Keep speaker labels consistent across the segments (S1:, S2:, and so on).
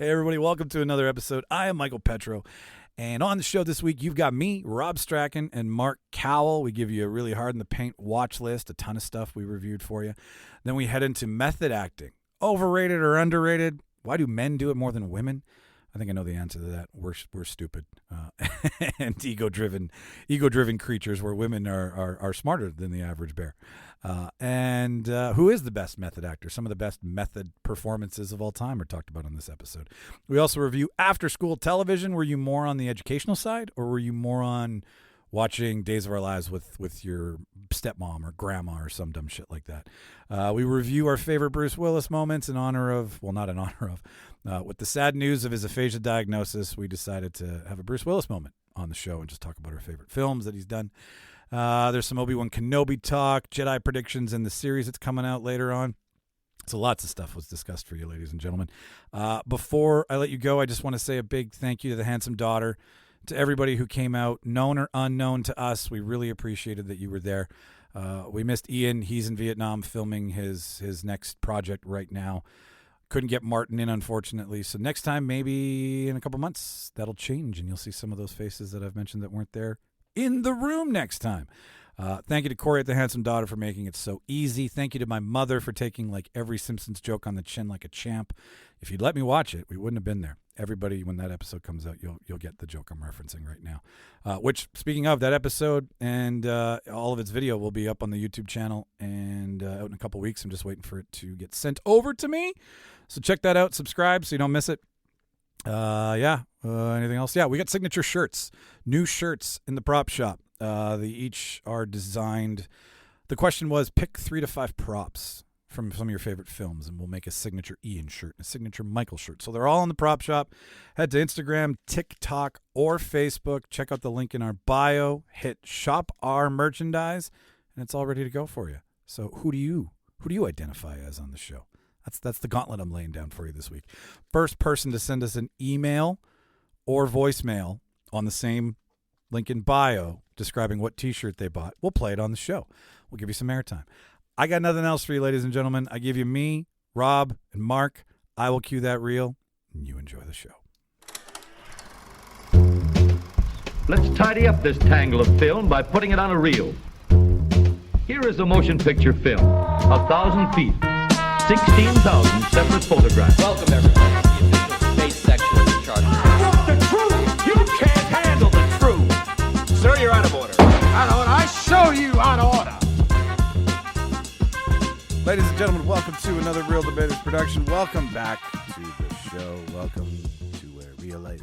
S1: Hey, everybody, welcome to another episode. I am Michael Petrow, and on the show this week, you've got me, Rob Strachan, and Mark Cowell. We give you a really hard in the paint watch list, a ton of stuff we reviewed for you. Then we head into method acting. Overrated or underrated? Why do men do it more than women? I think I know the answer to that. We're stupid and ego-driven creatures where women are smarter than the average bear. And who is the best method actor? Some of the best method performances of all time are talked about on this episode. We also review after-school television. Were you more on the educational side, or were you more on watching Days of Our Lives with your stepmom or grandma or some dumb shit like that? We review our favorite Bruce Willis moments in honor of, well, not in honor of, with the sad news of his aphasia diagnosis, we decided to have a Bruce Willis moment on the show and just talk about our favorite films that he's done. There's some Obi Wan Kenobi talk, Jedi predictions in the series that's coming out later on. So lots of stuff was discussed for you, ladies and gentlemen. Before I let you go, I just want to say a big thank you to the handsome daughter, to everybody who came out, known or unknown to us. We really appreciated that you were there. We missed Ian. He's in Vietnam filming his next project right now. Couldn't get Martin in, unfortunately. So next time, maybe in a couple months, that'll change, and you'll see some of those faces that I've mentioned that weren't there in the room next time. Thank you to Corey at the Handsome Daughter for making it so easy. Thank you to my mother for taking like every Simpsons joke on the chin like a champ. If you'd let me watch it, we wouldn't have been there. Everybody, when that episode comes out, you'll get the joke I'm referencing right now. Which, speaking of that episode, and all of its video will be up on the YouTube channel and out in a couple weeks. I'm just waiting for it to get sent over to me. So check that out. Subscribe so you don't miss it. Anything else? Yeah, we got signature shirts. New shirts in the prop shop. They each are designed. The question was, pick 3 to 5 props from some of your favorite films, and we'll make a signature Ian shirt and a signature Michael shirt. So they're all in the prop shop. Head to Instagram, TikTok, or Facebook. Check out the link in our bio. Hit Shop Our Merchandise, and it's all ready to go for you. So who do you identify as on the show? That's the gauntlet I'm laying down for you this week. First person to send us an email or voicemail on the same link in bio describing what T-shirt they bought, we'll play it on the show. We'll give you some airtime. I got nothing else for you, ladies and gentlemen. I give you me, Rob, and Mark. I will cue that reel, and you enjoy the show.
S2: Let's tidy up this tangle of film by putting it on a reel. Here is a motion picture film, 1,000 feet, 16,000 separate photographs.
S3: Welcome, everybody, to the official space section of the chart.
S2: I want the truth! You can't handle the truth!
S3: Sir, you're out of order.
S4: Out of order? I show you out of order.
S1: Ladies and gentlemen, welcome to another Reel Debaters production. Welcome back to the show. Welcome to where real life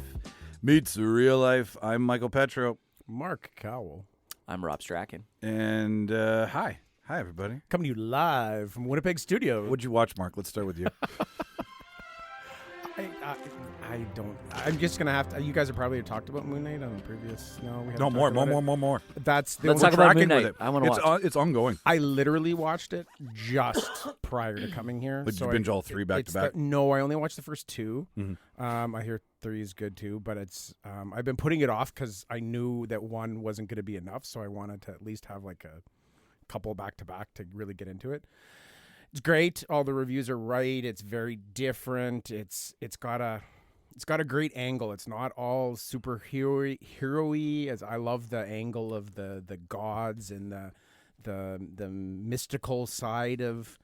S1: meets real life. I'm Michael Petrow.
S4: Mark Cowell.
S5: I'm Rob Strachan.
S1: And hi. Hi, everybody.
S4: Coming to you live from Winnipeg studio.
S1: What'd you watch, Mark? Let's start with you.
S4: I don't. I'm just gonna have to. You guys have probably talked about Moonknight on the previous. No, we haven't.
S1: No, more.
S4: That's the
S5: Let's
S4: only
S5: talk about
S1: tracking
S5: Moonknight.
S1: with it.
S5: I want to watch.
S1: It's ongoing.
S4: I literally watched it just prior to coming here.
S1: Did you binge all 3 back to back?
S4: No, I only watched the first 2.
S1: Mm-hmm.
S4: I hear 3 is good too, but it's. I've been putting it off because I knew that 1 wasn't going to be enough, so I wanted to at least have like a couple back to back to really get into it. It's great. All the reviews are right. It's very different. It's got a great angle. It's not all superhero-y, as I love the angle of the gods and the mystical side of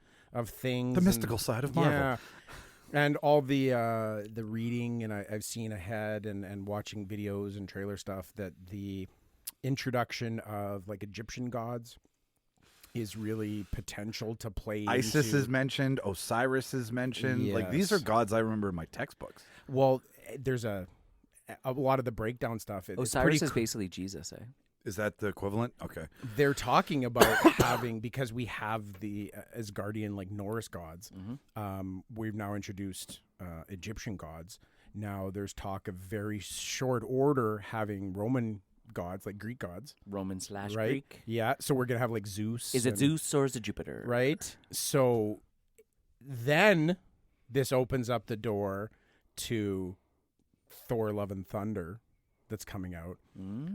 S4: things.
S1: The mystical side of Marvel.
S4: Yeah. And all the reading, and I've seen ahead and watching videos and trailer stuff that the introduction of like Egyptian gods is really potential to play
S1: Isis
S4: into.
S1: is mentioned. Osiris is mentioned. Like, these are gods I remember in my textbooks.
S4: Well, there's a lot of the breakdown stuff.
S5: Osiris is basically Jesus, eh?
S1: Is that the equivalent? Okay.
S4: They're talking about having, because we have the Asgardian, like Norse gods.
S5: Mm-hmm.
S4: We've now introduced Egyptian gods. Now there's talk of very short order having Roman gods, like Greek gods.
S5: Roman/Greek.
S4: Right? Yeah. So we're going to have like Zeus.
S5: Is it Zeus or is it Jupiter?
S4: Right. So then this opens up the door to Thor Love and Thunder that's coming out,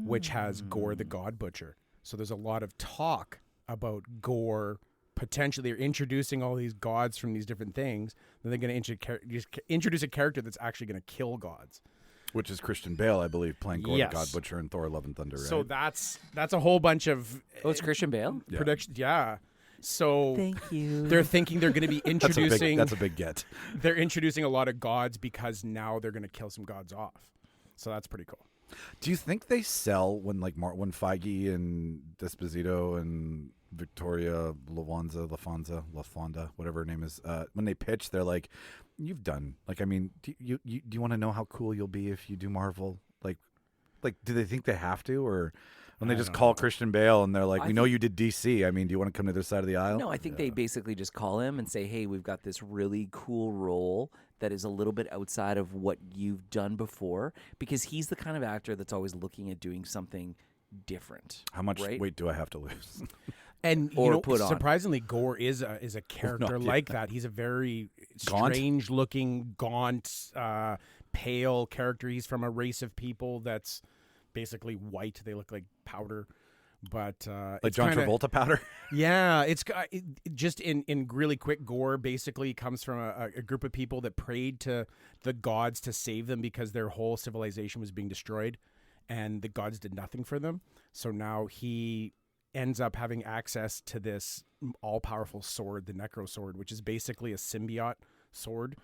S4: which has Gore the God Butcher. So there's a lot of talk about Gore potentially are introducing all these gods from these different things. Then they're going to introduce a character that's actually going to kill gods.
S1: Which is Christian Bale, I believe, playing Gorr
S4: Yes.
S1: the God Butcher in Thor: Love and Thunder, right?
S4: So that's a whole bunch of
S5: Oh, it's Christian Bale.
S1: Yeah.
S4: prediction. Yeah. So
S5: Thank you.
S4: they're thinking they're going to be introducing.
S1: that's a big get.
S4: They're introducing a lot of gods because now they're going to kill some gods off. So that's pretty cool.
S1: Do you think they sell when when Feige and Desposito and Victoria LaFonda, whatever her name is, when they pitch, they're like, "You've done like, I mean, do you want to know how cool you'll be if you do Marvel? Like, do they think they have to, or when they just call Christian Bale and they're like, we know you did DC. I mean, do you want to come to their side of the aisle?
S5: No, I think they basically just call him and say, hey, we've got this really cool role that is a little bit outside of what you've done before, because he's the kind of actor that's always looking at doing something different.
S1: How much
S5: right?
S1: weight do I have to lose?
S4: And
S5: Or
S4: you know,
S5: put on.
S4: surprisingly, Gorr is a character
S1: yeah.
S4: like that. He's a very
S1: Gaunt?
S4: strange-looking, gaunt, pale character. He's from a race of people that's basically white. They look like powder, but
S1: Like
S4: it's
S1: John
S4: kinda-
S1: Travolta powder?
S4: Yeah, it just in really quick. Gorr basically comes from a group of people that prayed to the gods to save them because their whole civilization was being destroyed, and the gods did nothing for them. So now he ends up having access to this all-powerful sword, the Necro Sword, which is basically a symbiote sword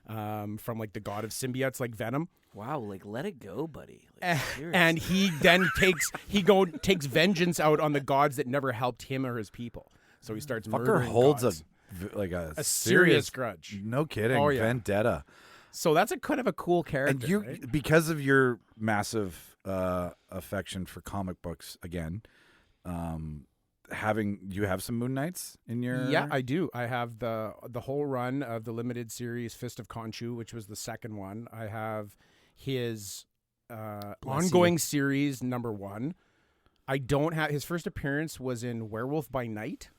S4: from like the god of symbiotes, like Venom.
S5: Wow, like let it go, buddy. Like,
S4: And he then takes vengeance out on the gods that never helped him or his people. So he starts
S1: Fucker
S4: murdering
S1: holds
S4: gods.
S1: a
S4: serious grudge.
S1: No kidding.
S4: Oh, yeah.
S1: Vendetta.
S4: So that's a kind of a cool character.
S1: And you,
S4: right?
S1: because of your massive affection for comic books, again, you have some Moon Knights in your.
S4: Yeah, I do. I have the whole run of the limited series Fist of Khonshu, which was the second one. I have his ongoing series #1. I don't have his first appearance was in Werewolf by Night.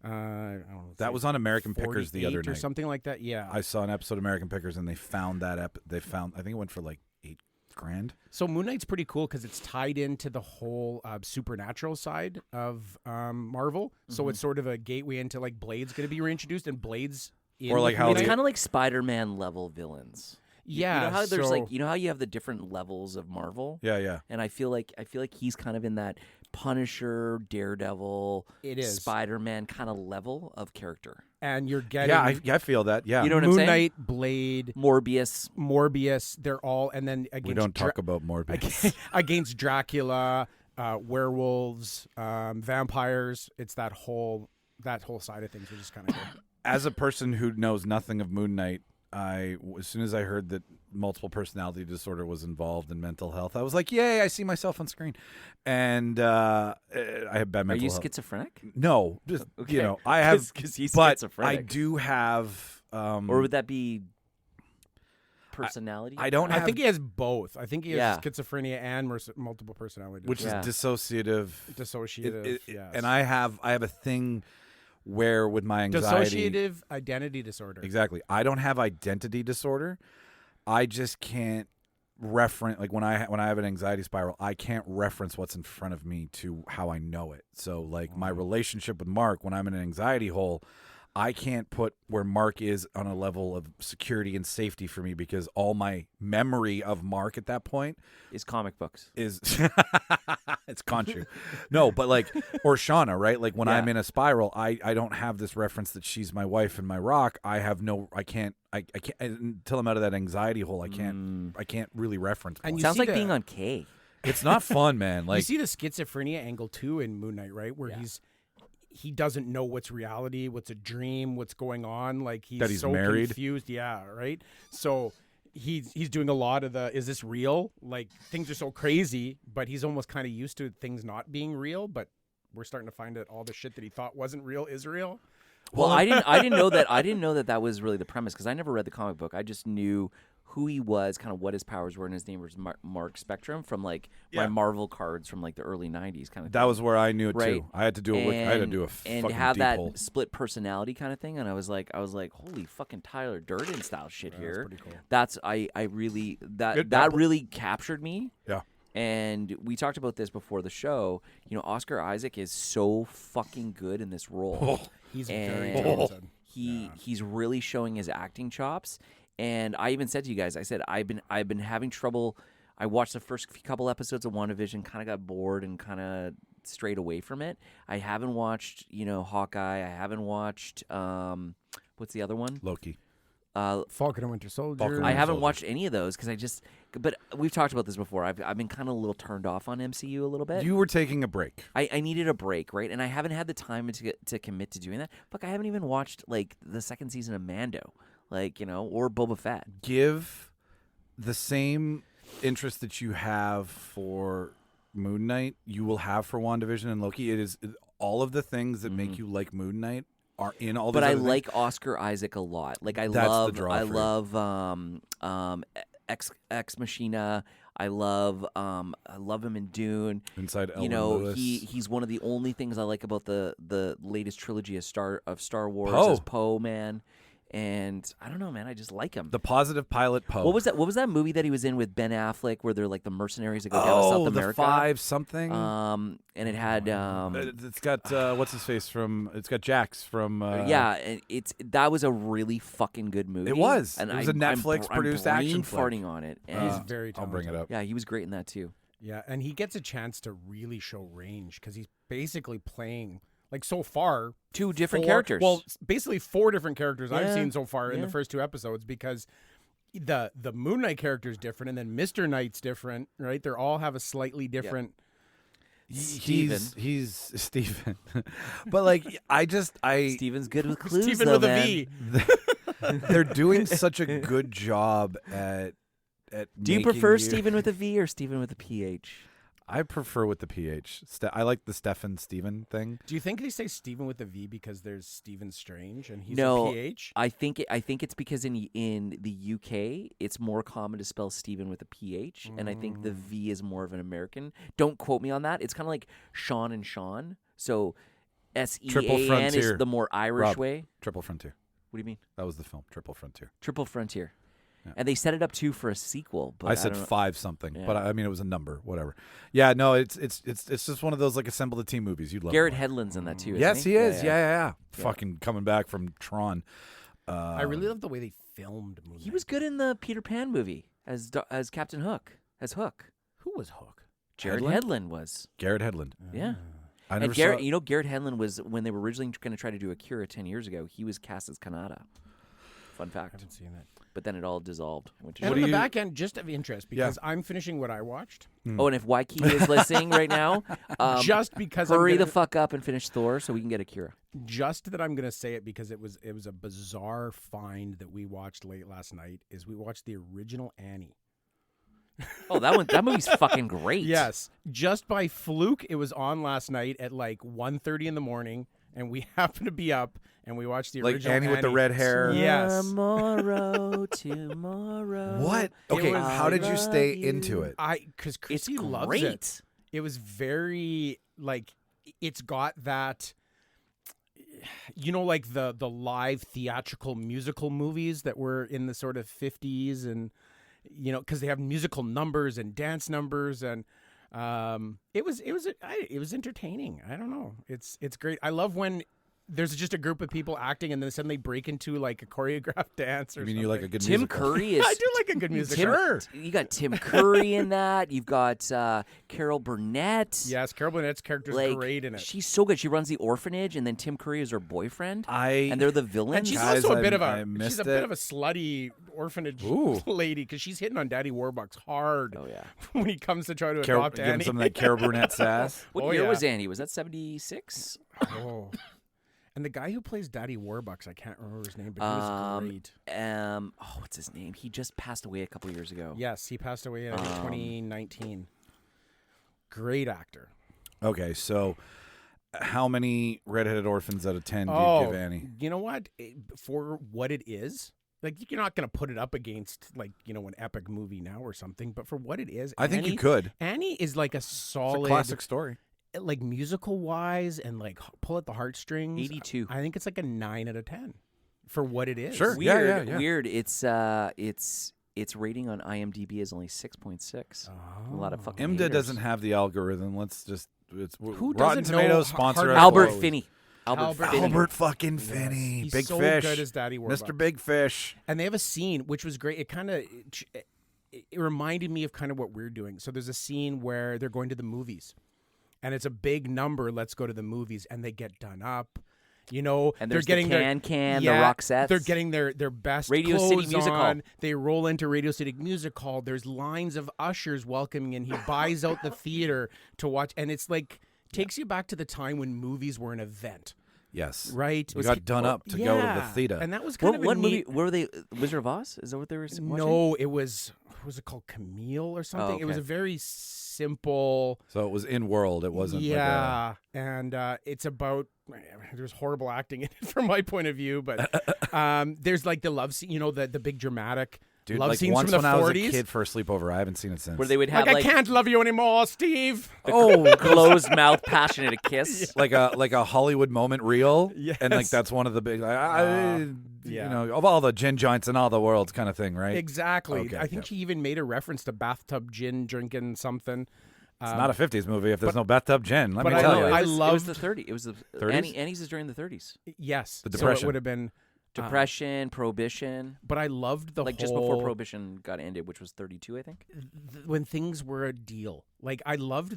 S4: I don't know,
S1: That was on American Pickers the other
S4: 48 or
S1: night.
S4: something like that. Yeah.
S1: I saw an episode of American Pickers and they found that I think it went for like $8,000.
S4: So Moon Knight's pretty cool because it's tied into the whole supernatural side of Marvel. So it's sort of a gateway into like Blade's going to be reintroduced, and Blade's in
S1: Or like
S4: the
S1: how
S4: Moon
S5: It's
S1: the-
S4: Knight.
S5: kind of like Spider-Man level villains.
S4: Yeah,
S5: You know how there's
S4: so-
S5: like, you know how you have the different levels of Marvel?
S1: Yeah, yeah.
S5: And I feel like he's kind of in that Punisher, Daredevil,
S4: It is.
S5: Spider-Man kind of level of character.
S4: and you're getting
S1: Yeah, I feel that. Yeah.
S5: You know what I'm
S4: Moon
S5: saying?
S4: Knight, Blade,
S5: Morbius.
S4: Morbius. They're all, and then against
S1: we don't talk about Morbius.
S4: against Dracula, werewolves, vampires. It's that whole side of things, which is kind of cool.
S1: As a person who knows nothing of Moon Knight, as soon as I heard that multiple personality disorder was involved in mental health, I was like, "Yay! I see myself on screen." And I have bad
S5: Are
S1: mental
S5: you
S1: health.
S5: schizophrenic?
S1: No, just
S5: Okay.
S1: you know, I have,
S5: 'Cause he's
S1: but I
S5: schizophrenic.
S1: do have.
S5: Or would that be personality?
S1: I don't
S4: I
S1: have,
S4: think he has both. I think he has
S5: Yeah.
S4: schizophrenia and multiple personality,
S1: which
S5: Yeah.
S1: is dissociative.
S4: dissociative. Yes.
S1: And I have a thing where with my anxiety,
S4: dissociative identity disorder.
S1: exactly. I don't have identity disorder. I just can't reference, like when I have an anxiety spiral, I can't reference what's in front of me to how I know it. So like my relationship with Mark, when I'm in an anxiety hole, I can't put where Mark is on a level of security and safety for me, because all my memory of Mark at that point
S5: Is comic books.
S1: is it's Khonshu. No, but like, or Shauna, right? Like when I'm
S5: Yeah.
S1: in a spiral, I don't have this reference that she's my wife and my rock. I can't until I'm out of that anxiety hole. I can't really reference.
S4: And
S1: points.
S4: you
S5: Sounds
S4: see
S5: like
S4: the-
S5: being on K.
S1: It's not fun, man.
S4: You
S1: Like
S4: see the schizophrenia angle too in Moon Knight, right? Where he doesn't know what's reality, what's a dream, what's going on. Like
S1: That he's
S4: so
S1: married.
S4: confused. Yeah, right. So he's doing a lot of the, is this real? Like things are so crazy, but he's almost kind of used to things not being real. But we're starting to find that all the shit that he thought wasn't real is real.
S5: Well, I didn't know that that was really the premise, because I never read the comic book. I just knew who he was, kind of what his powers were, and his name was Mark Spectrum from like my Marvel cards from like the early '90s, kind of.
S1: that was where I knew it
S5: right.
S1: too. I had to do I had to do a
S5: and
S1: fucking
S5: have
S1: deep
S5: that
S1: hole.
S5: split personality kind of thing, and I was like, holy fucking Tyler Durden style shit here.
S4: pretty cool.
S5: That's I really
S1: Good-
S5: that really captured me.
S1: Yeah.
S5: And we talked about this before the show. You know, Oscar Isaac is so fucking good in this role.
S4: He's very
S5: And
S4: talented.
S5: he's really showing his acting chops. And I even said to you guys, I said I've been having trouble. I watched the first couple episodes of WandaVision, kind of got bored and kind of strayed away from it. I haven't watched, Hawkeye. I haven't watched what's the other one?
S1: Loki.
S4: Falcon and Winter Soldier.
S1: Falcon
S5: I
S1: and
S5: haven't
S1: Soldier.
S5: watched any of those because but we've talked about this before. I've been kind of a little turned off on MCU a little bit.
S1: You were taking a break.
S5: I needed a break, right? And I haven't had the time to commit to doing that. Fuck, I haven't even watched like the second season of Mando, or Boba Fett.
S1: Give the same interest that you have for Moon Knight, you will have for WandaVision and Loki. It is all of the things that make you like Moon Knight are in all.
S5: But
S1: these
S5: I
S1: other things.
S5: like Oscar Isaac a lot. Like I
S1: That's the
S5: love,
S1: draw
S5: I
S1: for you.
S5: love Ex Machina. I love him in Dune.
S1: Inside Elwyn Lewis.
S5: He's one of the only things I like about the latest trilogy of Star Wars
S1: Poe.
S5: is Poe, man. And I don't know, man. I just like him.
S1: The positive pilot Poe.
S5: What was that movie that he was in with Ben Affleck, where they're like the mercenaries that go down to South America?
S1: the 5 something.
S5: And it had
S1: It's got what's his face from. It's got Jax from.
S5: yeah, and that was a really fucking good movie.
S1: It was.
S5: And
S1: It was a Netflix-produced
S5: I'm
S1: action
S5: brain
S1: flick.
S5: farting on it. And
S4: He's very talented.
S1: I'll bring it up.
S5: yeah, he was great in that too.
S4: Yeah, and he gets a chance to really show range because he's basically playing, like, so far,
S5: Two different
S4: 4
S5: characters.
S4: Well, basically 4 different characters I've
S5: Yeah,
S4: seen so far in
S5: yeah.
S4: the first 2 episodes, because the Moon Knight character is different, and then Mr. Knight's different, right? They all have a slightly different.
S1: He's Steven. But like I
S5: Steven's good with clues,
S4: Steven
S5: though,
S4: with
S5: man.
S4: a V.
S1: they're doing such a good job at
S5: Do you
S1: making
S5: prefer Steven with a V or Steven with a PH?
S1: I prefer with the PH. I like the Stefan Steven thing.
S4: Do you think they say Steven with a V because there's Stephen Strange and he's
S5: No,
S4: a PH?
S5: I think it's because in the UK it's more common to spell Steven with a PH, and I think the V is more of an American. Don't quote me on that. It's kind of like Sean and Sean. So
S1: Triple
S5: SEAN is
S1: Frontier.
S5: the more Irish
S1: Rob,
S5: way.
S1: Triple Frontier.
S5: What do you mean?
S1: That was the film. Triple Frontier.
S5: Triple Frontier.
S1: Yeah.
S5: And they set it up too for a sequel. But
S1: I said
S5: don't know.
S1: 5 something,
S5: Yeah.
S1: but I mean it was a number, whatever. Yeah, no, it's just one of those like assemble the team movies. You'd love.
S5: Garrett
S1: them.
S5: Hedlund's in that too.
S1: Yes,
S5: isn't
S1: he is. Yeah.
S5: Yeah.
S1: Fucking coming back from Tron.
S4: I really love the way they filmed Moon
S5: He
S4: Knight.
S5: was good in the Peter Pan movie as Captain Hook, as Hook.
S4: Who was Hook?
S5: Jared Hedlund was.
S1: Garrett Hedlund.
S5: Yeah.
S1: I never
S5: And Garrett,
S1: saw.
S5: Garrett Hedlund was, when they were originally going to try to do Akira 10 years ago, he was cast as Kanata. Fun
S4: I
S5: fact.
S4: haven't seen that.
S5: But then it all dissolved. Went to
S4: And
S1: What
S4: on
S1: do
S4: the
S1: you-
S4: back end, just of interest, because I'm finishing what I watched.
S5: Oh, and if Waikiki is listening right now,
S4: Just because
S5: hurry
S4: I'm
S5: the
S4: gonna,
S5: fuck up and finish Thor so we can get Akira.
S4: just that I'm going to say it because it was a bizarre find that we watched late last night. Is we watched the original Annie.
S5: Oh, that movie's fucking great.
S4: Yes, just by fluke, it was on last night at like 1:30 in the morning, and we happened to be up and we watched the
S1: Like
S4: original
S1: Annie with the red hair.
S4: Yes.
S5: Tomorrow.
S1: What? Okay,
S4: was-
S1: how did you stay
S5: you.
S1: into it?
S4: Because
S5: It's
S4: Chrissy loves
S5: great.
S4: it. It was very like it's got that, like the live theatrical musical movies that were in the sort of 50s, and because they have musical numbers and dance numbers, and it was entertaining. I don't know. It's great. I love when there's just a group of people acting and then suddenly break into like a choreographed dance or
S1: You mean
S4: something.
S1: you like a good
S5: Tim
S1: musical?
S5: Curry is.
S4: I do like a good musical.
S5: You got Tim Curry in that. You've got Carol Burnett.
S4: Yes, Carol Burnett's character's
S5: Like,
S4: great in it.
S5: she's so good. She runs the orphanage, and then Tim Curry is her boyfriend, and they're the villains.
S4: And she's
S1: Guys,
S4: also a bit
S1: I
S4: of a
S1: missed
S4: she's a bit
S1: it.
S4: of a slutty orphanage
S1: Ooh.
S4: lady because she's hitting on Daddy Warbucks hard
S5: Oh yeah.
S4: when he comes to try to
S1: Carol,
S4: adopt
S1: give him
S4: Annie.
S1: some of that Carol Burnett sass.
S5: What
S4: Oh,
S5: year
S4: yeah.
S5: was Annie? Was that 76?
S4: Oh. And the guy who plays Daddy Warbucks, I can't remember his name, but he was great.
S5: What's his name? He just passed away a couple years ago.
S4: Yes, he passed away in 2019. Great actor.
S1: Okay, so how many redheaded orphans out of 10 do you give Annie?
S4: You know what? For what it is, like you're not going to put it up against like an epic movie now or something, but for what it is,
S1: I think you
S4: Annie-
S1: could.
S4: Annie is like a
S1: It's
S4: solid
S1: a classic story.
S4: like musical wise and like pull at the heartstrings.
S5: 82.
S4: I think it's like a 9 out of 10 for what it is.
S1: Sure.
S5: Weird.
S1: Yeah.
S5: Weird. It's its rating on IMDb is only 6.6. A lot of fucking
S1: IMDb
S5: haters.
S1: doesn't have the algorithm. Let's just
S4: Who
S1: Rotten
S4: doesn't know
S1: Tomatoes
S4: Har-
S1: sponsor
S4: Hard
S1: us.
S5: Albert
S4: Close.
S5: Finney.
S4: Albert
S5: Finney.
S1: Albert fucking Finney.
S4: He's
S1: Big
S4: so
S1: Fish.
S4: good as Daddy Warbucks.
S1: Mr. Big Fish.
S4: And they have a scene which was great. It kind of it reminded me of kind of what we're doing. So there's a scene where they're going to the movies, and it's a big number. Let's go to the movies, and they get done up. You know,
S5: And
S4: they're
S5: there's
S4: getting
S5: the
S4: their
S5: the Roxettes.
S4: They're getting their best
S5: Radio City
S4: clothes
S5: Music Hall.
S4: on. They roll into Radio City Music Hall. There's lines of ushers welcoming in. He buys out the theater to watch, and it's like takes you back to the time when movies were an event,
S1: Yes.
S4: right?
S1: You got done up to go to the theater.
S4: and that was kind
S5: What
S4: of a
S5: movie?
S4: neat.
S5: Were they Wizard of Oz? Is that what they were watching?
S4: No, it was. What was it called? Camille or something? It was
S5: okay.
S4: a very simple.
S1: So it was in world. It wasn't
S4: Yeah, and it's about. There's horrible acting in it from my point of view, but there's like the love scene. You know, the big dramatic
S1: Dude,
S4: love
S1: like
S4: scenes
S1: once
S4: from the
S1: when
S4: 40s.
S1: I was a kid for a sleepover, I haven't seen it since.
S5: Where they would have
S4: Like,
S5: like
S4: I can't love you anymore, Steve.
S5: closed mouth, passionate kiss.
S1: like a Hollywood moment reel,
S4: Yes.
S1: and like that's one of the big,
S4: yeah.
S1: you know, of all the gin joints in all the worlds kind of thing, right?
S4: Exactly.
S1: Okay,
S4: I think he even made a reference to bathtub gin drinking something.
S1: It's not a 50s movie if there's no bathtub gin. Let me
S4: but
S1: tell
S4: I
S1: you.
S4: know,
S5: It was
S4: loved-
S5: the 30s. It was the
S1: 30s?
S5: Annie's is during the 30s.
S4: Yes,
S1: The
S4: So
S1: Depression.
S4: it would have been.
S5: Depression, Prohibition.
S4: But I loved the
S5: Like
S4: whole
S5: just before Prohibition got ended, which was 32, I think.
S4: when things were a deal. Like I loved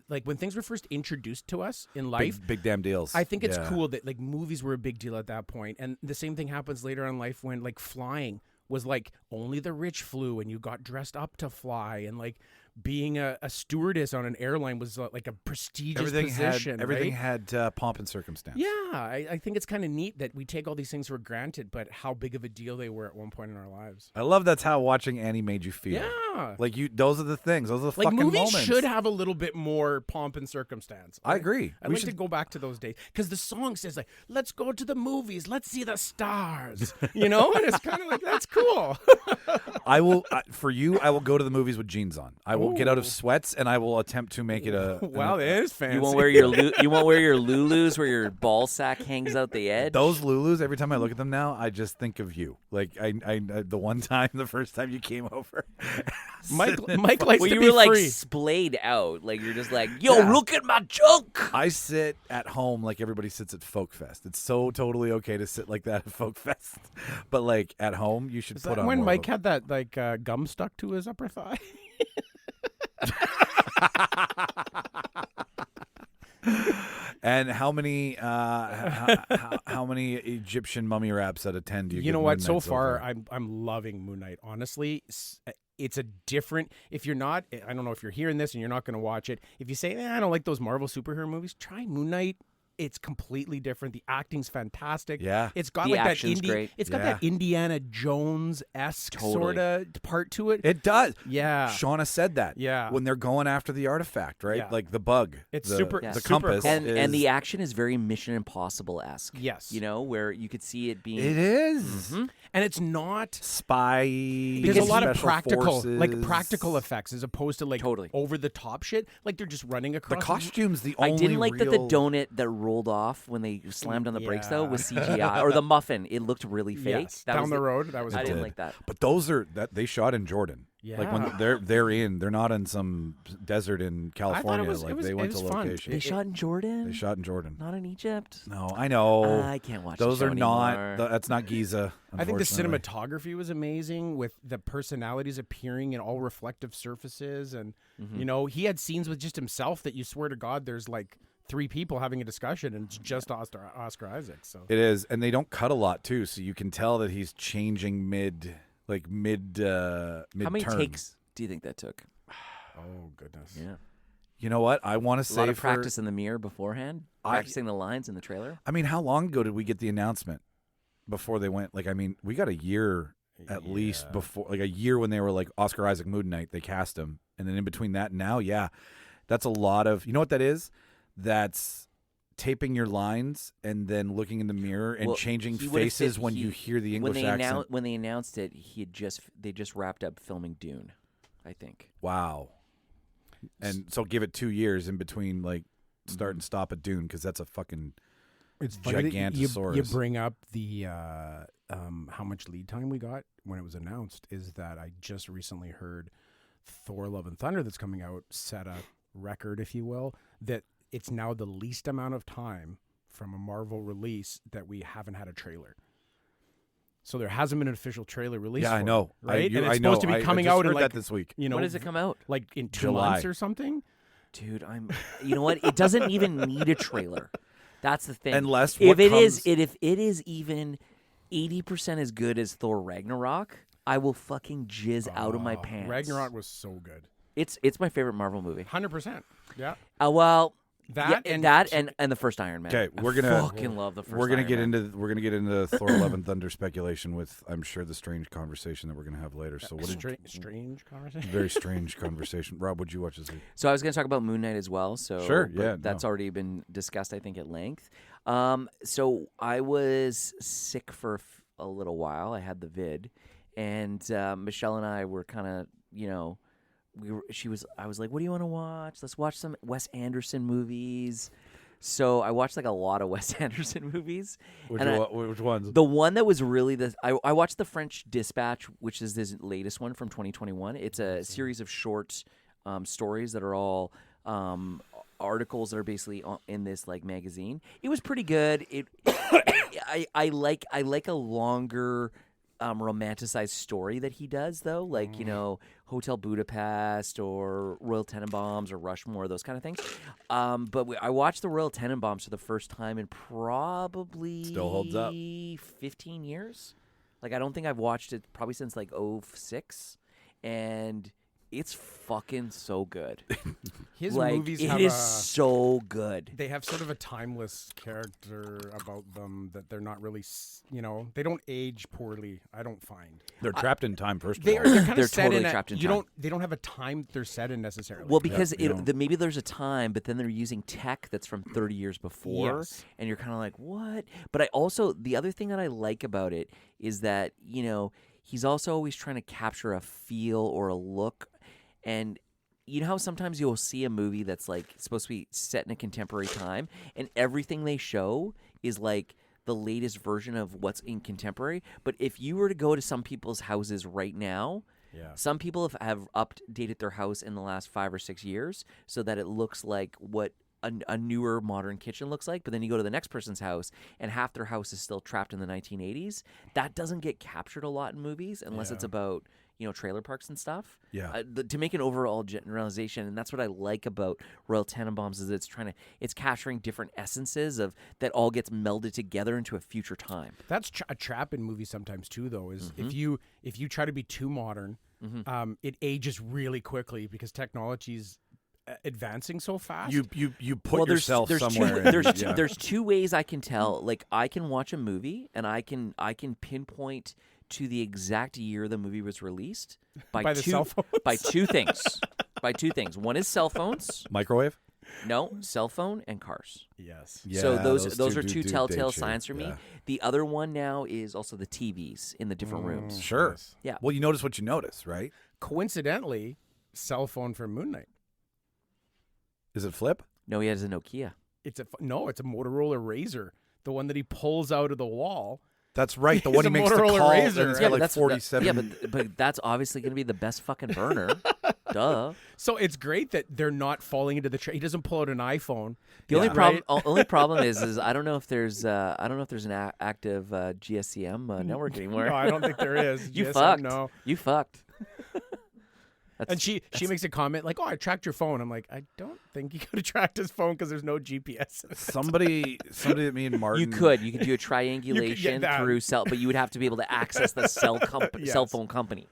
S4: like when things were first introduced to us in life.
S1: Big damn deals.
S4: I think it's
S1: Yeah.
S4: cool that like movies were a big deal at that point, and the same thing happens later in life when like flying was like only the rich flew, and you got dressed up to fly, and like being a stewardess on an airline was like a prestigious position.
S1: Everything
S4: right?
S1: had pomp and circumstance.
S4: Yeah, I think it's kind of neat that we take all these things for granted, but how big of a deal they were at one point in our lives.
S1: I love that's how watching Annie made you feel.
S4: Yeah.
S1: Like those are the things. Those are the
S4: Like
S1: fucking
S4: movies
S1: moments.
S4: should have a little bit more pomp and circumstance.
S1: I agree.
S4: I'd
S1: We
S4: like to
S1: should-
S4: go back to those days because the song says like, "Let's go to the movies, let's see the stars," you know, and it's kind of like that's cool.
S1: I will for you. I will go to the movies with jeans on. I will get out of sweats and I will attempt to make it a.
S4: Wow, that is fancy.
S5: You won't wear your you won't wear your Lulus where your ball sack hangs out the edge.
S1: Those Lulus. Every time I look at them now, I just think of you. Like I the one time, the first time you came over,
S4: Mike likes
S5: Well,
S4: to
S5: you
S4: be
S5: were like
S4: free.
S5: splayed out, like you're just like, yo, look at my junk.
S1: I sit at home like everybody sits at Folk Fest. It's so totally okay to sit like that at Folk Fest, but like at home, you should
S4: Is
S1: put
S4: that
S1: on.
S4: when
S1: more
S4: Mike
S1: of a-
S4: had that like gum stuck to his upper thigh?
S1: And how many how many Egyptian mummy raps out of 10 do you?
S4: You
S1: give
S4: know what?
S1: Moonknight
S4: So far, I'm loving Moonknight. Honestly, it's a different. If you're not, I don't know if you're hearing this and you're not going to watch it. If you say, I don't like those Marvel superhero movies, try Moonknight. It's completely different. The acting's fantastic.
S1: Yeah.
S4: It's got
S5: The
S4: like that
S5: action's great.
S4: It's got
S1: Yeah.
S4: that Indiana Jones-esque
S5: Totally.
S4: sort of part to it.
S1: It does.
S4: Yeah.
S1: Shauna said that.
S4: Yeah.
S1: When they're going after the artifact, right?
S4: Yeah.
S1: Like the bug.
S4: It's
S1: the,
S4: super-
S1: The
S4: super
S1: compass.
S4: cool.
S5: And
S1: is,
S5: the action is very Mission Impossible esque.
S4: Yes.
S5: You know, where you could see it being.
S1: It is.
S4: And it's not.
S1: Spy.
S4: There's a lot of
S1: special
S4: practical
S1: forces.
S4: effects as opposed to like
S5: Totally.
S4: over the top shit. Like they're just running
S1: The
S4: across.
S1: costumes, the
S5: I
S1: only
S5: didn't like that the
S1: real-
S5: donut that rolled off when they slammed on the brakes though
S4: Yeah.
S5: was CGI, or the muffin. It looked really fake.
S4: Yes,
S5: That
S4: down
S5: was
S4: the road. That was
S5: I
S4: cool.
S5: didn't
S1: did.
S5: like that.
S1: But those are that they shot in Jordan. Like when
S4: Yeah.
S1: they're not in some desert in California.
S4: was-
S1: like
S4: it was-
S1: they went
S4: it
S1: to
S4: was fun.
S1: location.
S5: They shot in Jordan.
S1: They shot in Jordan.
S5: Not in Egypt.
S1: No, I know.
S5: I can't watch.
S1: Those
S5: the show
S1: are not.
S5: anymore.
S1: That's not Giza.
S4: I think the
S1: unfortunately.
S4: cinematography was amazing with the personalities appearing in all reflective surfaces. And, you know, he had scenes with just himself that you swear to God there's like 3 people having a discussion and it's just Oscar Isaac. So
S1: It is, and they don't cut a lot too, so you can tell that he's changing mid.
S5: How many
S1: term.
S5: takes do you think that took?
S4: Oh, goodness.
S5: Yeah,
S1: You know what? I want to
S5: a
S1: say
S5: lot of
S1: for-
S5: practice in the mirror beforehand, practicing the lines in the trailer.
S1: I mean, how long ago did we get the announcement before they went? Like, I mean, we got a year at least before, like a year when they were like Oscar Isaac Moonknight, they cast him, and then in between that and now, yeah, that's a lot of. You know what that is? That's taping your lines and then looking in the mirror and
S5: Well,
S1: changing
S5: he would've
S1: faces
S5: fit-
S1: when
S5: he-
S1: you hear the English
S5: when they
S1: accent.
S5: when they announced it, they just wrapped up filming Dune, I think.
S1: Wow. And so give it 2 years in between, like start and stop at Dune, because that's a fucking
S4: It's funny that you
S1: Gigantosaurus.
S4: bring up the how much lead time we got when it was announced is that I just recently heard Thor: Love and Thunder that's coming out set a record, if you will, that it's now the least amount of time from a Marvel release that we haven't had a trailer. So there hasn't been an official trailer release.
S1: Yeah,
S4: for
S1: I know.
S4: it, right?
S1: I
S4: and it's
S1: know.
S4: supposed to be coming
S1: I just
S4: out in
S1: heard
S4: like
S1: that this week.
S4: You know,
S5: When does it come out?
S4: like in 2
S1: July.
S4: months or something.
S5: Dude, you know what? It doesn't even need a trailer. That's the thing.
S1: Unless
S5: if
S1: what
S5: it
S1: comes-
S5: if it is even 80% as good as Thor Ragnarok, I will fucking jizz out of my pants.
S4: Ragnarok was so good.
S5: It's my favorite Marvel movie.
S4: 100%. Yeah.
S5: Well,
S4: That
S5: yeah, and the first Iron Man.
S1: Okay, we're
S5: I
S1: gonna
S5: fucking love the first.
S1: We're gonna
S5: Iron
S1: get
S5: Man.
S1: into Thor: Love and Thunder speculation with, I'm sure, the strange conversation that we're gonna have later. So what did
S4: Strange conversation.
S1: very strange conversation. Rob, what'd you watch this week?
S5: So I was going to talk about Moonknight as well. So
S1: Sure,
S5: but
S1: yeah,
S5: that's
S1: no.
S5: already been discussed, I think, at length. So I was sick for a little while. I had the vid, and Michelle and I were kind of, I was like, "What do you want to watch? Let's watch some Wes Anderson movies." So I watched like a lot of Wes Anderson movies.
S1: Which
S5: And
S1: ones?
S5: The one that was really I watched The French Dispatch, which is this latest one from 2021. It's a series of short stories that are all articles that are basically in this like magazine. It was pretty good. I like a longer romanticized story that he does though, like Hotel Budapest or Royal Tenenbaums or Rushmore, those kind of things. But I watched the Royal Tenenbaums for the first time in probably
S1: Still holds up.
S5: 15 years. Like I don't think I've watched it probably since like 2006, and it's fucking so good.
S4: His
S5: like,
S4: movies
S5: it
S4: have
S5: is so good.
S4: they have sort of a timeless character about them that they're not really, they don't age poorly. I don't find
S1: They're trapped in time. First of
S4: they're
S1: all,
S4: kind
S5: They're
S4: of set
S5: totally
S4: in.
S5: trapped in
S4: You
S5: time.
S4: don't. They don't have a time they're set in necessarily.
S5: Well, because
S1: you know.
S5: maybe there's a time, but then they're using tech that's from 30 years before,
S4: Yes.
S5: and you're kind of like, what? But the other thing that I like about it is that, he's also always trying to capture a feel or a look. And you know how sometimes you'll see a movie that's like supposed to be set in a contemporary time, and everything they show is like the latest version of what's in contemporary. But if you were to go to some people's houses right now, some people have updated their house in the last 5 or 6 years so that it looks like what a newer modern kitchen looks like. But then you go to the next person's house and half their house is still trapped in the 1980s. That doesn't get captured a lot in movies unless it's about trailer parks and stuff.
S1: Yeah.
S5: To make an overall generalization, and that's what I like about Royal Tenenbaums is it's capturing different essences of that all gets melded together into a future time.
S4: That's a trap in movies sometimes too, though. Is if you try to be too modern, it ages really quickly because technology's advancing so fast.
S1: You put yourself somewhere.
S5: There's two ways I can tell. Like I can watch a movie and I can pinpoint to the exact year the movie was released by
S4: the cell phones?
S5: by two things. By two things. One is cell phones.
S1: Microwave.
S5: No, cell phone and cars.
S4: Yes.
S1: Yeah,
S5: So those are two
S1: do
S5: telltale
S1: date you.
S5: signs for me.
S1: Yeah.
S5: The other one now is also the TVs in the different rooms.
S1: Sure.
S4: Yes.
S5: Yeah.
S1: Well, you notice what you notice, right?
S4: Coincidentally, cell phone from Moonknight.
S1: Is it flip?
S5: No, he has a Nokia.
S4: It's a Motorola Razor, the one that he pulls out of the wall.
S1: That's right. The
S4: It's
S1: one
S4: a
S1: he makes the
S4: Motorola
S1: call.
S4: Razor,
S1: And it's
S4: right?
S1: got like
S5: that's
S1: 47.
S5: Yeah, but that's obviously going to be the best fucking burner. Duh.
S4: So it's great that they're not falling into the trap. He doesn't pull out an iPhone.
S5: The only
S4: Yeah.
S5: problem,
S4: Right?
S5: only problem is I don't know if there's an active GSCM network anymore.
S4: No, I don't think there is.
S5: You
S4: GSM,
S5: fucked.
S4: No.
S5: You fucked.
S4: And she makes a comment like, "Oh, I tracked your phone." I'm like, "I don't think you could have tracked his phone because there's no GPS."
S1: Somebody that me and Martin.
S5: You could do a triangulation
S4: that.
S5: through cell, but you would have to be able to access the cell phone company.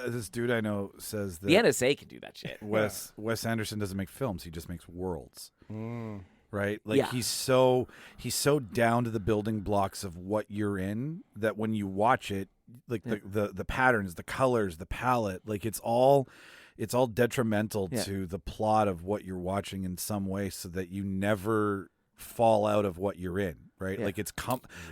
S1: This dude I know says that
S5: The NSA can do that shit.
S1: Wes Anderson doesn't make films. He just makes worlds. Right? Like
S5: Yeah.
S1: he's so down to the building blocks of what you're in that when you watch it, like the patterns, the colors, the palette, like it's all detrimental to the plot of what you're watching in some way so that you never fall out of what you're in, right?
S5: Yeah.
S1: Like it's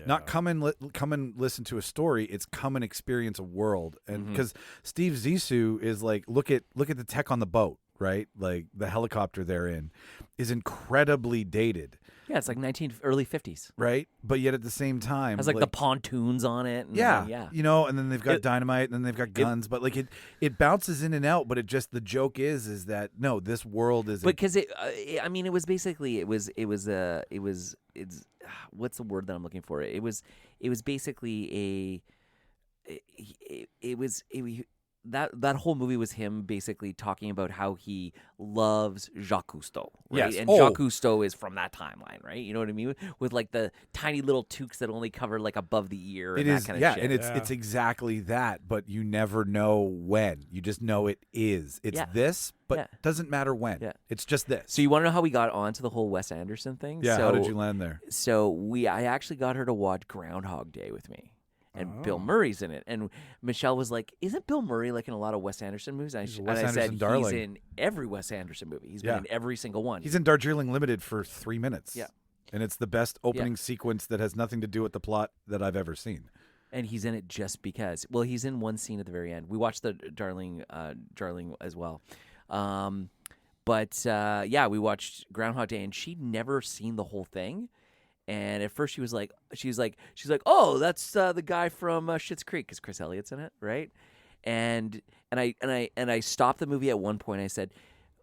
S1: not come and listen to a story, it's come and experience a world. And because Steve Zissou is like, look at the tech on the boat. right? Like the helicopter they're in is incredibly dated,
S5: Yeah, it's like early 50s.
S1: right? But yet at the same time,
S5: Has like the pontoons on it. And
S1: yeah,
S5: yeah.
S1: you know, and then they've got
S5: It-
S1: dynamite, and then they've got guns, but like it bounces in and out. But the joke is that no, this world is
S5: Because I mean, it was basically it's what's the word that I'm looking for? It was basically that whole movie was him basically talking about how he loves Jacques Cousteau, right?
S1: Yes.
S5: And
S1: Oh.
S5: Jacques Cousteau is from that timeline, right? You know what I mean? With like the tiny little toques that only cover like above the ear.
S1: It
S5: And
S1: is,
S5: that kind of
S1: yeah,
S5: shit.
S1: and it's exactly that, but you never know when. You just know it is. It's
S5: Yeah.
S1: this, but
S5: Yeah.
S1: doesn't matter when.
S5: Yeah.
S1: It's just this.
S5: So you want to know how we got onto the whole Wes Anderson thing?
S1: yeah,
S5: So,
S1: how did you land there?
S5: So I actually got her to watch Groundhog Day with me. And Bill Murray's in it. And Michelle was like, isn't Bill Murray like in a lot of Wes Anderson movies?
S1: He's a
S5: And
S1: Wes
S5: I
S1: Anderson
S5: said,
S1: darling.
S5: he's in every Wes Anderson movie. He's
S1: Yeah.
S5: been in every single one.
S1: He's in Darjeeling Limited for 3 minutes.
S5: Yeah.
S1: And it's the best opening sequence that has nothing to do with the plot that I've ever seen.
S5: And he's in it just because. Well, he's in one scene at the very end. We watched the Darling as well. Yeah, we watched Groundhog Day, and she'd never seen the whole thing. And at first she was like, oh, that's the guy from Schitt's Creek, because Chris Elliott's in it, right? And I stopped the movie at one point. I said,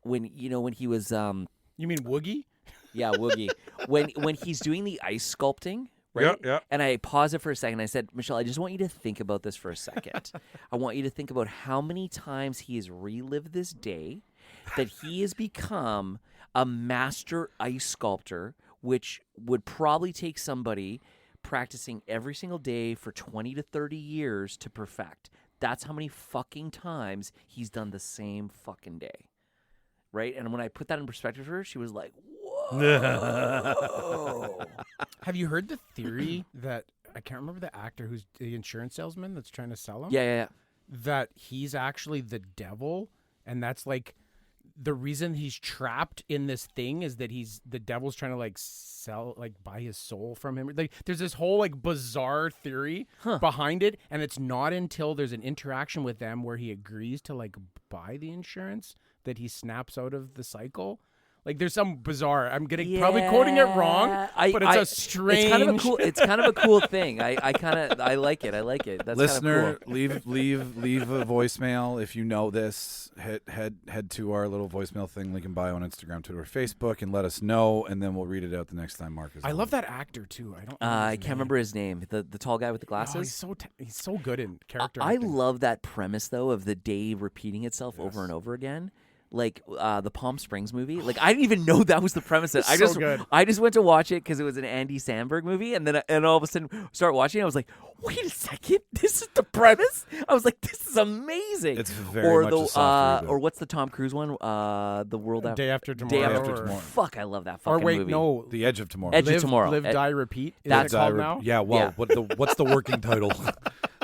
S5: when he was
S4: You mean Woogie?
S5: yeah, Woogie, when he's doing the ice sculpting. Right?
S1: Yeah.
S5: And I paused it for a second. I said, Michelle, I just want you to think about this for a second. I want you to think about how many times he has relived this day, that he has become a master ice sculptor, which would probably take somebody practicing every single day for 20 to 30 years to perfect. That's how many fucking times he's done the same fucking day. Right? And when I put that in perspective for her, she was like, whoa.
S4: Have you heard the theory that I can't remember the actor who's the insurance salesman that's trying to sell him?
S5: Yeah.
S4: That he's actually the devil, and that's like the reason he's trapped in this thing is that the devil's trying to like sell, like buy his soul from him. Like there's this whole like bizarre theory behind it, and it's not until there's an interaction with them where he agrees to like buy the insurance that he snaps out of the cycle. Like there's some bizarre. I'm getting probably quoting it wrong, but it's a strange.
S5: It's kind of a cool thing. I like it. That's
S1: Listener,
S5: kind of cool.
S1: leave a voicemail if you know this. Head to our little voicemail thing, link in bio on Instagram, Twitter, or Facebook, and let us know, and then we'll read it out the next time Mark is
S4: I
S1: on.
S4: love that actor too. I don't.
S5: I can't remember his name. The tall guy with the glasses.
S4: Oh, he's so good in character.
S5: I
S4: acting.
S5: love that premise though of the day repeating itself over and over again. Like the Palm Springs movie. Like I didn't even know that was the premise. I just went to watch it because it was an Andy Samberg movie, and then all of a sudden start watching it. I was like, wait a second, this is the premise. I was like, this is amazing.
S1: It's very much a soft reboot.
S5: Or what's the Tom Cruise one? The World
S4: Day After Tomorrow.
S5: Day
S1: After
S5: or-
S1: Tomorrow.
S5: Fuck, I love that
S4: Or
S5: fucking
S4: wait,
S5: movie.
S4: no.
S1: The Edge of Tomorrow.
S5: Edge of Tomorrow.
S4: Live, Die, Repeat. Is
S5: That's
S4: it called now?
S1: Yeah. Well,
S5: Yeah.
S1: what's the working title?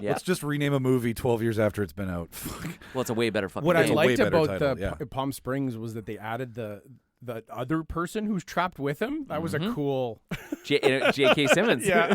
S5: Yeah.
S1: Let's just rename a movie 12 years after it's been out. Fuck.
S5: Well, it's a way better fucking
S4: What I
S5: movie.
S1: way
S4: liked
S1: better
S4: about
S1: title,
S4: the
S1: yeah.
S4: Palm Springs was that they added the other person who's trapped with him. That was a cool.
S5: J.K. Simmons.
S4: Yeah.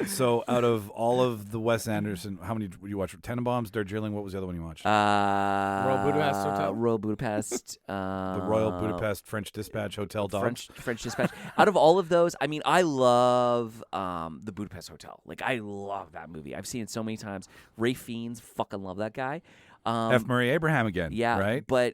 S1: So, out of all of the Wes Anderson, how many did you watch? Tenenbaums, Darjeeling. What was the other one you watched?
S4: Royal Budapest Hotel?
S5: Royal Budapest.
S1: The Royal Budapest French Dispatch Hotel Dogs.
S5: French Dispatch. Out of all of those, I mean, I love the Budapest Hotel. Like, I love that movie. I've seen it so many times. Ray Fiennes, fucking love that guy.
S1: F. Murray Abraham again.
S5: Yeah,
S1: right.
S5: But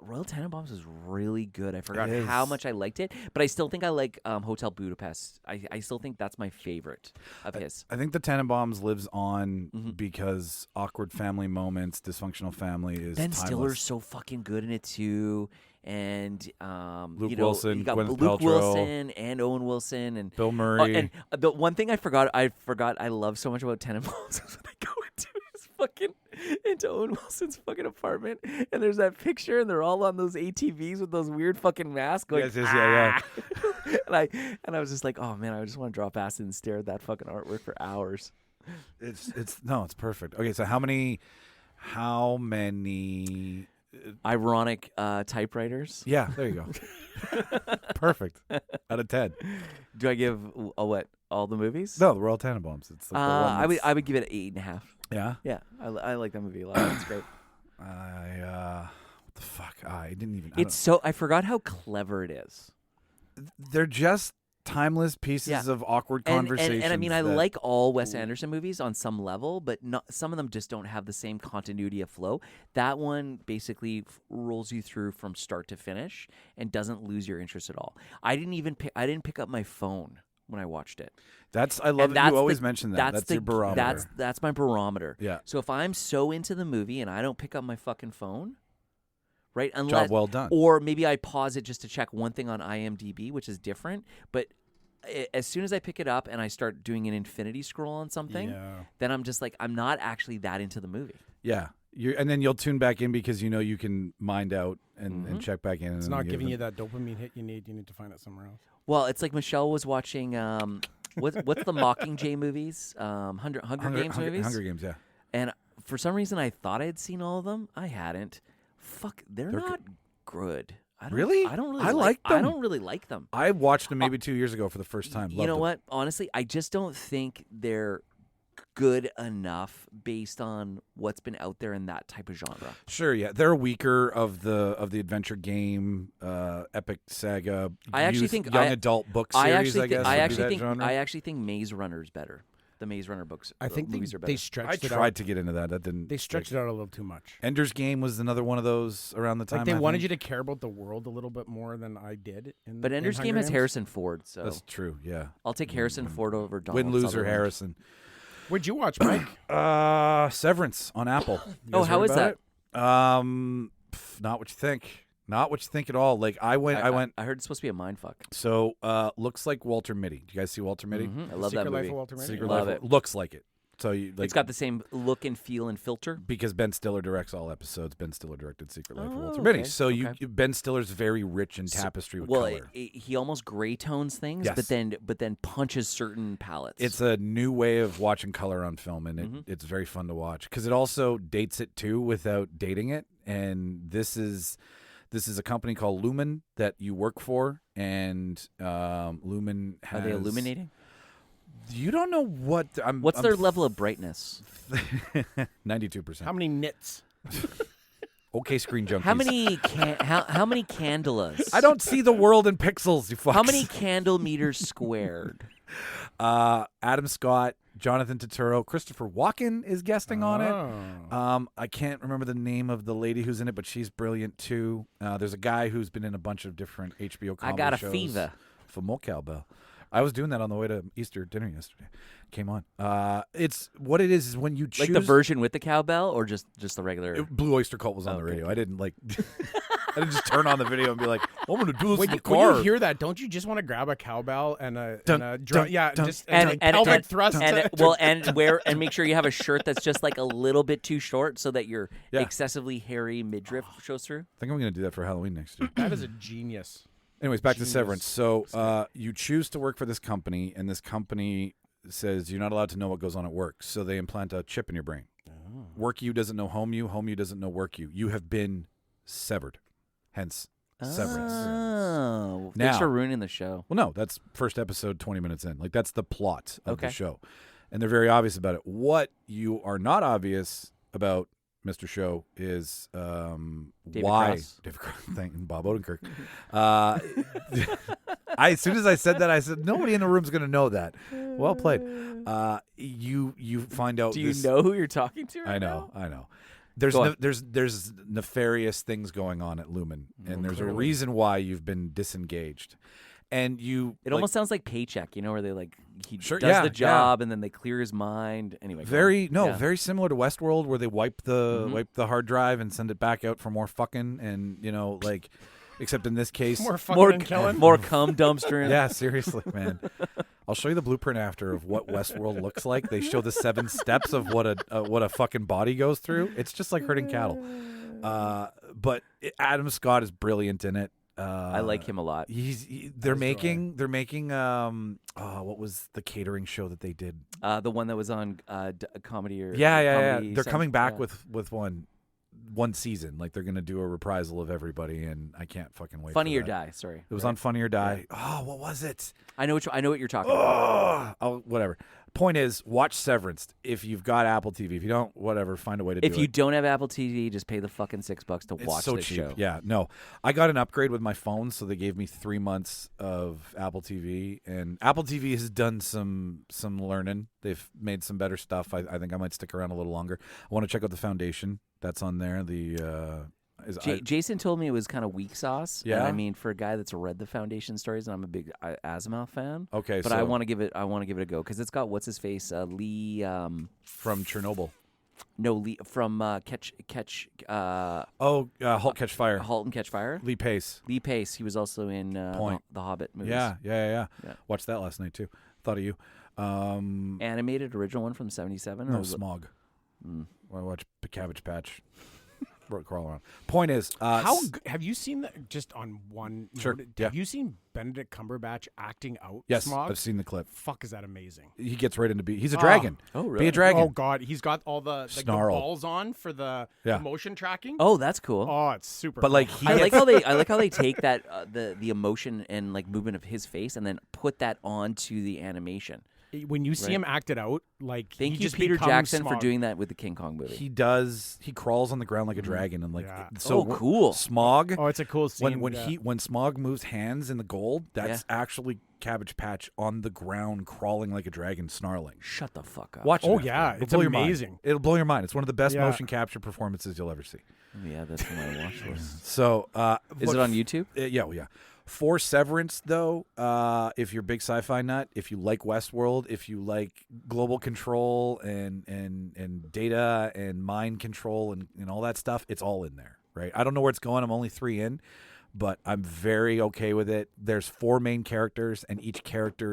S5: Royal Tenenbaums is really good. I forgot
S1: It
S5: how
S1: is.
S5: much I liked it, but I still think I like Hotel Budapest. I still think that's my favorite of his.
S1: I think the Tenenbaums lives on
S5: Mm-hmm.
S1: because awkward family moments, dysfunctional family is
S5: Ben
S1: timeless.
S5: Stiller's so fucking good in it too, and
S1: Luke
S5: you know,
S1: Wilson,
S5: you got
S1: Gwyneth
S5: Luke
S1: Paltrow.
S5: Wilson and Owen Wilson and
S1: Bill Murray.
S5: and the one thing I forgot I love so much about Tenenbaums is when they go into Owen Wilson's fucking apartment, and there's that picture, and they're all on those ATVs with those weird fucking masks going.
S1: Yes, yeah.
S5: and I was just like, oh man, I just want to drop acid and stare at that fucking artwork for hours.
S1: It's perfect. Okay, so how many
S5: Ironic typewriters.
S1: Yeah, there you go. Perfect. Out of 10.
S5: Do I give what? All the movies?
S1: No, the Royal Tenenbaums. It's like the one
S5: I would give it an 8.5.
S1: Yeah.
S5: Yeah, I like that movie a lot. It's great.
S1: What the fuck? I didn't even.
S5: I forgot how clever it is.
S1: They're just timeless pieces of awkward conversations.
S5: And I mean, I like all Wes Anderson movies on some level, but some of them just don't have the same continuity of flow. That one basically rolls you through from start to finish and doesn't lose your interest at all. I didn't pick up my phone when I watched it.
S1: I love that you always mention that. That's your barometer.
S5: That's my barometer.
S1: Yeah.
S5: So if I'm so into the movie and I don't pick up my fucking phone, right?
S1: Job well done.
S5: Or maybe I pause it just to check one thing on IMDb, which is different. But as soon as I pick it up and I start doing an infinity scroll on something, then I'm just like, I'm not actually that into the movie.
S1: Yeah. And then you'll tune back in because you know you can mind out and check back in.
S4: It's not giving you that dopamine hit you need. You need to find it somewhere else.
S5: Well, it's like Michelle was watching, what's the Mockingjay movies? Hunger Games movies?
S1: Hunger Games, yeah.
S5: And for some reason, I thought I had seen all of them. I hadn't. Fuck, they're not good.
S1: Really?
S5: I don't really
S1: I like them.
S5: I don't really like them.
S1: I watched them maybe 2 years ago for the first time.
S5: You know what? Honestly, I just don't think they're good enough based on what's been out there in that type of genre.
S1: Sure, yeah. They're weaker of the adventure game, epic saga, young adult book series, I guess.
S5: I actually think Maze Runner's better. The Maze Runner books.
S4: I think
S5: movies are better.
S4: they stretched it out.
S1: I tried to get into that. That didn't.
S4: They stretched it out a little too much.
S1: Ender's Game was another one of those around the time.
S4: Like they wanted you to care about the world a little bit more than I did.
S5: But Ender's Game has Harrison Ford, so
S1: that's true. Yeah,
S5: I'll take Harrison Ford over Donald
S1: Win, loser
S5: Sutherland.
S1: Harrison.
S4: What'd you watch, Mike?
S1: Severance on Apple.
S5: How is that?
S1: Not what you think. Not what you think at all. Like I went.
S5: I heard it's supposed to be a mindfuck.
S1: So looks like Walter Mitty. Do you guys see Walter Mitty?
S5: I love that
S4: Secret
S5: movie.
S4: Life of Walter Mitty.
S1: Secret
S5: Love
S1: Life.
S5: it.
S1: Looks like it. So
S5: it's got the same look and feel and filter.
S1: Because Ben Stiller directs all episodes. Ben Stiller directed Secret Life of Walter
S5: okay.
S1: Mitty. So Ben Stiller's very rich in tapestry with color.
S5: He almost gray tones things,
S1: Yes.
S5: but then punches certain palettes.
S1: It's a new way of watching color on film, and it's very fun to watch because it also dates it too without dating it. And this is a company called Lumen that you work for, and Lumen has.
S5: Are they illuminating?
S1: You don't know what.
S5: What's their level of brightness?
S1: 92%.
S4: How many nits?
S1: Okay, screen junkies.
S5: How many how many candelas?
S1: I don't see the world in pixels. You fucks.
S5: How many candle meters squared?
S1: Adam Scott, Jonathan Turturro, Christopher Walken is guesting on it. I can't remember the name of the lady who's in it, but she's brilliant too. There's a guy who's been in a bunch of different HBO comedy
S5: I got a
S1: shows.
S5: fever.
S1: For more cowbell. I was doing that on the way to Easter dinner yesterday. Came on. It's what it is when you choose
S5: Like the version with the cowbell, or just the regular.
S1: Blue Oyster Cult was on the radio. I didn't I didn't just turn on the video and be like, I'm going to do this in the car.
S4: When you hear that, don't you just want to grab a cowbell and a pelvic thrust?
S5: And make sure you have a shirt that's just like a little bit too short so that your excessively hairy midriff shows through.
S1: I think I'm going to do that for Halloween next year.
S4: That is a genius.
S1: Anyways, back to Severance. So you choose to work for this company, and this company says you're not allowed to know what goes on at work. So they implant a chip in your brain. Oh. Work you doesn't know home you doesn't know work you. You have been severed. Hence, Severance.
S5: Oh, thanks for ruining the show.
S1: Well, no, that's first episode 20 minutes in. Like, that's the plot of the show. And they're very obvious about it. What you are not obvious about, Mr. Show, is why David Cross, Bob Odenkirk. As soon as I said that, I said nobody in the room's going to know that. Well played. You find out.
S5: Do you know who you're talking to?
S1: I know. There's nefarious things going on at Lumen, and there's a reason why you've been disengaged. And
S5: it almost sounds like Paycheck, where they he does the job and then they clear his mind. Anyway,
S1: very similar to Westworld, where they wipe the hard drive and send it back out for more fucking, and except in this case,
S4: more fucking and killing,
S5: more cum dumpstering.
S1: Yeah, seriously, man. I'll show you the blueprint after of what Westworld looks like. They show the 7 steps of what a fucking body goes through. It's just like herding cattle. But Adam Scott is brilliant in it.
S5: I like him a lot.
S1: They're making what was the catering show that they did?
S5: The one that was on comedy or
S1: Comedy They're coming back with one season. Like, they're gonna do a reprisal of everybody, and I can't fucking wait.
S5: Funny
S1: for
S5: or
S1: that.
S5: Die. Sorry,
S1: it was on Funny or Die. Oh, what was it?
S5: I know what you're talking about.
S1: Oh, whatever. Point is, watch Severance if you've got Apple TV. If you don't, whatever, find a way to do it.
S5: If you don't have Apple TV, just pay the fucking $6 to
S1: It's
S5: watch
S1: so
S5: this
S1: cheap.
S5: show.
S1: Yeah, no. I got an upgrade with my phone, so they gave me 3 months of Apple TV. And Apple TV has done some learning. They've made some better stuff. I think I might stick around a little longer. I want to check out the Foundation that's on there.
S5: Jason told me it was kind of weak sauce.
S1: Yeah?
S5: And I mean, for a guy that's read the Foundation stories, and I'm a big Asimov fan.
S1: Okay,
S5: but
S1: so
S5: I want to give it a go because it's got what's his face, Lee.
S1: from Chernobyl.
S5: No, Lee from Catch.
S1: Halt, Catch Fire.
S5: Halt and Catch Fire.
S1: Lee Pace.
S5: Lee Pace. He was also in
S1: Point.
S5: the Hobbit movies.
S1: Yeah.
S5: Yeah.
S1: Watched that last night too. Thought of you.
S5: Animated original one from '77.
S1: No, Smog. I watch Cabbage Patch. Crawl around. Point is,
S4: have you seen that? Just on one.
S1: Sure,
S4: note,
S1: yeah.
S4: Have you seen Benedict Cumberbatch acting out?
S1: yes,
S4: Smog?
S1: I've seen the clip.
S4: Fuck, is that amazing?
S1: He gets right into he's a dragon.
S5: Oh,
S1: Be
S5: really?
S1: a dragon.
S4: Oh God, he's got all the the
S1: Snarl.
S4: balls on for the motion tracking.
S5: Oh, that's cool.
S4: Oh, it's super.
S1: But
S4: cool.
S1: like he
S5: I like
S1: gets-
S5: how they take that the emotion and like movement of his face and then put that onto the animation.
S4: when you see
S5: Right.
S4: him act it out, like
S5: Thank
S4: he
S5: you,
S4: just
S5: Peter
S4: becomes
S5: Jackson, for
S4: Smog.
S5: doing that with the King Kong movie.
S1: he crawls on the ground like a dragon and like
S4: Yeah.
S1: so
S5: Oh, cool.
S1: Smog.
S4: Oh, it's a cool scene.
S1: When Smog moves hands in the gold, that's actually Cabbage Patch on the ground crawling like a dragon, snarling.
S5: Shut the fuck up.
S1: Watch it.
S4: Oh,
S1: after.
S4: yeah,
S1: It'll
S4: it's
S1: blow your mind.
S4: amazing.
S1: It'll blow your mind. It's one of the best
S4: Yeah.
S1: motion capture performances you'll ever see.
S5: Yeah, that's on my watch list.
S1: So,
S5: Is it on YouTube?
S1: Yeah. For Severance, though, if you're a big sci-fi nut, if you like Westworld, if you like global control and data and mind control and all that stuff, it's all in there, right? I don't know where it's going. I'm only 3 in, but I'm very okay with it. There's 4 main characters, and each character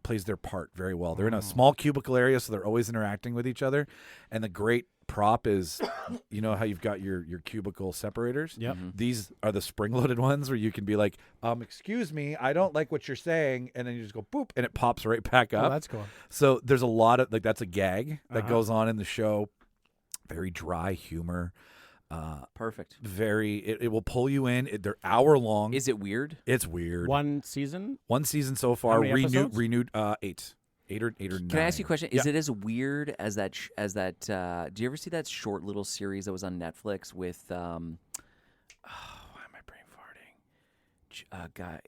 S1: plays their part very well. They're in a small cubicle area, so they're always interacting with each other. And the great prop is, you know how you've got your cubicle separators?
S4: Yep.
S1: These are the spring-loaded ones where you can be like, excuse me, I don't like what you're saying, and then you just go boop, and it pops right back up.
S4: Oh, that's cool.
S1: So there's a lot of, like, that's a gag that goes on in the show. Very dry humor.
S5: Perfect.
S1: It will pull you in. They're hour long.
S5: Is it weird?
S1: It's weird.
S4: One season.
S1: One season so far.
S4: many episodes?
S1: Renewed 8 or 9.
S5: Can I ask you a question? Is
S1: Yeah.
S5: it as weird as that? Do you ever see that short little series that was on Netflix with? Why am I brain farting?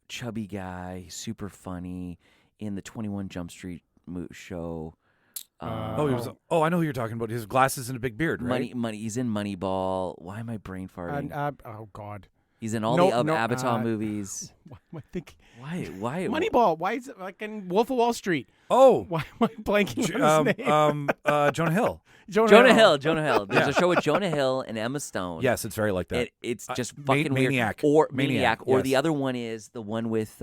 S5: Chubby guy, super funny, in the 21 Jump Street show.
S1: I know who you're talking about. His glasses and a big beard, right?
S5: Money. He's in Moneyball. Why am I brain farting?
S4: Oh God.
S5: He's in all
S4: No,
S5: the
S4: no,
S5: Avatar movies.
S4: Why am I thinking?
S5: Why?
S4: Moneyball. Why is it like in Wolf of Wall Street?
S1: Oh,
S4: Why am I blanking on his name?
S1: Jonah Hill.
S5: Jonah Hill. There's a show with Jonah Hill and Emma Stone.
S1: Yes, it's very like that.
S5: It's just fucking weird.
S1: Maniac.
S5: Or
S1: Maniac,
S5: Or
S1: yes.
S5: the other one is the one with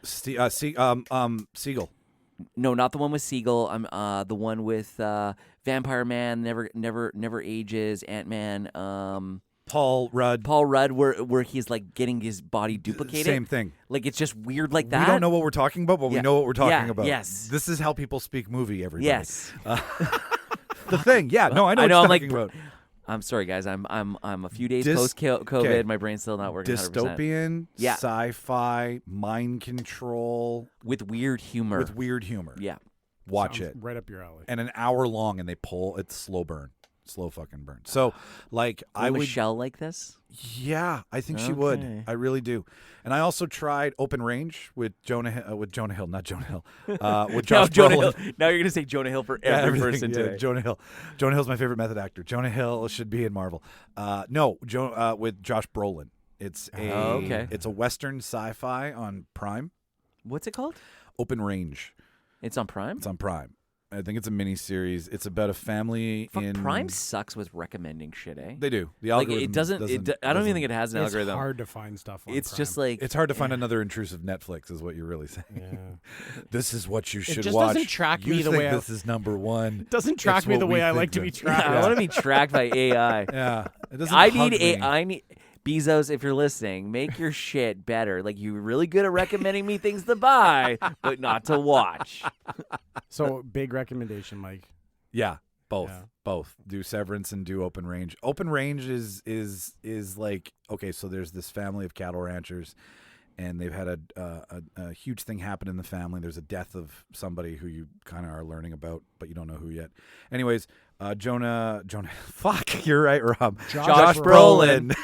S1: Siegel.
S5: no, not the one with Siegel. I'm the one with Vampire Man, never ages, Ant-Man,
S1: Paul Rudd.
S5: where he's like getting his body duplicated.
S1: Same thing.
S5: Like it's just weird like that.
S1: We don't know what we're talking about, but we
S5: Yeah.
S1: know what we're talking
S5: Yeah,
S1: about.
S5: yes.
S1: This is how people speak movie, everybody.
S5: Yes.
S1: The thing. Yeah, no, I know
S5: I
S1: what
S5: know,
S1: you're
S5: I'm like,
S1: talking about.
S5: I'm sorry, guys. I'm a few days
S1: Dys-
S5: post COVID.
S1: okay.
S5: My brain's still not working. 100%.
S1: Dystopian,
S5: Yeah.
S1: sci-fi, mind control
S5: With weird humor.
S1: with weird humor.
S5: Yeah.
S1: Watch
S4: Sounds
S1: it.
S4: right up your alley.
S1: And an hour long, and they pull. It's slow burn. Slow fucking burn. So, like, I
S5: Will
S1: would.
S5: Michelle like this?
S1: Yeah, I think she would.
S5: Okay.
S1: I really do. And I also tried Open Range with Jonah Hill, not Jonah Hill, with Josh Brolin.
S5: Now you're gonna say Jonah Hill for
S1: Yeah,
S5: every
S1: everything,
S5: person
S1: yeah,
S5: today.
S1: Jonah Hill. Jonah Hill's my favorite method actor. Jonah Hill should be in Marvel. With Josh Brolin. It's a Western sci-fi on Prime.
S5: What's it called?
S1: Open Range.
S5: It's on Prime.
S1: It's on Prime. I think it's a miniseries. It's about a family
S5: Fuck,
S1: in
S5: Prime sucks with recommending shit, eh?
S1: They do. The
S5: Like
S1: algorithm
S5: it doesn't. I don't even think it has an
S4: It's
S5: algorithm.
S4: hard to find stuff on
S5: It's
S4: Prime.
S5: just like
S1: It's hard to find another intrusive Netflix, is what you're really saying.
S4: Yeah.
S1: This is what you should
S4: just
S1: watch.
S4: doesn't track
S1: you
S4: me the
S1: think
S4: way I-
S1: this is number one.
S4: Doesn't track
S1: It's
S4: me
S1: what
S4: the
S1: we
S4: way I
S1: think
S4: like to be
S1: that-
S4: tracked.
S5: I want to be tracked by AI.
S1: Yeah, it doesn't.
S5: I
S1: hug
S5: need
S1: me.
S5: I need Bezos. If you're listening, make your shit better. Like you're really good at recommending me things to buy, but not to watch.
S4: So big recommendation, Mike.
S1: Yeah, both.
S4: Yeah.
S1: Both. Do Severance and do Open Range. Open Range is like, okay, so there's this family of cattle ranchers, and they've had a huge thing happen in the family. There's a death of somebody who you kind of are learning about, but you don't know who yet. Anyways, Jonah. Fuck, you're right, Rob.
S5: Josh
S1: Brolin.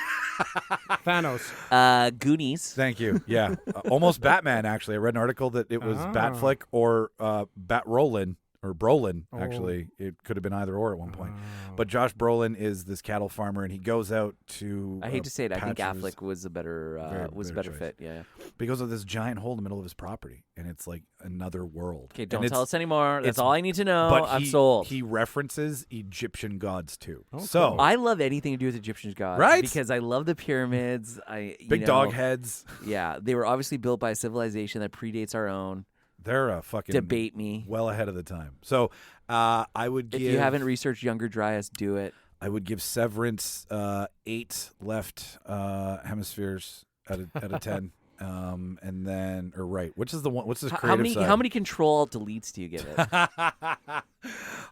S4: Thanos.
S5: Goonies.
S1: Thank you. Yeah, almost Batman. Actually, I read an article that it was Batflick or Bat Rollin. Or Brolin, actually. It could have been either or at one point. But Josh Brolin is this cattle farmer, and he goes out to.
S5: I hate to say it. I think
S1: pastures.
S5: Affleck was a better
S1: better choice.
S5: fit. Yeah.
S1: But he goes to this giant hole in the middle of his property, and it's like another world.
S5: Okay,
S1: And
S5: don't
S1: it's-
S5: tell us anymore. That's
S1: it's-
S5: all I need to know.
S1: But
S5: I'm
S1: he,
S5: sold.
S1: He references Egyptian gods too.
S4: Oh,
S1: So
S4: cool.
S5: I love anything to do with Egyptian gods,
S1: Right?
S5: Because I love the pyramids.
S1: big dog heads.
S5: Yeah, they were obviously built by a civilization that predates our own.
S1: They're a fucking
S5: Debate me.
S1: well ahead of the time. So I would give.
S5: If you haven't researched Younger Dryas, do it.
S1: I would give Severance 8 left hemispheres out of 10. And then which is the one? What's his creative side?
S5: How many control deletes do you give it?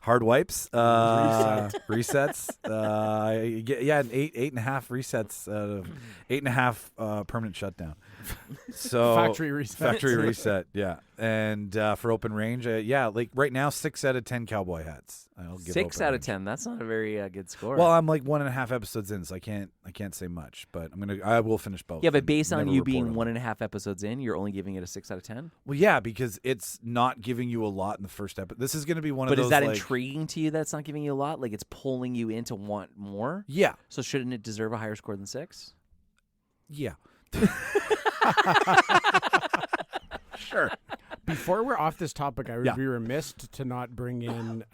S1: Hard wipes, resets. An 8.5 resets out of 8.5 permanent shutdown. So
S4: Factory reset.
S1: Factory reset, yeah. And for open range, like right now, 6 out of 10 cowboy hats. I'll give
S5: 6
S1: open
S5: out of
S1: range.
S5: 10. That's not a very good score.
S1: Well, I'm like 1.5 episodes in, so I can't say much. But I will finish both.
S5: yeah, but
S1: and
S5: based on
S1: never
S5: you
S1: report
S5: being
S1: on them.
S5: 1.5 episodes in, you're only giving it a 6 out of 10.
S1: Well, yeah, because it's not giving you a lot in the first episode. This is going to be one
S5: But
S1: of
S5: is
S1: those.
S5: that
S1: like,
S5: intriguing to you? That's not giving you a lot. Like it's pulling you in to want more.
S1: Yeah,
S5: So shouldn't it deserve a higher score than 6?
S1: yeah. Sure.
S4: Before we're off this topic, I would
S1: Yeah.
S4: be remiss to not bring in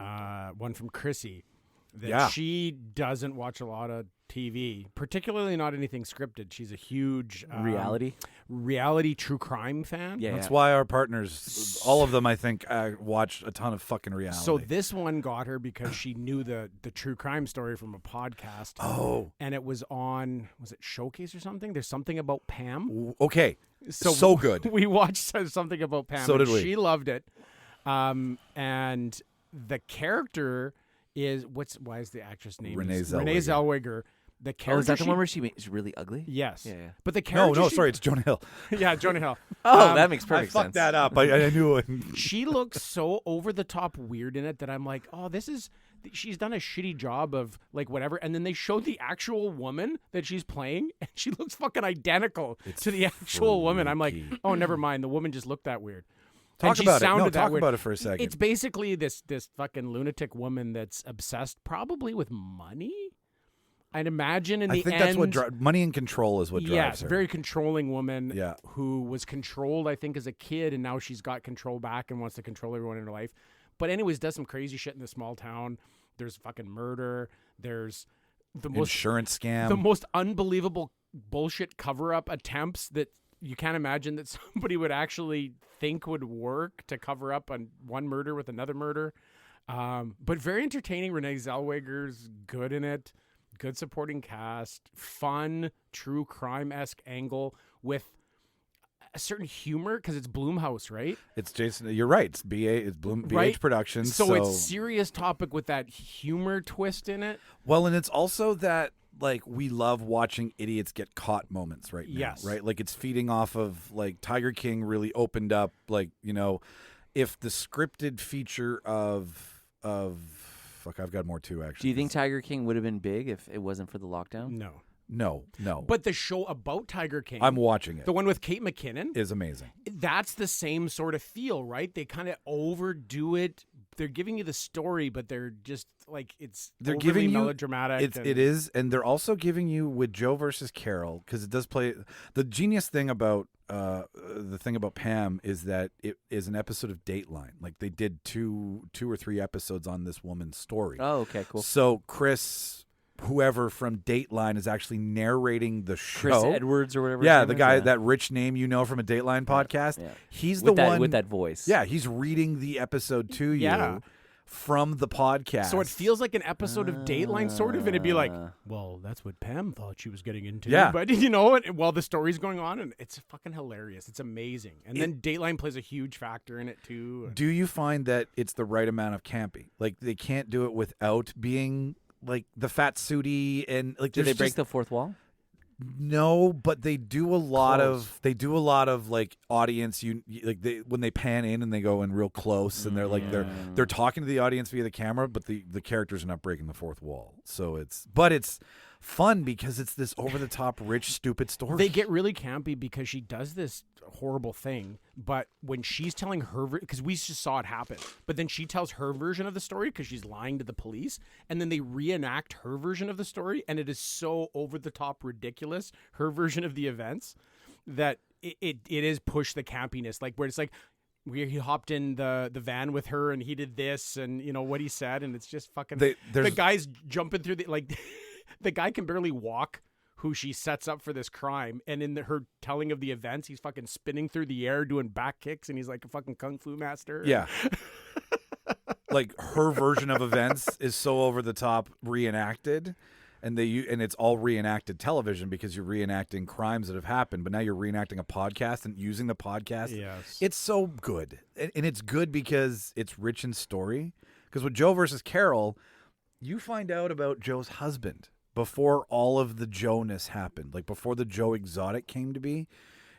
S4: one from Chrissy. That
S1: Yeah.
S4: she doesn't watch a lot of TV, particularly not anything scripted. She's a huge reality true crime fan.
S5: Yeah.
S1: That's why our partners, all of them, I think, watch a ton of fucking reality.
S4: So this one got her because she knew the true crime story from a podcast.
S1: Oh.
S4: And it was on, was it Showcase or something? There's something about Pam.
S1: Okay.
S4: So
S1: So good.
S4: We watched something about Pam.
S1: So
S4: and
S1: did we.
S4: She loved it. And the character is why is the actress name
S1: Renee
S4: Renee Zellweger. The character.
S5: Oh, is that the one where she's really ugly?
S4: Yes.
S5: Yeah.
S4: But the character.
S1: No, sorry, it's Jonah Hill.
S4: Yeah, Jonah Hill.
S5: Oh, that makes
S1: I
S5: perfect
S1: fucked
S5: sense.
S1: that up. I knew it.
S4: She looks so over the top weird in it that I'm like, oh, she's done a shitty job of like whatever. And then they showed the actual woman that she's playing, and she looks fucking identical to the actual woman. I'm like,
S1: freaky.
S4: oh, never mind. The woman just looked that weird.
S1: Talk
S4: And she
S1: about it.
S4: sounded
S1: No,
S4: that
S1: talk
S4: weird.
S1: about it for a second.
S4: It's basically this fucking lunatic woman that's obsessed probably with money. I'd imagine in
S1: I
S4: the
S1: think
S4: end.
S1: that's what money and control is what drives
S4: Yes,
S1: her.
S4: very controlling woman
S1: Yeah.
S4: who was controlled, I think, as a kid, and now she's got control back and wants to control everyone in her life. But anyways, does some crazy shit in this small town. There's fucking murder. There's the
S1: Insurance scam.
S4: the most unbelievable bullshit cover-up attempts that you can't imagine that somebody would actually think would work to cover up on one murder with another murder. But very entertaining. Renee Zellweger's good in it. Good supporting cast. Fun, true crime-esque angle with a certain humor because it's Blumhouse, right?
S1: It's Jason. You're right. It's BA. It's BH
S4: Right?
S1: Productions.
S4: So it's serious topic with that humor twist in it.
S1: Well, and it's also that like we love watching idiots get caught moments right now.
S4: Yes.
S1: Right. Like it's feeding off of like Tiger King really opened up. Like if the scripted feature of fuck, I've got more too actually.
S5: Do you think Tiger King would have been big if it wasn't for the lockdown?
S4: No.
S1: No.
S4: But the show about Tiger King,
S1: I'm watching it.
S4: the one with Kate McKinnon,
S1: Is amazing.
S4: that's the same sort of feel, right? They kind of overdo it. They're giving you the story, but they're just like
S1: They're
S4: overly
S1: giving you
S4: melodramatic.
S1: It is, and they're also giving you with Joe versus Carol because it does play. The genius thing about the thing about Pam is that it is an episode of Dateline. Like they did two or three episodes on this woman's story.
S5: Oh, okay, cool.
S1: So Chris, whoever from Dateline, is actually narrating the show.
S5: Chris Edwards or whatever. his
S1: Yeah,
S5: name
S1: the
S5: is?
S1: guy,
S5: Yeah.
S1: that rich name you know from a Dateline podcast.
S5: Yeah.
S1: He's
S5: with
S1: the
S5: that,
S1: one
S5: with that voice.
S1: Yeah, he's reading the episode to you
S4: Yeah.
S1: from the podcast.
S4: So it feels like an episode of Dateline, sort of, and it'd be like, well, that's what Pam thought she was getting into.
S1: Yeah.
S4: But, while the story's going on, and it's fucking hilarious. It's amazing. And then Dateline plays a huge factor in it, too.
S1: Do you find that it's the right amount of campy? Like they can't do it without being like the fat sooty and like.
S5: Did they
S1: there's
S5: break
S1: just-
S5: the fourth wall?
S1: No, but they do a lot of like audience like when they pan in and they go in real close and they're like they're talking to the audience via the camera, but the characters are not breaking the fourth wall. So it's fun because it's this over the top rich stupid story.
S4: They get really campy because she does this horrible thing, but when she's telling her, because we just saw it happen, but then she tells her version of the story because she's lying to the police, and then they reenact her version of the story, and it is so over the top ridiculous, her version of the events, that it is push the campiness, like where it's like he hopped in the van with her and he did this and you know what he said, and it's just fucking the guy's jumping through the like the guy can barely walk, who she sets up for this crime, and in her telling of the events, he's fucking spinning through the air doing back kicks, and he's like a fucking kung fu master.
S1: Yeah. Like her version of events is so over the top reenacted, and it's all reenacted television because you're reenacting crimes that have happened, but now you're reenacting a podcast and using the podcast.
S4: Yes.
S1: It's so good. And it's good because it's rich in story. Because with Joe versus Carol, you find out about Joe's husband before all of the Joe-ness happened. Like before the Joe Exotic came to be,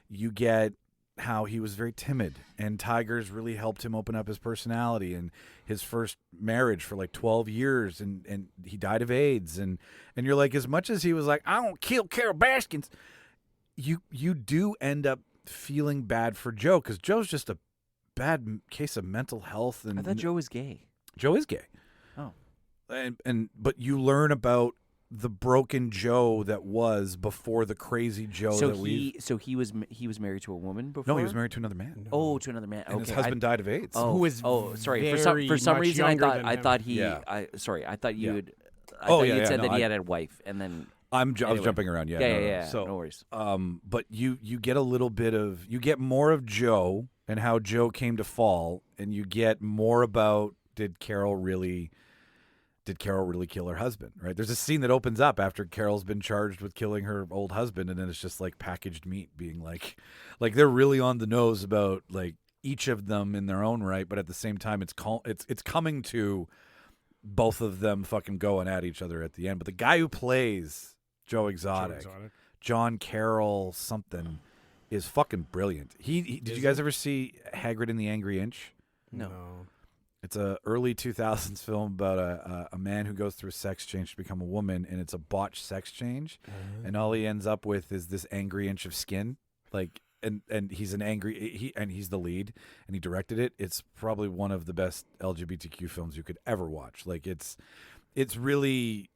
S1: you get how he was very timid, and Tigers really helped him open up his personality, and his first marriage for like 12 years, and he died of AIDS, and you're like, as much as he was like, I don't kill Carol Baskins, you do end up feeling bad for Joe, because Joe's just a bad case of mental health. And
S5: I thought Joe was gay.
S1: Joe is gay.
S5: Oh.
S1: But you learn about the broken Joe that was before the crazy Joe
S5: he was married to a woman before?
S1: No, he was married to another man.
S5: Oh, to another man.
S1: And
S5: okay.
S1: his husband died of AIDS.
S5: Oh,
S4: who was
S5: sorry.
S4: very
S5: For some
S4: much
S5: reason,
S4: younger
S5: I
S4: than
S5: thought
S4: him.
S5: he.
S1: Yeah.
S5: I thought you had.
S1: Yeah,
S5: you had said
S1: no,
S5: that he had a wife, and then.
S1: I was
S5: Anyway.
S1: jumping around. Yeah.
S5: Yeah.
S1: So,
S5: no worries.
S1: but you get a little bit of, you get more of Joe and how Joe came to fall, and you get more about did Carol really kill her husband, right? There's a scene that opens up after Carol's been charged with killing her old husband, and then it's just like packaged meat being like they're really on the nose about like each of them in their own right, but at the same time it's coming to both of them fucking going at each other at the end. But the guy who plays Joe Exotic. John Carroll something is fucking brilliant. Did you guys ever see Hagrid and the Angry Inch?
S5: No.
S1: It's a early 2000s film about a man who goes through a sex change to become a woman, and it's a botched sex change, and all he ends up with is this angry inch of skin, like, and he's he's the lead, and he directed it. It's probably one of the best LGBTQ films you could ever watch. Like it's really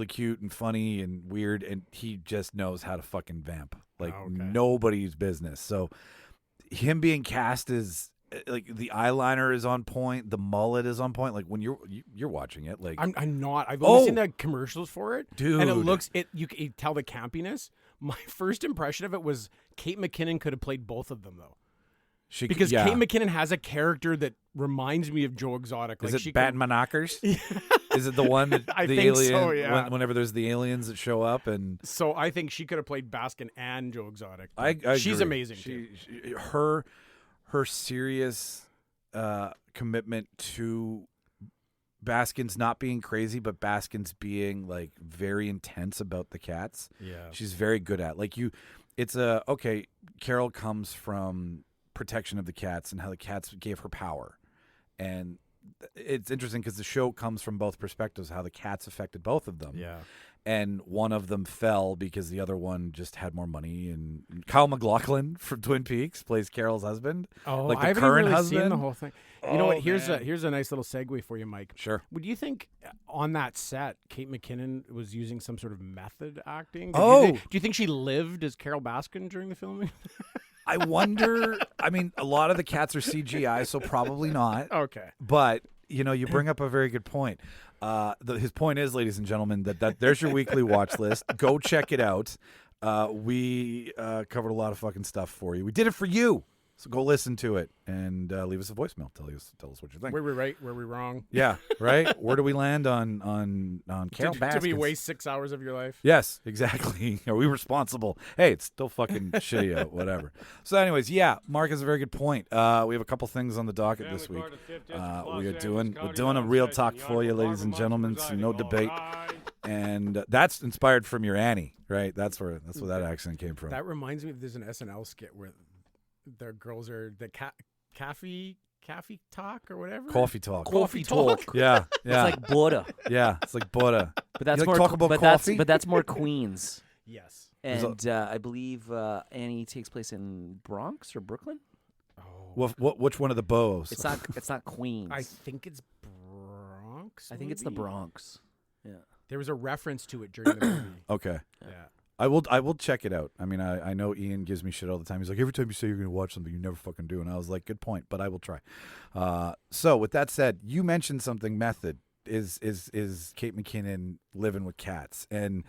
S1: cute and funny and weird, and he just knows how to fucking vamp like nobody's business. So him being cast as like the eyeliner is on point, the mullet is on point. Like when you're watching it, like
S4: I'm not. I've only seen the commercials for it,
S1: dude,
S4: and it looks you can tell the campiness. My first impression of it was Kate McKinnon could have played both of them though, because Kate McKinnon has a character that reminds me of Joe Exotic. Like
S1: is it Batman Knockers? Is it the one that
S4: I
S1: the
S4: think
S1: alien?
S4: so, yeah.
S1: Whenever there's the aliens that show up, and
S4: so I think she could have played Baskin and Joe Exotic.
S1: agree.
S4: She's amazing.
S1: Her serious commitment to Baskin's not being crazy, but Baskin's being like very intense about the cats.
S4: Yeah,
S1: she's very good at Carol comes from protection of the cats and how the cats gave her power, and it's interesting because the show comes from both perspectives, how the cats affected both of them.
S4: Yeah.
S1: And one of them fell because the other one just had more money. And Kyle MacLachlan from Twin Peaks plays Carol's husband.
S4: Oh,
S1: like the
S4: I haven't
S1: current
S4: really
S1: husband.
S4: seen the whole thing. You know what? Here's a nice little segue for you, Mike.
S1: Sure.
S4: Would you think on that set, Kate McKinnon was using some sort of method acting? Do you think she lived as Carol Baskin during the filming?
S1: I wonder. I mean, a lot of the cats are CGI, so probably not.
S4: Okay.
S1: But you bring up a very good point. His point is, ladies and gentlemen, that there's your weekly watch list. Go check it out. We covered a lot of fucking stuff for you. We did it for you. So go listen to it and leave us a voicemail. Tell us what you think.
S4: Were we right? Were we wrong?
S1: Yeah, right. Where do we land on Carol Baskins?
S4: Did we waste 6 hours of your life?
S1: Yes, exactly. Are we responsible? Hey, it's still fucking shitty out. Whatever. So, anyways, yeah, Mark has a very good point. We have a couple things on the docket this week. We're doing a real talk for you, ladies and gentlemen. So no debate. And that's inspired from your Annie, right? That's where that accent came from.
S4: That reminds me of there's an SNL skit where the girls are the cafe talk or whatever.
S1: Coffee talk.
S5: Coffee talk.
S1: Yeah, yeah,
S5: It's like Bora.
S1: yeah. It's like Buddha.
S5: But that's
S1: You like
S5: more
S1: talk about
S5: but
S1: coffee?
S5: that's more Queens.
S4: Yes.
S5: And I believe Annie takes place in Bronx or Brooklyn.
S1: Which one of the bows?
S5: It's not Queens.
S4: I think it's Bronx.
S5: I think it's the
S4: maybe?
S5: Bronx. Yeah.
S4: There was a reference to it during the movie.
S1: Okay.
S4: Yeah.
S1: I will check it out. I mean, I know Ian gives me shit all the time. He's like, every time you say you're going to watch something, you never fucking do. And I was like, good point, but I will try. So with that said, you mentioned something method. Is Kate McKinnon living with cats? And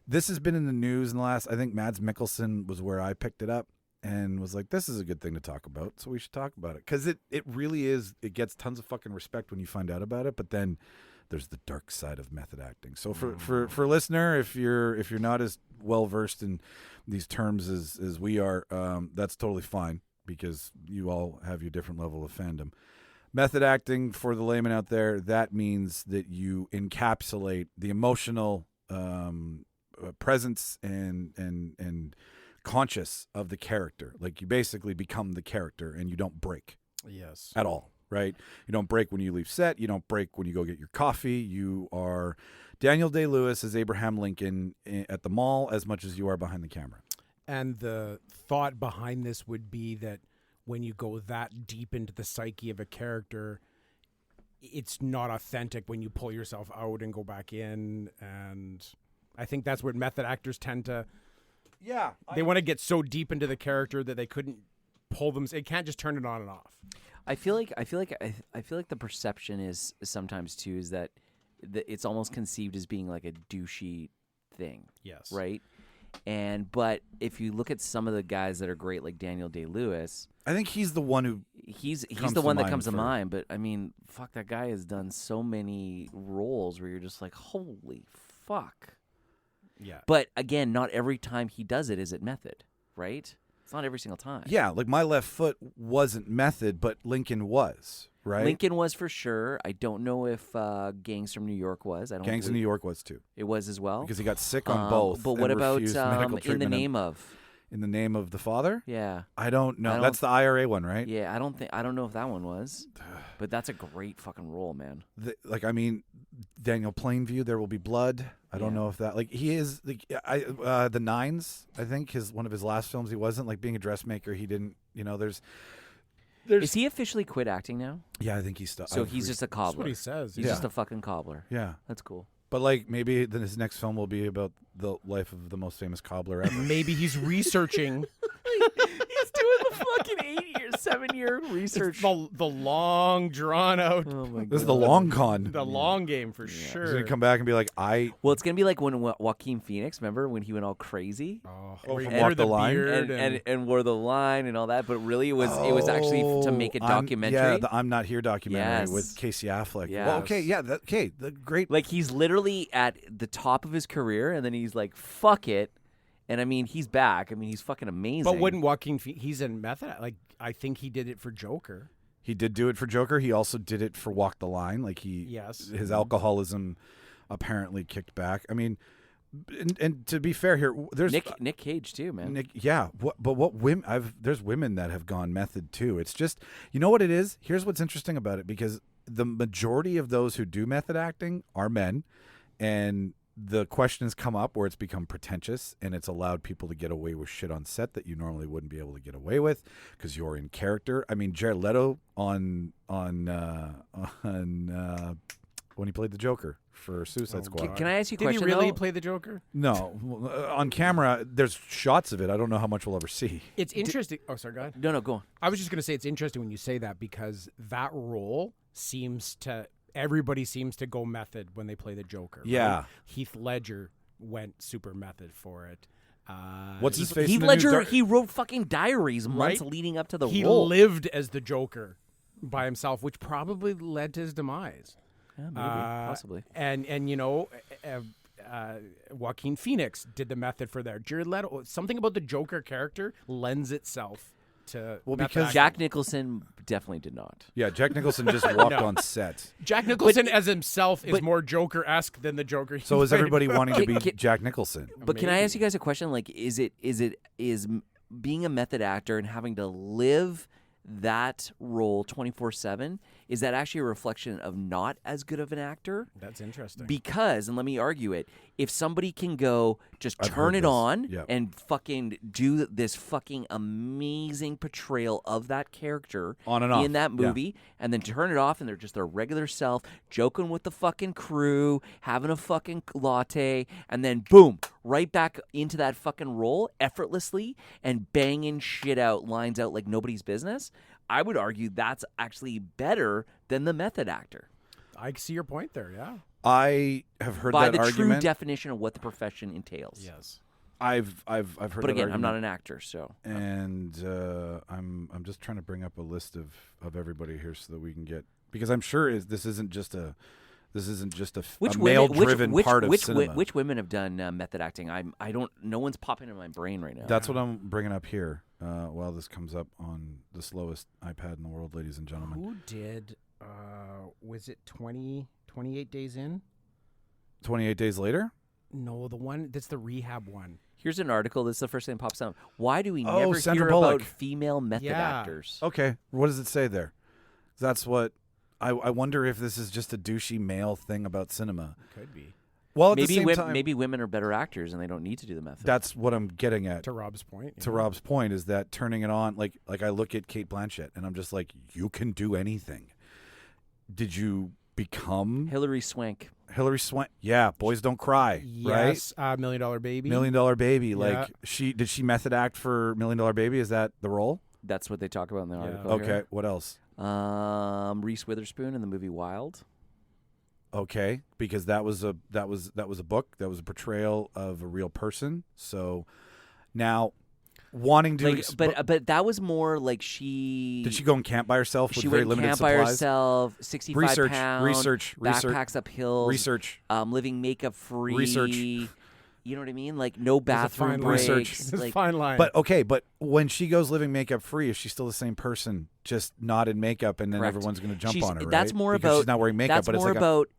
S1: this has been in the news in the last, I think Mads Mikkelsen was where I picked it up and was like, this is a good thing to talk about. So we should talk about it. Because it really is, it gets tons of fucking respect when you find out about it. But then there's the dark side of method acting. So for listener, if you're not as well versed in these terms as we are, that's totally fine because you all have your different level of fandom. Method acting, for the layman out there, that means that you encapsulate the emotional presence and conscious of the character. Like you basically become the character and you don't break
S4: Yes.
S1: at all. Right? You don't break when you leave set. You don't break when you go get your coffee. You are Daniel Day-Lewis as Abraham Lincoln at the mall as much as you are behind the camera.
S4: And the thought behind this would be that when you go that deep into the psyche of a character, it's not authentic when you pull yourself out and go back in. And I think that's what method actors tend to.
S1: Yeah.
S4: They want to get so deep into the character that they couldn't pull them. They can't just turn it on and off.
S5: I feel like the perception is sometimes too is that it's almost conceived as being like a douchey thing.
S4: Yes.
S5: Right. But if you look at some of the guys that are great, like Daniel Day-Lewis,
S1: I think he's the one who
S5: he's
S1: comes
S5: the
S1: to
S5: one that
S1: mind
S5: comes to
S1: for-
S5: mind. But I mean, fuck, that guy has done so many roles where you're just like, holy fuck.
S4: Yeah.
S5: But again, not every time he does it is it method, right? It's not every single time.
S1: Yeah, like My Left Foot wasn't method, but Lincoln was, right?
S5: Lincoln was for sure. I don't know if Gangs from New York was. I don't.
S1: Gangs in New York was too.
S5: It was as well.
S1: Because he got sick on both.
S5: But
S1: and
S5: what about
S1: refused medical
S5: In the
S1: treatment
S5: Name of?
S1: In the Name of the Father?
S5: Yeah.
S1: I don't know.
S5: I don't-
S1: That's the IRA one, right?
S5: Yeah, I don't know if that one was. But that's a great fucking role, man.
S1: Daniel Plainview, There Will Be Blood. I don't
S5: Yeah.
S1: know if that he is the Nines. I think one of his last films. He wasn't like being a dressmaker. He didn't. There's.
S5: Is he officially quit acting now?
S1: Yeah, I think he's still.
S5: So he's just a cobbler.
S4: That's what he says.
S5: He's
S1: Yeah.
S5: just a fucking cobbler.
S1: Yeah,
S5: That's cool.
S1: but like maybe then his next film will be about the life of the most famous cobbler ever.
S4: Maybe he's researching
S5: He's doing the fucking 7-year research.
S4: the long drawn out,
S5: Oh my
S1: This is the long con.
S4: the long game for
S1: He's
S4: sure.
S1: gonna come back and be like,
S5: Well, it's gonna be like when Joaquin Phoenix, remember when he went all crazy
S4: Where he
S1: from
S4: wore
S1: Walk the Line?
S4: beard
S5: and wore the line and all that, but really it was actually to make a documentary.
S1: The I'm Not Here documentary
S5: Yes.
S1: with Casey Affleck.
S5: Yes.
S1: Well, okay, yeah, the great.
S5: Like he's literally at the top of his career, and then he's like, "Fuck it," and I mean, he's back. I mean, he's fucking amazing.
S4: But wouldn't Joaquin? He's in method. Like I think he did it for Joker.
S1: He did do it for Joker. He also did it for Walk the Line. Like
S4: Yes.
S1: his alcoholism apparently kicked back. I mean, and to be fair here, there's
S5: Nick Cage too, man.
S1: what women? There's women that have gone method too. It's just, you know what it is. Here's what's interesting about it, because the majority of those who do method acting are men, and the questions come up where it's become pretentious and it's allowed people to get away with shit on set that you normally wouldn't be able to get away with because you're in character. I mean, Jared Leto on when he played the Joker for Suicide Squad.
S5: Can I ask you a
S4: Did he
S5: question?
S4: really
S5: though?
S4: play the Joker?
S1: No, on camera, there's shots of it. I don't know how much we'll ever see.
S4: It's interesting. Oh, sorry, go ahead.
S5: No, go on.
S4: I was just going to say it's interesting when you say that, because that role everybody seems to go method when they play the Joker. right?
S1: Yeah.
S4: Heath Ledger went super method for it.
S1: What's his face?
S5: Heath
S1: in the new
S5: Ledger,
S1: Dark-
S5: he wrote fucking diaries months
S4: Right?
S5: leading up to the
S4: He
S5: role.
S4: lived as the Joker by himself, which probably led to his demise.
S5: Yeah, maybe, possibly.
S4: And Joaquin Phoenix did the method for there. Jared Leto, something about the Joker character lends itself to
S1: Well,
S4: method
S1: because
S4: acting.
S5: Jack Nicholson definitely did not.
S1: Yeah, Jack Nicholson just walked on set.
S4: Jack Nicholson as himself is
S5: but-
S4: more Joker-esque than the Joker.
S1: So is everybody wanting to be
S5: Can-
S1: Jack Nicholson?
S5: But can I ask you guys a question? Like, is being a method actor and having to live that role 24/7, is that actually a reflection of not as good of an actor?
S4: That's interesting.
S5: Because, and let me argue it, if somebody can go just
S1: I've
S5: turn
S1: heard
S5: it
S1: this.
S5: on
S1: Yep.
S5: and fucking do this fucking amazing portrayal of that character
S1: On and off.
S5: in that
S1: Yeah.
S5: movie, and then turn it off and they're just their regular self, joking with the fucking crew, having a fucking latte, and then boom, right back into that fucking role effortlessly and banging shit out, lines out like nobody's business, I would argue that's actually better than the method actor.
S4: I see your point there. Yeah.
S1: I have heard
S5: By
S1: that
S5: the true
S1: argument.
S5: definition of what the profession entails.
S4: Yes.
S1: I've heard
S5: But
S1: that
S5: again,
S1: argument.
S5: I'm not an actor, so
S1: And I'm just trying to bring up a list of everybody here so that we can get, because I'm sure this isn't just a male driven part of cinema.
S5: Which women have done method acting? I don't. No one's popping in my brain right now.
S1: That's what I'm bringing up here. While this comes up on the slowest iPad in the world, ladies and gentlemen.
S4: Who did? Was it 28 days in?
S1: 28 days later.
S4: No, the one that's the rehab one.
S5: Here's an article. This is the first thing that pops up. Why do we
S1: Oh,
S5: never
S1: Sandra
S5: hear
S1: Bullock.
S5: about female method
S4: Yeah.
S5: actors?
S1: Okay, what does it say there? That's what I wonder if this is just a douchey male thing about cinema.
S4: Could be.
S1: Well, at the
S5: Maybe
S1: same
S5: women,
S1: time,
S5: maybe women are better actors and they don't need to do the method.
S1: that's what I'm getting at.
S4: To Rob's point.
S1: To
S4: yeah.
S1: Rob's point is that turning it on, like I look at Kate Blanchett and I'm just like, you can do anything. Did you become
S5: Hilary Swank.
S1: Hillary Swank? Yeah, Boys Don't Cry, right?
S4: Yes, $1 Million Baby.
S1: $1 Million Baby.
S4: Yeah.
S1: Like did she method act for $1 Million Baby? Is that the role?
S5: That's what they talk about in the
S4: Yeah.
S5: article.
S1: Okay. What else?
S5: Here. Reese Witherspoon in the movie Wild.
S1: Okay, because that was a book, that was a portrayal of a real person. So now wanting to
S5: But that was more like she.
S1: did she go and camp by herself with
S5: She
S1: very
S5: went
S1: limited
S5: camp
S1: supplies?
S5: by herself, 65
S1: Research,
S5: pounds,
S1: research,
S5: backpacks up hills,
S1: Research.
S5: living makeup free,
S1: Research.
S5: You know what I mean? Like no bathroom
S4: fine
S5: breaks.
S4: line.
S1: Research.
S4: There's a
S5: Like,
S4: fine line.
S1: But okay, but when she goes living makeup free, is she still the same person, just not in makeup, and then
S5: Correct.
S1: everyone's going to jump
S5: She's-
S1: on her? Right?
S5: That's more
S1: because
S5: about
S1: she's not wearing makeup,
S5: That's
S1: but
S5: more
S1: it's like
S5: about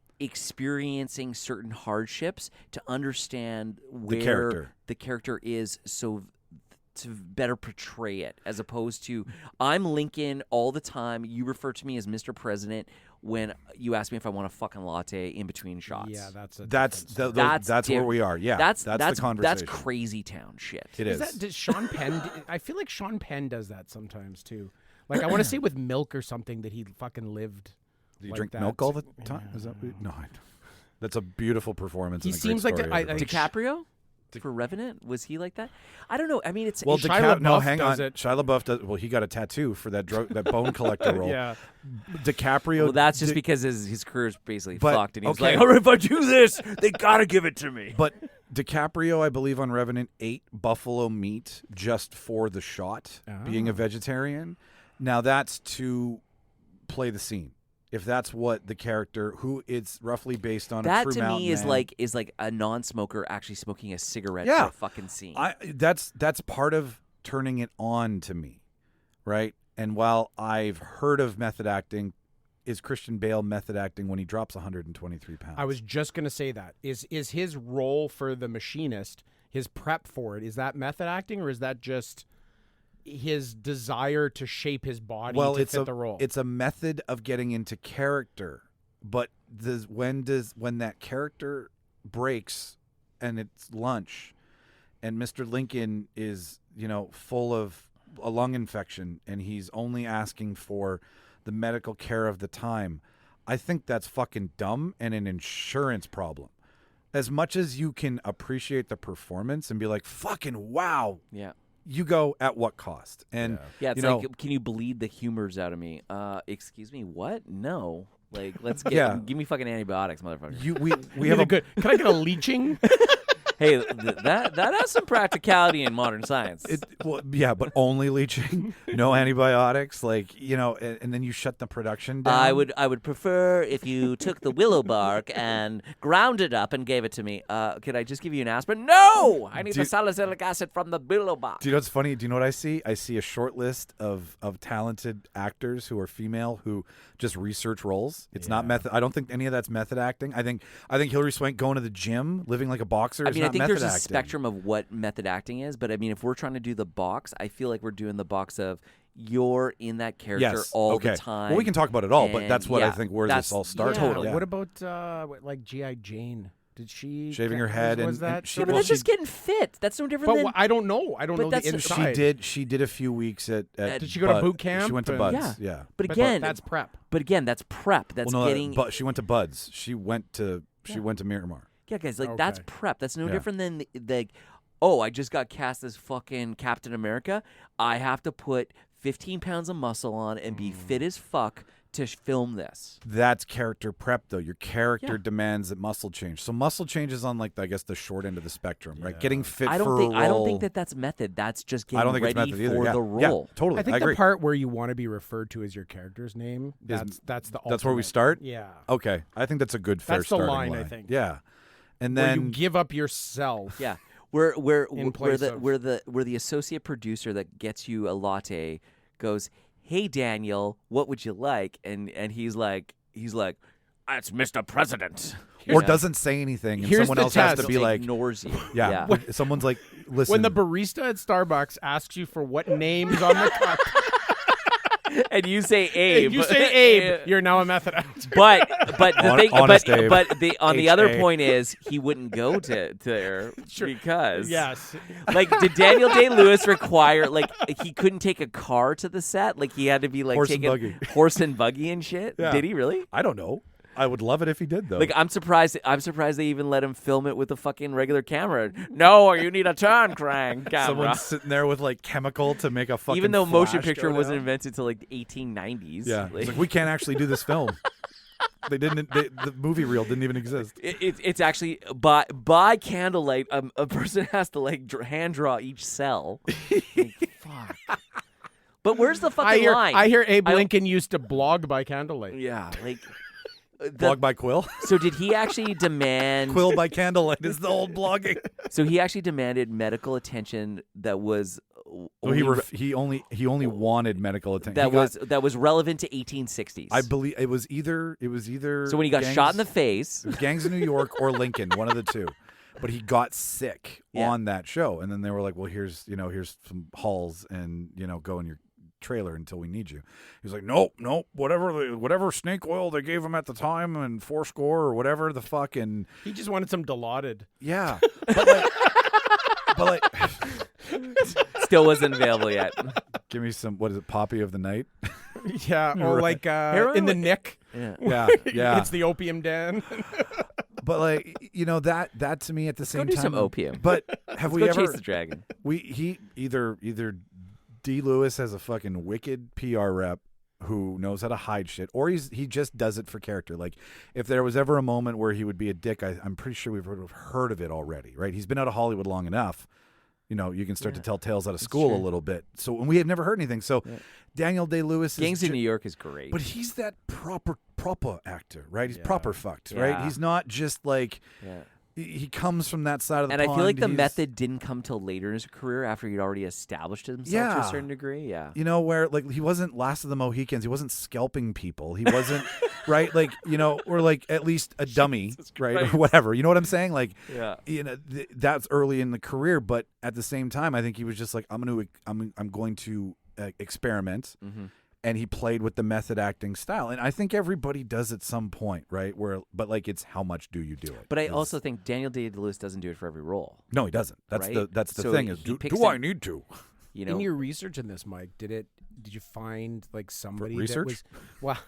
S5: experiencing certain hardships to understand where the character is, so to better portray it, as opposed to I'm Lincoln all the time. You refer to me as Mr. President when you ask me if I want a fucking latte in between shots.
S4: yeah, that's a
S1: that's
S4: different
S1: that's
S5: That's
S1: where
S5: diff-
S1: we are. Yeah,
S5: that's
S1: the conversation.
S5: That's crazy town shit.
S1: It
S4: Is
S1: is.
S4: that, does Sean Penn? I feel like Sean Penn does that sometimes too. Like I want to say with Milk or something that he fucking lived.
S1: Do you
S4: like
S1: drink
S4: that.
S1: milk all the time? Is that no? I don't. That's a beautiful performance.
S4: He
S1: and a
S4: seems
S1: great
S4: like
S1: story,
S4: the- I-
S1: everybody.
S5: DiCaprio for Revenant, was he like that? I don't know. I mean, it's
S1: Well,
S4: Shia
S1: DiCaprio. No,
S4: LaBeouf
S1: hang
S4: does
S1: on.
S4: it.
S1: Shia LaBeouf does. Well, he got a tattoo for that that bone collector role.
S4: Yeah.
S1: DiCaprio.
S5: well, that's just because his career is basically
S1: But,
S5: fucked, and he was
S1: okay.
S5: like, "All right, if I do this, they gotta give it to me."
S1: But DiCaprio, I believe, on Revenant ate buffalo meat just for the shot, being a vegetarian. Now that's to play the scene. If that's what the character, who it's roughly based on, a
S5: That
S1: true
S5: to
S1: mountain
S5: me is
S1: man.
S5: like a non-smoker actually smoking a cigarette
S1: Yeah.
S5: for a fucking scene.
S1: That's part of turning it on to me, right? And while I've heard of method acting, is Christian Bale method acting when he drops 123 pounds?
S4: I was just gonna say that is his role for the machinist, his prep for it, is that method acting or is that just his desire to shape his body to
S1: it's
S4: fit
S1: a
S4: the role?
S1: it's a method of getting into character, but when that character breaks and it's lunch, and Mr. Lincoln is full of a lung infection and he's only asking for the medical care of the time, I think that's fucking dumb and an insurance problem. As much as you can appreciate the performance and be like, fucking wow,
S5: yeah.
S1: you go at what cost? And
S5: Yeah, it's
S1: you know,
S5: like, can you bleed the humors out of me? Excuse me, what? No. Like, let's get
S1: Yeah.
S5: give me fucking antibiotics, motherfucker.
S1: we have a
S4: good. Can I get a leeching?
S5: Hey, that has some practicality in modern science.
S1: Well, yeah, but only leaching, no antibiotics, like and then you shut the production down.
S5: I would prefer if you took the willow bark and ground it up and gave it to me. Could I just give you an aspirin? No, I need the salicylic acid from the willow bark.
S1: Do you know what's funny? Do you know what I see? I see a short list of talented actors who are female who just research roles. It's not method. I don't think any of that's method acting. I think Hilary Swank going to the gym, living like a boxer.
S5: I mean, I think there's a
S1: acting.
S5: spectrum of what method acting is, but I mean, if we're trying to do the box, I feel like we're doing the box of you're in that character all the time.
S1: Well, we can talk about it all, but that's what I
S5: yeah,
S1: think where this all started.
S5: Totally.
S1: Yeah.
S4: What about like G.I. Jane? Did she
S1: shaving her head
S4: was
S1: and
S4: that?
S1: she-
S5: Yeah, but
S1: well,
S5: that's just getting fit. That's no different
S4: But
S5: than.
S4: I don't know. I don't know the
S5: that's-
S4: inside.
S1: She did a few weeks at
S4: Did she go to boot camp?
S1: She went to
S4: and-
S1: Buds.
S5: Yeah.
S1: Yeah.
S5: But
S4: But
S5: again,
S4: that's prep.
S5: that's prep. That's
S1: Well, no,
S5: getting.
S1: but she went to Buds. She went to Miramar.
S5: Yeah, guys, like that's
S4: Okay.
S5: prep. That's no
S1: Yeah.
S5: different than oh, I just got cast as fucking Captain America. I have to put 15 pounds of muscle on and be fit as fuck to film this.
S1: That's character prep, though. Your character
S5: Yeah.
S1: demands that muscle change. So muscle change is on, like, I guess, the short end of the spectrum, right? Getting fit
S5: I
S1: for
S5: don't think
S1: a role.
S5: that's method. That's just
S1: I
S5: getting
S1: don't think
S5: ready
S1: it's method either.
S5: for
S1: Yeah.
S5: the role.
S1: Yeah, totally.
S4: I think
S1: agree.
S4: the part where you want to be referred to as your character's name, that's the
S1: That's where we
S4: ultimate.
S1: start?
S4: Yeah.
S1: Okay. I think that's a good fair
S4: That's the
S1: starting
S4: line, I think.
S1: Yeah. And
S4: Where
S1: then
S4: you give up yourself.
S5: Yeah. Where
S4: In place of-
S5: where the associate producer that gets you a latte goes, "Hey Daniel, what would you like?" And he's like, "That's Mr. President."
S1: or doesn't say anything, and
S4: Here's
S1: someone
S4: the
S1: else has to
S4: test.
S1: be like,
S5: ignores you.
S1: yeah. Someone's like, listen.
S4: When the barista at Starbucks asks you for what name's on the cup,
S5: And you say Abe.
S4: if you say Abe, you're now a method actor.
S5: But the thing,
S1: Honest Abe.
S5: but the other
S1: H.A.
S5: point is he wouldn't go to her because
S4: Yes.
S5: like did Daniel Day-Lewis require like he couldn't take a car to the set, like he had to be like
S1: Horse and
S5: taking
S1: buggy.
S5: horse and buggy and shit.
S1: Yeah.
S5: Did he really?
S1: I don't know. I would love it if he did, though.
S5: Like I'm surprised they even let him film it with a fucking regular camera. No, you need a turn crank camera.
S1: Someone's sitting there with like chemical to make a fucking
S5: Even though motion
S1: flash
S5: picture
S1: go
S5: wasn't
S1: down.
S5: invented till like the 1890s.
S1: Yeah,
S5: Like,
S1: it's like we can't actually do this film. The movie reel didn't even exist.
S5: it's actually by candlelight. A person has to like hand draw each cell. Like, fuck. But where's the fucking line?
S4: I hear Abe Lincoln used to blog by candlelight.
S5: Yeah, like.
S1: Blog by Quill.
S5: So did he actually demand?
S1: Quill by candlelight is the old blogging.
S5: So he actually demanded medical attention that was.
S1: Well, he only wanted medical attention.
S5: That was relevant to 1860s.
S1: I believe it was either.
S5: So when he got shot in the face,
S1: it was Gangs of New York or Lincoln, one of the two. But he got sick
S5: Yeah.
S1: on that show, and then they were like, "Well, here's some halls, and go in your trailer until we need you." He was like, "Nope, whatever snake oil they gave him at the time, and Fourscore or whatever the fuck." And
S4: He just wanted some Dilaudid.
S1: yeah, but like,
S5: still wasn't available yet.
S1: give me some. What is it? Poppy of the night.
S4: Yeah, or
S1: Right.
S4: like in the Nick.
S5: Yeah.
S1: Yeah.
S4: It's the opium den.
S1: But like that to me at the same
S5: Go do
S1: time.
S5: some opium.
S1: But have we
S5: Go
S1: ever?
S5: chase the dragon.
S1: He either D. Lewis has a fucking wicked PR rep who knows how to hide shit, or he just does it for character. Like if there was ever a moment where he would be a dick, I'm pretty sure we've heard of it already, right? He's been out of Hollywood long enough. You can start to tell tales out of school a little bit. So and we have never heard anything. So Daniel Day-Lewis
S5: Gangs
S1: is
S5: in New York is great.
S1: but he's that proper actor, right? He's proper fucked,
S5: Yeah.
S1: right? He's not just like
S5: Yeah.
S1: he comes from that side of the
S5: And I
S1: pond.
S5: feel like the
S1: He's-
S5: method didn't come till later in his career after he'd already established himself to
S1: Yeah.
S5: a certain degree. Yeah.
S1: where like he wasn't Last of the Mohicans. He wasn't scalping people. He wasn't right, like or like at least a dummy, right, or whatever. You know what I'm saying? Like,
S5: Yeah.
S1: That's early in the career, but at the same time, I think he was just like, I'm going to experiment.
S5: Mm-hmm.
S1: And he played with the method acting style, and I think everybody does at some point, right? But like, it's how much do you do it?
S5: But I also think Daniel Day-Lewis doesn't do it for every role.
S1: no, he doesn't. That's
S5: Right?
S1: the
S5: So
S1: thing is,
S5: he
S1: do
S5: picks
S1: I
S5: an-
S1: need to?
S4: In your research in this, Mike, did you find like somebody
S1: research?
S4: that was well?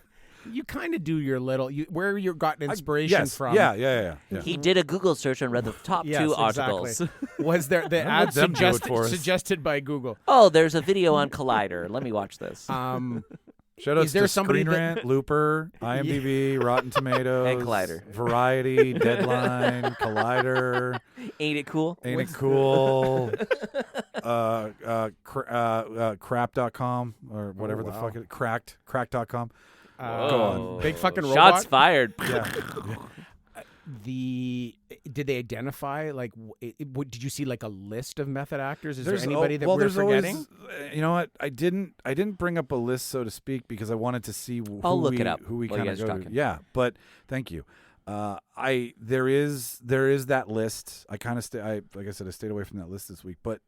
S4: You kind of do your little where you got inspiration
S1: Yes,
S4: from.
S1: yeah.
S5: He did a Google search and read the top
S4: Yes,
S5: two
S4: exactly.
S5: articles.
S4: Was there the ad
S1: them do it for us.
S4: suggested by Google?
S5: Oh, there's a video on Collider. Let me watch this.
S1: Shout out
S4: Is there
S1: to
S4: somebody
S1: Screen
S4: that-
S1: Rant, Looper, IMDb, Rotten Tomatoes,
S5: And Collider.
S1: Variety, Deadline, Collider.
S5: Ain't it cool?
S1: Ain't it cool? Crap.com or whatever the fuck it is. Cracked.com. Go on.
S4: Big fucking robot.
S5: Shots fired.
S1: Yeah.
S4: Did they identify like? Did you see like a list of method actors? Is there
S1: There's
S4: anybody that we're
S1: there's
S4: forgetting?
S1: Always, you know what? I didn't bring up a list, so to speak, because I wanted to see who
S5: I'll look
S1: we,
S5: it up
S1: who we
S5: while you
S1: kind of
S5: guys are
S1: go to.
S5: talking.
S1: Yeah, but thank you. There is that list. I kind of like I said, I stayed away from that list this week, but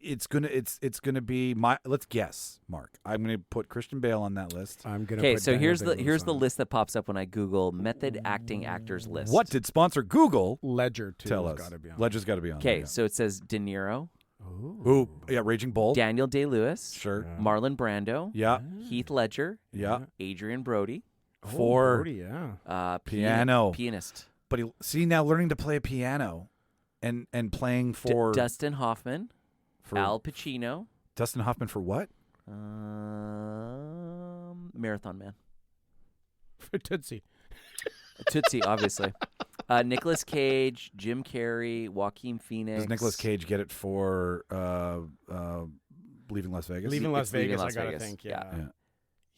S1: it's gonna be my. Let's guess, Mark. I'm gonna put Christian Bale on that list.
S4: I'm gonna.
S5: Okay,
S4: put
S5: so
S4: Daniel
S5: here's the
S4: Day-Lewis
S5: the
S4: on.
S5: list that pops up when I Google method acting actors list.
S1: What did sponsor Google
S4: Ledger too.
S1: tell
S4: has
S1: us?
S4: Gotta be on.
S1: Ledger's got to be on.
S5: Okay,
S1: there,
S5: so it says De Niro,
S1: yeah. Ooh, yeah, Raging Bull.
S5: Daniel Day-Lewis,
S1: Sure.
S5: Marlon Brando,
S1: Yeah,
S5: Heath Ledger,
S1: yeah.
S5: Adrian Brody,
S1: For
S4: Brody, yeah.
S1: Piano.
S5: pianist,
S1: But now learning to play a piano, and playing for
S5: Dustin Hoffman,
S1: for
S5: Al Pacino,
S1: Dustin Hoffman for what?
S5: Marathon Man,
S4: For Tootsie.
S5: Tootsie, obviously, Nicolas Cage, Jim Carrey, Joaquin Phoenix.
S1: Does Nicolas Cage get it for Leaving Las Vegas?
S4: Leaving Las
S5: It's Leaving
S4: Vegas.
S5: Las
S4: I gotta
S5: Vegas.
S4: think.
S5: Yeah.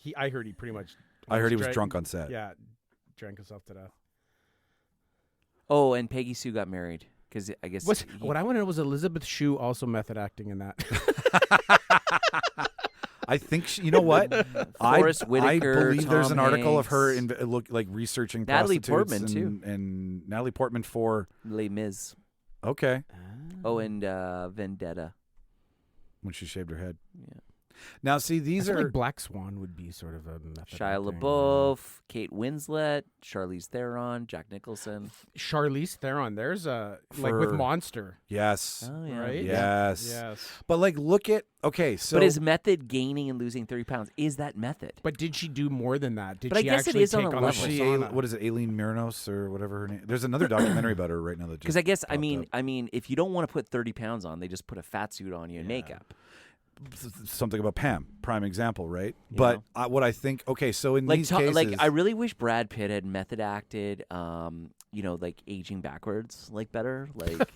S1: Yeah.
S4: I heard he pretty much.
S1: I heard he was
S4: drank-
S1: drunk on set.
S4: Yeah, drank himself to death.
S5: Oh, and Peggy Sue got married because I guess
S4: What I want to know was Elizabeth Shue also method acting in that.
S1: I think you know what?
S5: Forrest
S1: I
S5: Whitaker,
S1: believe there's
S5: Tom
S1: an article of her
S5: Hanks.
S1: researching
S5: Natalie
S1: prostitutes
S5: Portman, too.
S1: and Natalie Portman for
S5: Les Mis.
S1: okay
S5: Oh, and Vendetta.
S1: when she shaved her head.
S5: Yeah.
S1: Now see these
S4: I feel
S1: are
S4: like Black Swan would be sort of a method
S5: Shia
S4: acting.
S5: LaBeouf, Kate Winslet, Charlize Theron, Jack Nicholson.
S4: Charlize Theron. There's like with
S1: For-
S4: Monster,
S1: yes,
S5: Oh yeah.
S4: right?
S1: yes,
S4: Yes.
S1: But like look at so
S5: But is method gaining and losing 30 pounds? Is that method?
S4: But did she do more than that? Did
S5: But I
S4: she
S5: guess it
S4: actually
S5: is on
S4: take
S5: a
S4: on
S1: was
S5: level.
S4: the
S1: she
S4: persona?
S1: what is it, Aileen Miranos or whatever her name? There's another documentary about her right now that just
S5: Because I guess
S1: popped up.
S5: I mean, if you don't want to put 30 pounds on, they just put a fat suit on you and makeup.
S1: something about Pam, prime example, right?
S5: You
S1: But
S5: know?
S1: what I think, okay, so in
S5: Like,
S1: these cases,
S5: like I really wish Brad Pitt had method acted, like aging backwards, like better, like.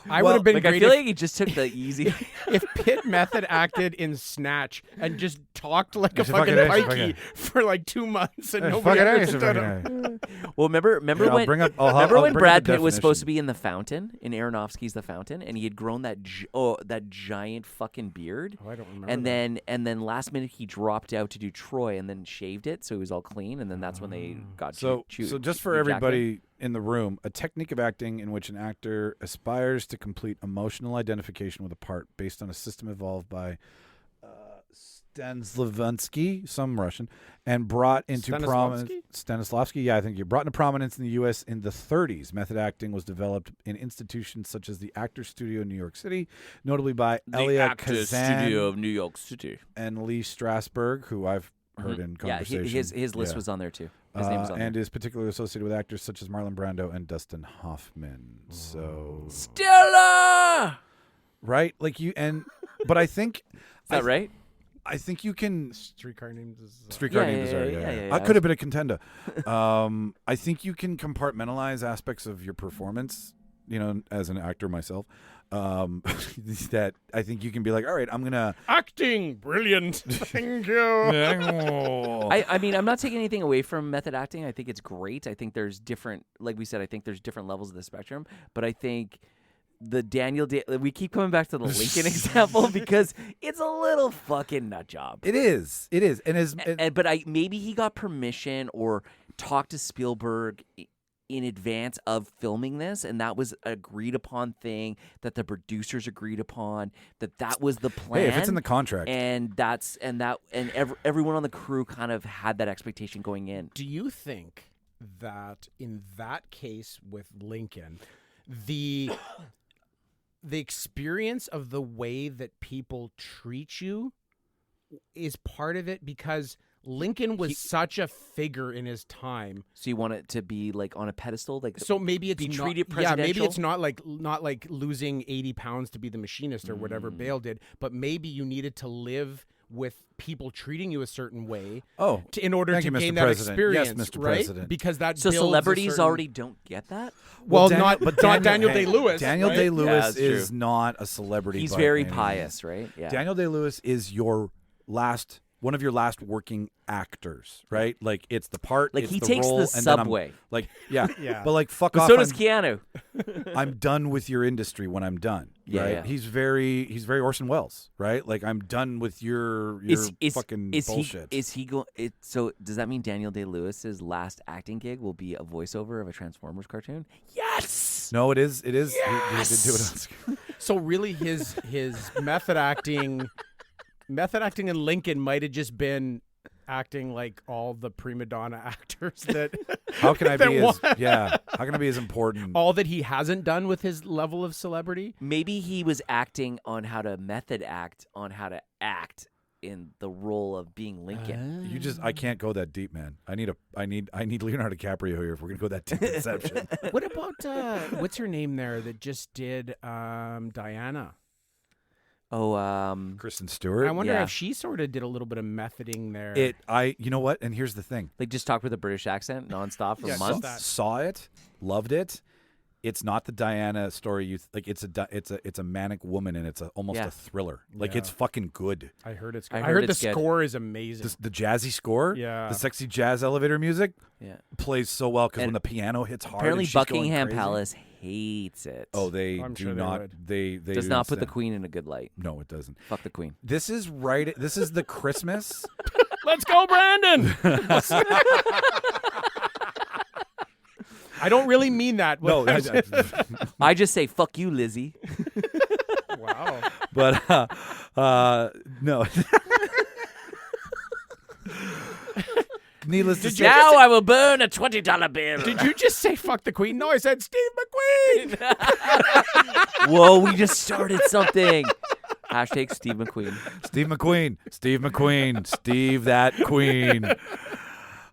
S4: I would have been
S5: Like I
S4: great
S5: feel
S4: if,
S5: like he just took the easy.
S4: if Pitt method acted in Snatch and just talked like a
S1: She
S4: fucking
S1: fucking is,
S4: pikey for like 2 months and
S1: Hey,
S4: nobody
S1: fucking A,
S4: understood
S1: she
S4: him.
S1: fucking
S5: Well, remember
S1: I'll
S5: when
S1: bring up- I'll
S5: remember
S1: bring
S5: when
S1: up the
S5: Brad Pitt was supposed
S1: definition.
S5: to be in The Fountain, in Aronofsky's The Fountain, and he had grown that that giant fucking beard.
S4: Oh, I don't remember.
S5: And
S4: that.
S5: then last minute he dropped out to do Troy and then shaved it so he was all clean, and then that's when they got
S1: So just for
S5: Hugh Jackman.
S1: everybody in the room, a technique of acting in which an actor aspires to complete emotional identification with a part based on a system evolved by Stanislavski, some Russian, and brought into prominence. Stanislavski, yeah, I think you're brought into prominence in the U.S. in the 30s. Method acting was developed in institutions such as the Actors Studio in New York City, notably by Elia Kazan
S5: of New York City.
S1: and Lee Strasberg, who I've heard in
S5: Yeah,
S1: conversation.
S5: his list
S1: Yeah.
S5: was on there too. His name was on
S1: and
S5: there.
S1: is particularly associated with actors such as Marlon Brando and Dustin Hoffman. So
S5: Stella.
S1: right, like but I think
S5: Is that right?
S1: I think you can.
S4: Streetcar named is.
S1: Streetcar
S5: Yeah,
S1: Named
S5: yeah,
S1: Desire.
S5: yeah,
S1: I
S5: I
S1: could have been a contender. I think you can compartmentalize aspects of your performance. You know, as an actor myself, that I think you can be like, all right, I'm gonna.
S4: Acting brilliant. Thank you.
S5: I mean, I'm not taking anything away from method acting. I think it's great. I think there's different, like we said, I think there's different levels of the spectrum. But I think the we keep coming back to the Lincoln example because it's a little fucking nut job.
S1: It is, and
S5: But maybe he got permission or talked to Spielberg in advance of filming this, and that was an agreed upon thing that the producers agreed upon, that was the plan.
S1: hey, if it's in the contract,
S5: and everyone on the crew kind of had that expectation going in.
S4: Do you think that in that case with Lincoln, the experience of the way that people treat you is part of it? Because Lincoln was such a figure in his time.
S5: So you want it to be like on a pedestal, like
S4: So maybe it's
S5: be
S4: not,
S5: treated
S4: yeah,
S5: presidential.
S4: maybe it's not like losing 80 pounds to be the machinist or whatever Bale did, but maybe you needed to live with people treating you a certain way
S1: Oh,
S4: in order
S1: thank
S4: to
S1: you, Mr.
S4: gain that
S1: President.
S4: experience,
S1: Yes, Mr.
S4: right?
S1: President.
S4: Because that
S5: So
S4: builds a
S5: celebrities
S4: certain-
S5: already don't get that?
S4: well,
S1: Daniel-
S4: not
S1: but
S4: not Daniel
S1: hey,
S4: Day-Lewis.
S1: Daniel
S4: right?
S1: Day-Lewis
S5: Yeah, that's
S1: is
S5: true.
S1: not a celebrity.
S5: He's
S1: by
S5: very
S1: any means.
S5: pious, right? Yeah.
S1: Daniel Day-Lewis is one of your last working actors, right? Like it's the part,
S5: Like,
S1: it's
S5: he
S1: the
S5: takes the
S1: role, and then I'm-
S5: subway.
S1: like yeah,
S4: Yeah.
S1: but like fuck
S5: But
S1: off.
S5: so does
S1: I'm,
S5: Keanu.
S1: I'm done with your industry when I'm done.
S5: Yeah,
S1: right?
S5: yeah.
S1: He's very Orson Welles, right? Like I'm done with your fucking bullshit.
S5: Is he going? So does that mean Daniel Day-Lewis's last acting gig will be a voiceover of a Transformers cartoon? Yes.
S1: No, it is. It is.
S5: Yes!
S1: He did do it on screen.
S4: So really, his method acting in Lincoln might have just been acting like all the prima donna actors that.
S1: How can I
S4: that
S1: be as
S4: won.
S1: How can I be as important?
S4: all that he hasn't done with his level of celebrity?
S5: Maybe he was acting on how to method act on how to act in the role of being Lincoln.
S1: I can't go that deep, man. I need Leonardo DiCaprio here if we're gonna go that deep in Inception.
S4: What about what's her name there that just did Diana?
S1: Kristen Stewart.
S4: I wonder
S5: yeah.
S4: if she sort of did a little bit of methoding there.
S1: You know what? And here's the thing.
S5: Like just talk with a British accent nonstop for
S4: Yeah,
S5: months.
S4: just that.
S1: Saw it, loved it. It's not the Diana story. It's a manic woman, and it's almost
S5: Yeah.
S1: a thriller. Like
S4: Yeah.
S1: it's fucking good.
S4: I heard it's good.
S5: I
S4: I
S5: heard
S4: heard the
S5: it's good.
S4: score is amazing.
S1: The jazzy score,
S4: Yeah.
S1: the sexy jazz elevator music
S5: Yeah.
S1: plays so well because when
S5: And
S1: the piano hits hard,
S5: Apparently,
S1: and she's going
S5: Buckingham
S1: crazy.
S5: Palace hates it.
S1: Oh, they
S4: I'm
S1: do
S4: sure they
S1: not.
S4: would.
S1: They
S5: does
S1: do
S5: not put the
S1: stand-
S5: Queen in a good light.
S1: No, it doesn't.
S5: Fuck the Queen.
S1: This is right. This is the Christmas.
S4: Let's go, Brandon. I don't really mean that.
S1: No,
S5: I just say fuck you, Lizzie.
S4: Wow.
S1: but no. Needless to say,
S5: Now I will burn a $20 bill.
S4: Did you just say fuck the Queen? No, I said Steve McQueen.
S5: Whoa, we just started something. Hashtag Steve McQueen.
S1: Steve McQueen, Steve that Queen.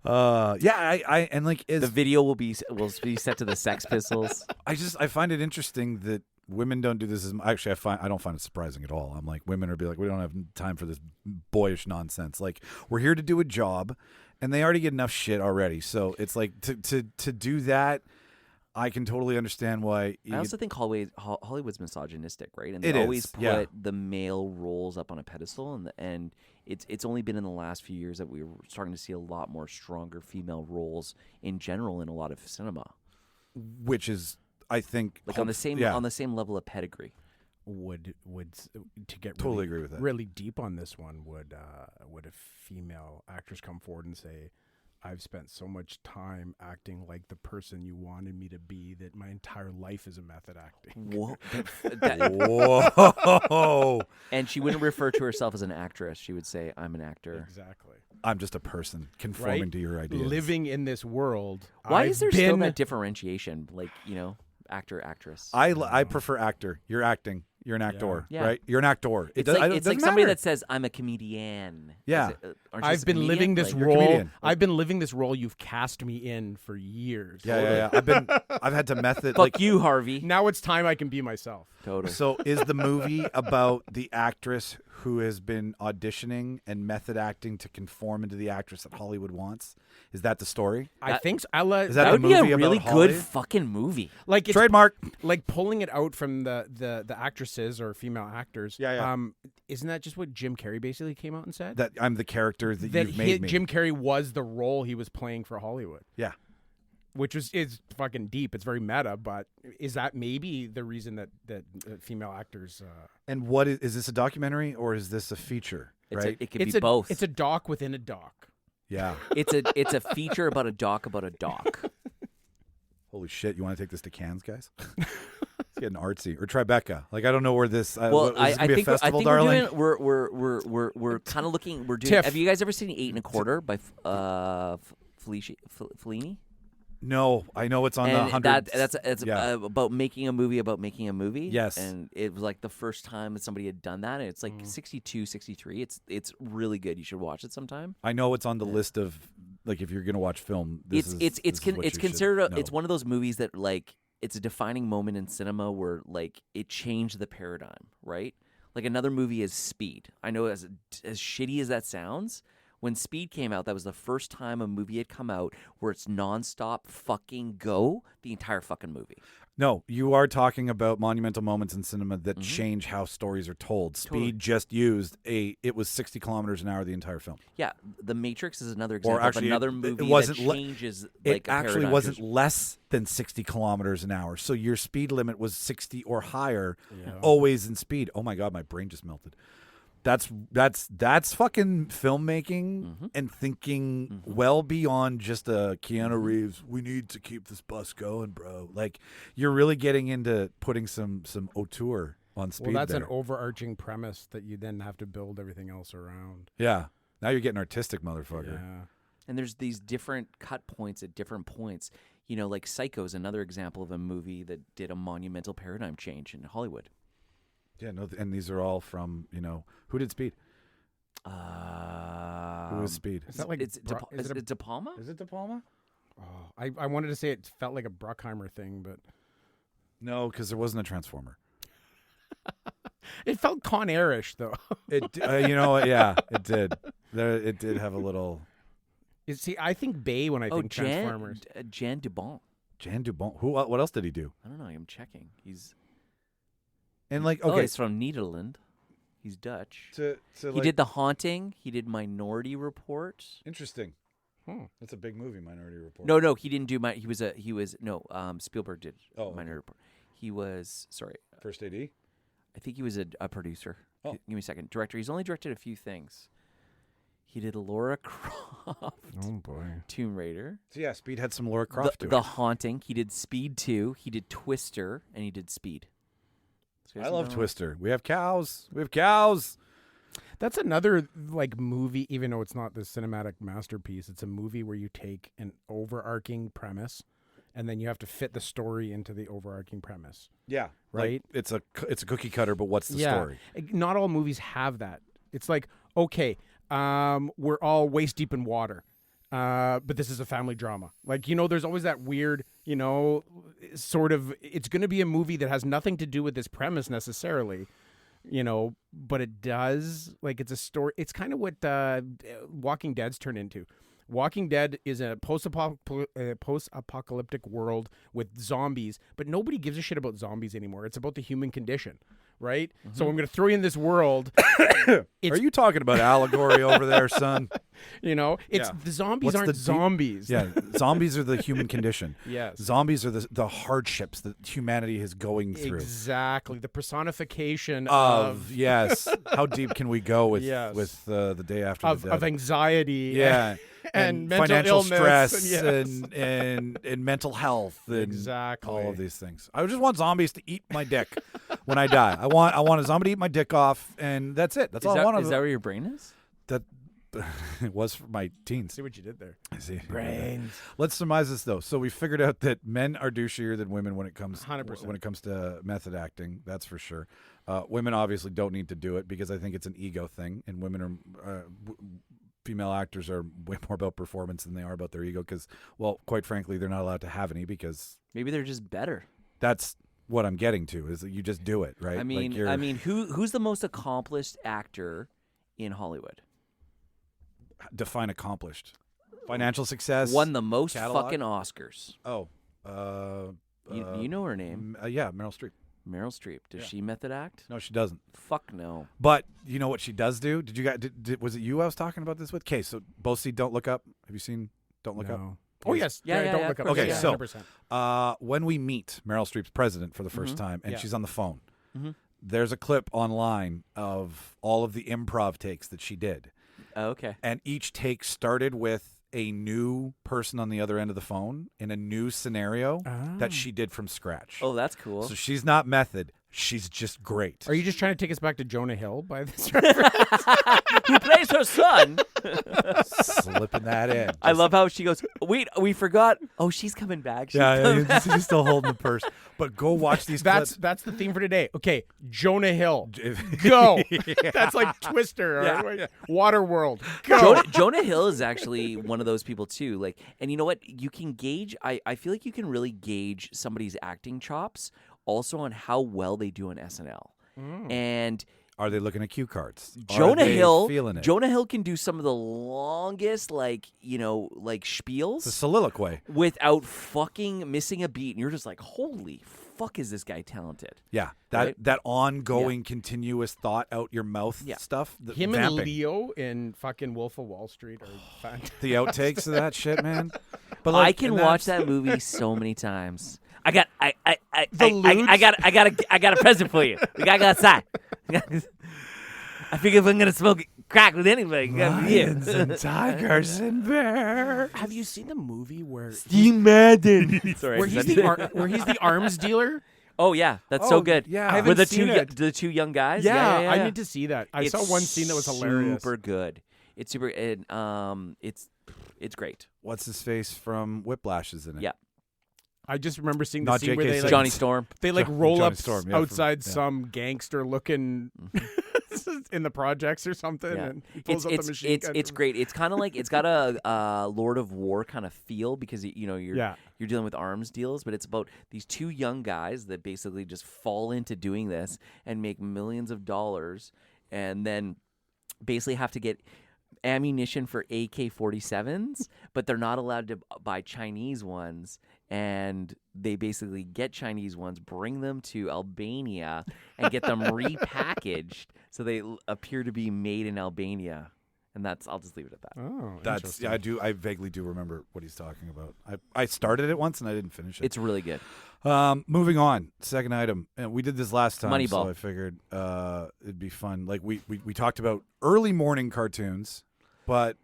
S1: I and like
S5: The video will be set to the Sex Pistols.
S1: I find it interesting that women don't do this as actually I don't find it surprising at all. I'm like women are be like we don't have time for this boyish nonsense. Like we're here to do a job, and they already get enough shit already. So it's like to do that. I can totally understand why.
S5: I also think Hollywood's misogynistic, right? And
S1: It
S5: they
S1: is,
S5: always put
S1: yeah.
S5: the male roles up on a pedestal, and it's only been in the last few years that we're starting to see a lot more stronger female roles in general in a lot of cinema,
S1: which is I think
S5: like on the same level of pedigree.
S4: Would to get
S1: Totally agree with that.
S4: Really deep on this one. Would a female actress come forward and say, I've spent so much time acting like the person you wanted me to be that my entire life is a method acting.
S5: Whoa!
S1: Whoa!
S5: And she wouldn't refer to herself as an actress. She would say, "I'm an actor."
S4: Exactly.
S1: I'm just a person conforming
S4: Right?
S1: to your ideas.
S4: Living in this world.
S5: Why
S4: I've
S5: is there still
S4: been-
S5: that differentiation? Like, actor, actress.
S1: I prefer actor. You're acting. You're an actor,
S5: Yeah.
S1: right? You're an actor.
S5: It's like somebody that says, "I'm a comedian."
S1: Yeah.
S5: Aren't you
S4: I've
S5: just a
S4: been
S5: comedian?
S4: living this
S5: Like,
S1: you're a
S4: role.
S1: comedian.
S4: I've been living this role you've cast me in for years.
S1: Yeah. I've had to method.
S5: Fuck
S1: like,
S5: you, Harvey.
S4: Now it's time I can be myself.
S5: Totally.
S1: So is the movie about the actress who has been auditioning and method acting to conform into the actress that Hollywood wants? Is that the story?
S4: I think so.
S1: Is
S5: That
S1: the
S5: would be a
S1: movie about
S5: really
S1: Holly?
S5: good fucking movie.
S4: like it's
S1: Trademark.
S4: like pulling it out from the actresses or female actors.
S1: Yeah.
S4: Isn't that just what Jim Carrey basically came out and said?
S1: That I'm the character that
S4: That
S1: you've made me.
S4: Jim Carrey was the role he was playing for Hollywood.
S1: Yeah.
S4: Which is fucking deep. It's very meta, but is that maybe the reason that female actors?
S1: And what is this a documentary or is this a feature? Right?
S5: It could be both.
S4: It's a doc within a doc.
S1: Yeah.
S5: It's a feature about a doc about a doc.
S1: Holy shit! You want to take this to Cannes, guys? It's getting artsy. Or Tribeca. Like I don't know where this.
S5: Well,
S1: is this
S5: I
S1: gonna be
S5: think
S1: a festival,
S5: we're
S1: darling.
S5: doing we're kind of looking. We're doing.
S4: TIFF.
S5: Have you guys ever seen 8 1/4 by Fellini?
S1: No, I know it's on the
S5: And
S1: 100.
S5: that's
S1: yeah.
S5: about making a movie about making a movie.
S1: Yes.
S5: And it was like the first time that somebody had done that. And it's like 62, 63. It's really good. You should watch it sometime.
S1: I know it's on the list of like if you're gonna watch film. This is what you
S5: considered
S1: should
S5: it's
S1: know.
S5: one of those movies that like it's a defining moment in cinema where like it changed the paradigm, right? Like another movie is Speed. I know as shitty as that sounds, when Speed came out, that was the first time a movie had come out where it's nonstop fucking go the entire fucking movie.
S1: No, you are talking about monumental moments in cinema that change how stories are told. Speed just used it was 60 kilometers an hour the entire film.
S5: Yeah, The Matrix is another example
S1: actually,
S5: of another
S1: it
S5: movie
S1: wasn't
S5: that changes like
S1: It
S5: a
S1: actually
S5: paradigm.
S1: wasn't less than 60 kilometers an hour. So your speed limit was 60 or higher, always in Speed. Oh my God, my brain just melted. That's fucking filmmaking and thinking well beyond just a Keanu Reeves. We need to keep this bus going, bro. Like you're really getting into putting some auteur on Speed.
S4: Well, that's
S1: there.
S4: an overarching premise that you then have to build everything else around.
S1: Yeah. Now you're getting artistic, motherfucker.
S4: Yeah.
S5: And there's these different cut points at different points. You know, like Psycho is another example of a movie that did a monumental paradigm change in Hollywood.
S1: Yeah, no, and these are all from, who did Speed? Who was Speed?
S4: Is that like
S5: Is it De Palma?
S1: Is it De Palma?
S4: Oh, I wanted to say it felt like a Bruckheimer thing, but
S1: No, because there wasn't a Transformer.
S4: it felt Con Air-ish, though.
S1: It, you know what? Yeah, it did. It did have a little.
S4: See, I think Bay when I think Transformers.
S5: Jan Dubon.
S1: Jan Dubon. Who? What else did he do?
S5: I don't know. I'm checking. He's
S1: And like,
S5: Oh,
S1: okay,
S5: he's from Nederland. He's Dutch.
S1: to
S5: He did The Haunting. He did Minority Report.
S1: interesting. That's a big movie, Minority Report.
S5: No, he didn't do Spielberg did
S1: Oh,
S5: Minority Report. He was
S1: First AD.
S5: I think he was a producer.
S1: Oh.
S5: Give me a second. Director. He's only directed a few things. He did Laura Croft,
S4: Oh boy.
S5: Tomb Raider,
S1: So yeah, Speed had some Laura Croft to
S5: The
S1: it.
S5: Haunting. He did Speed 2. He did Twister, and he did Speed. So
S1: I love Twister. We have cows. We have cows.
S4: That's another like movie, even though it's not the cinematic masterpiece. It's a movie where you take an overarching premise, and then you have to fit the story into the overarching premise.
S1: Yeah,
S4: Right?
S1: Like, it's a cookie cutter, but what's the story?
S4: Not all movies have that. It's like, okay, we're all waist deep in water, but this is a family drama. Like, there's always that weird, sort of, it's going to be a movie that has nothing to do with this premise necessarily, but it does. Like, it's a story. It's kind of what Walking Dead's turned into. Walking Dead is a post-apocalyptic world with zombies, but nobody gives a shit about zombies anymore. It's about the human condition, right? So I'm going to throw you in this world.
S1: Are you talking about allegory over there, son?
S4: It's the zombies aren't zombies.
S1: Yeah, zombies are the human condition.
S4: Yes.
S1: Zombies are the hardships that humanity is going through.
S4: Exactly. The personification
S1: Of yes, how deep can we go with
S4: Yes.
S1: The day after the dead?
S4: of anxiety.
S1: Yeah,
S4: and mental
S1: financial
S4: illness,
S1: stress
S4: and
S1: and mental health and
S4: Exactly.
S1: all of these things. I just want zombies to eat my dick when I die. I want a zombie to eat my dick off, and that's it. That's all I want.
S5: Is that where your brain is?
S1: That it was for my teens.
S4: See what you did there.
S1: I see.
S4: Brains.
S1: Let's surmise this though. So we figured out that men are douchier than women when it comes
S4: 100%.
S1: when it comes to method acting. That's for sure. Women obviously don't need to do it because I think it's an ego thing, and women are. Female actors are way more about performance than they are about their ego because, well, quite frankly, they're not allowed to have any because
S5: Maybe they're just better.
S1: that's what I'm getting to is that you just do it, right?
S5: I mean,
S1: Like
S5: who's the most accomplished actor in Hollywood?
S1: define accomplished. Financial success.
S5: Won the most
S1: catalog?
S5: fucking Oscars.
S1: Oh.
S5: You know her name,
S1: Yeah, Meryl Streep.
S5: Meryl Streep. Does
S1: yeah.
S5: she method act?
S1: No, she doesn't.
S5: Fuck no.
S1: But you know what she does do? Did you guys? Was it you I was talking about this with? Okay, so both see Don't Look Up. Have you seen Don't Look Up?
S4: No. Oh, yes.
S5: Yeah,
S4: Don't
S5: yeah,
S4: look
S5: of
S4: up.
S5: course,
S1: Okay,
S5: yeah.
S1: so
S4: 100%.
S1: when we meet Meryl Streep's president for the first time, and
S4: Yeah.
S1: she's on the phone,
S5: Mhm.
S1: there's a clip online of all of the improv takes that she did,
S5: Oh, okay.
S1: and each take started with a new person on the other end of the phone in a new scenario that she did from scratch.
S5: Oh, that's cool.
S1: So she's not method. She's just great.
S4: Are you just trying to take us back to Jonah Hill by this?
S5: Who plays her son?
S1: slipping that in?
S5: I love how she goes, wait, we forgot. Oh, she's coming back. She's
S1: Yeah,
S5: coming back.
S1: he's still holding the purse. But go watch these clips.
S4: That's the theme for today. Okay, Jonah Hill.
S1: If-
S4: Go. That's like Twister.
S1: Yeah,
S4: Right?
S1: yeah.
S4: Waterworld. Go.
S5: Jonah Hill is actually one of those people too. Like, and you know what? You can gauge. I feel like you can really gauge somebody's acting chops also on how well they do on SNL. And
S1: Are they looking at cue cards?
S5: Jonah
S1: Are they
S5: Hill.
S1: feeling it?
S5: Jonah Hill can do some of the longest, like spiels
S1: It's a soliloquy.
S5: without fucking missing a beat, and you're just like, holy fuck, is this guy talented?
S1: Yeah,
S5: Right?
S1: that ongoing, continuous thought out your mouth
S5: Yeah.
S1: stuff. The
S4: Him
S1: vamping.
S4: and Leo in fucking Wolf of Wall Street are fantastic.
S1: The outtakes of that shit, man. But
S5: I
S1: like,
S5: can
S1: and
S5: watch
S1: that's-
S5: that movie so many times. I got a present for you. We gotta go outside. I figure if I'm gonna smoke crack with anybody,
S1: Lions and tigers and bears.
S4: Have you seen the movie where
S5: Steve Madden. Sorry,
S4: where he's the arms dealer?
S5: oh yeah, that's
S1: Oh,
S5: so good.
S1: yeah. I
S4: haven't
S5: with the
S4: seen it.
S5: the two young guys.
S4: Yeah,
S5: yeah.
S4: I need to see that. I saw one scene that was hilarious.
S5: Super good. It's super. It's great.
S1: What's his face from Whiplash is in it?
S5: Yeah.
S4: I just remember seeing the
S1: Not
S4: scene where
S1: J.K.
S4: they like,
S5: Johnny Storm.
S4: they like
S1: Johnny
S4: roll up
S1: Storm, yeah, from-
S4: outside
S1: yeah.
S4: some gangster looking in the projects or something,
S5: Yeah.
S4: and he pulls out the machine gun.
S5: It's great. It's kind of like it's got a Lord of War kind of feel because you're dealing with arms deals, but it's about these two young guys that basically just fall into doing this and make millions of dollars, and then basically have to get ammunition for AK-47s, but they're not allowed to buy Chinese ones, and they basically get Chinese ones, bring them to Albania, and get them repackaged so they appear to be made in Albania. And I'll just leave it at that.
S4: Oh,
S1: That's I vaguely do remember what he's talking about. I started it once and I didn't finish it.
S5: It's really good.
S1: Moving on, second item, and we did this last time,
S5: Moneyball.
S1: so I figured it'd be fun. Like we talked about early morning cartoons, but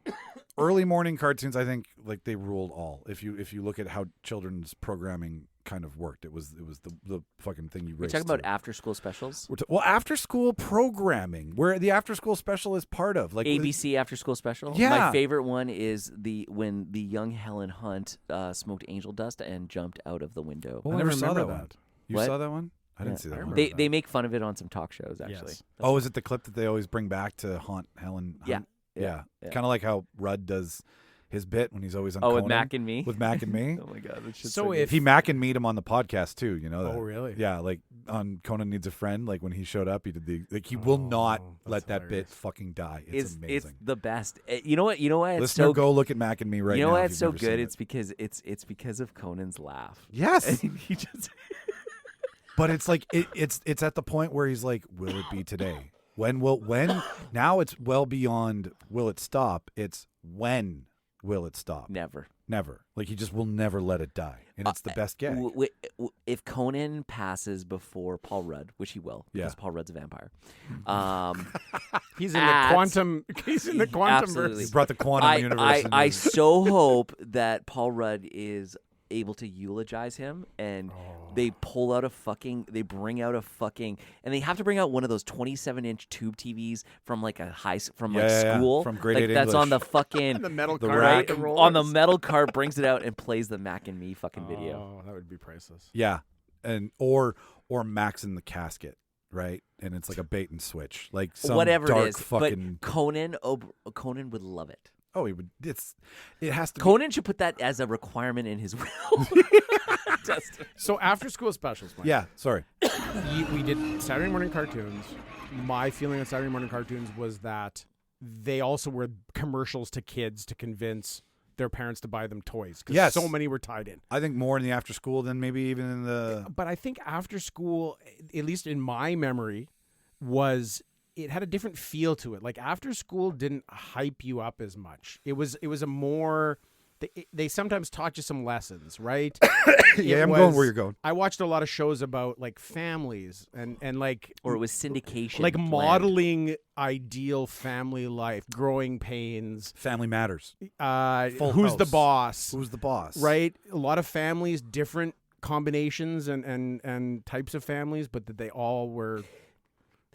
S1: early morning cartoons, I think like they ruled all. If you look at how children's programming kind of worked, it was the fucking thing you
S5: We
S1: raced
S5: talk about
S1: to.
S5: after school specials.
S1: Well, after school programming, where the after school special is part of, like
S5: ABC after school special.
S1: Yeah.
S5: My favorite one is when the young Helen Hunt smoked angel dust and jumped out of the window.
S1: I
S4: I
S1: never saw
S4: remember
S1: that one.
S4: that.
S1: You
S5: What?
S1: saw that one? I didn't
S5: Yeah.
S1: see that
S4: I
S1: one.
S4: remember
S5: They make fun of it on some talk shows actually.
S4: Yes.
S1: Oh, is it the clip that they always bring back to haunt Helen?
S5: Yeah.
S1: Hunt?
S5: Yeah.
S1: Kind of like how Rudd does his bit when he's always on.
S5: Oh, with
S1: Conan,
S5: Mac and me.
S1: With Mac and me.
S5: Oh my god, that shit's
S4: So
S5: good.
S4: if
S1: He Mac and meet him on the podcast too. You know that?
S4: Oh, really?
S1: Yeah, like on Conan Needs a Friend. Like when he showed up, he did he will not
S4: that's
S1: let that
S4: hilarious.
S1: bit fucking die. It's
S5: it's
S1: amazing.
S5: the best. You know what? You know why it's
S1: Listener,
S5: so
S1: go look at Mac and me right
S5: You know
S1: now.
S5: why
S1: if
S5: it's
S1: you've
S5: so
S1: never seen
S5: good?
S1: it.
S5: It's because it's because of Conan's laugh.
S1: yes,
S5: He just
S1: but it's like it's at the point where he's like, will it be today? When now it's well beyond will it stop? It's when will it stop?
S5: never.
S1: Never. Like he just will never let it die, and it's the best gag.
S5: If Conan passes before Paul Rudd, which he will, because
S1: Yeah.
S5: Paul Rudd's a vampire,
S4: he's in
S5: at-
S4: the quantum. He's in the quantum
S5: Absolutely.
S1: He
S4: verse.
S1: brought the quantum universe.
S5: I
S1: into-
S5: so hope that Paul Rudd is able to eulogize him, and they pull out and they have to bring out one of those 27-inch tube TVs from like
S1: Yeah,
S5: school,
S1: from grade
S5: like
S1: 8
S5: that's on the
S1: English.
S5: fucking
S4: The metal
S1: The
S4: cart
S1: rack.
S4: with the
S5: on the
S4: rollers.
S5: metal cart, brings it out and plays the Mac and Me fucking video.
S4: Oh, that would be priceless.
S1: Yeah, and or Max in the casket, right? And it's like a bait and switch, like some
S5: Whatever
S1: dark
S5: it is,
S1: fucking.
S5: but Conan would love it.
S1: Oh, it has to.
S5: Conan should put that as a requirement in his will.
S4: So after school specials, Mike,
S1: Be, yeah, sorry.
S4: we did Saturday morning cartoons. My feeling on Saturday morning cartoons was that they also were commercials to kids to convince their parents to buy them toys because
S1: Yes.
S4: so many were tied in.
S1: I think more in the after school than maybe even in the.
S4: But I think after school, at least in my memory, it had a different feel to it. Like after school didn't hype you up as much. It was a more they sometimes taught you some lessons, right?
S1: Yeah,
S4: It
S1: I'm going
S4: was-
S1: where you're going.
S4: I watched a lot of shows about like families and like
S5: Or it was syndication.
S4: like
S5: land.
S4: modeling ideal family life, growing pains,
S1: Family Matters. Full
S4: who's the
S1: House.
S4: boss,
S1: Who's the boss?
S4: right? A lot of families, different combinations and types of families, but that they all were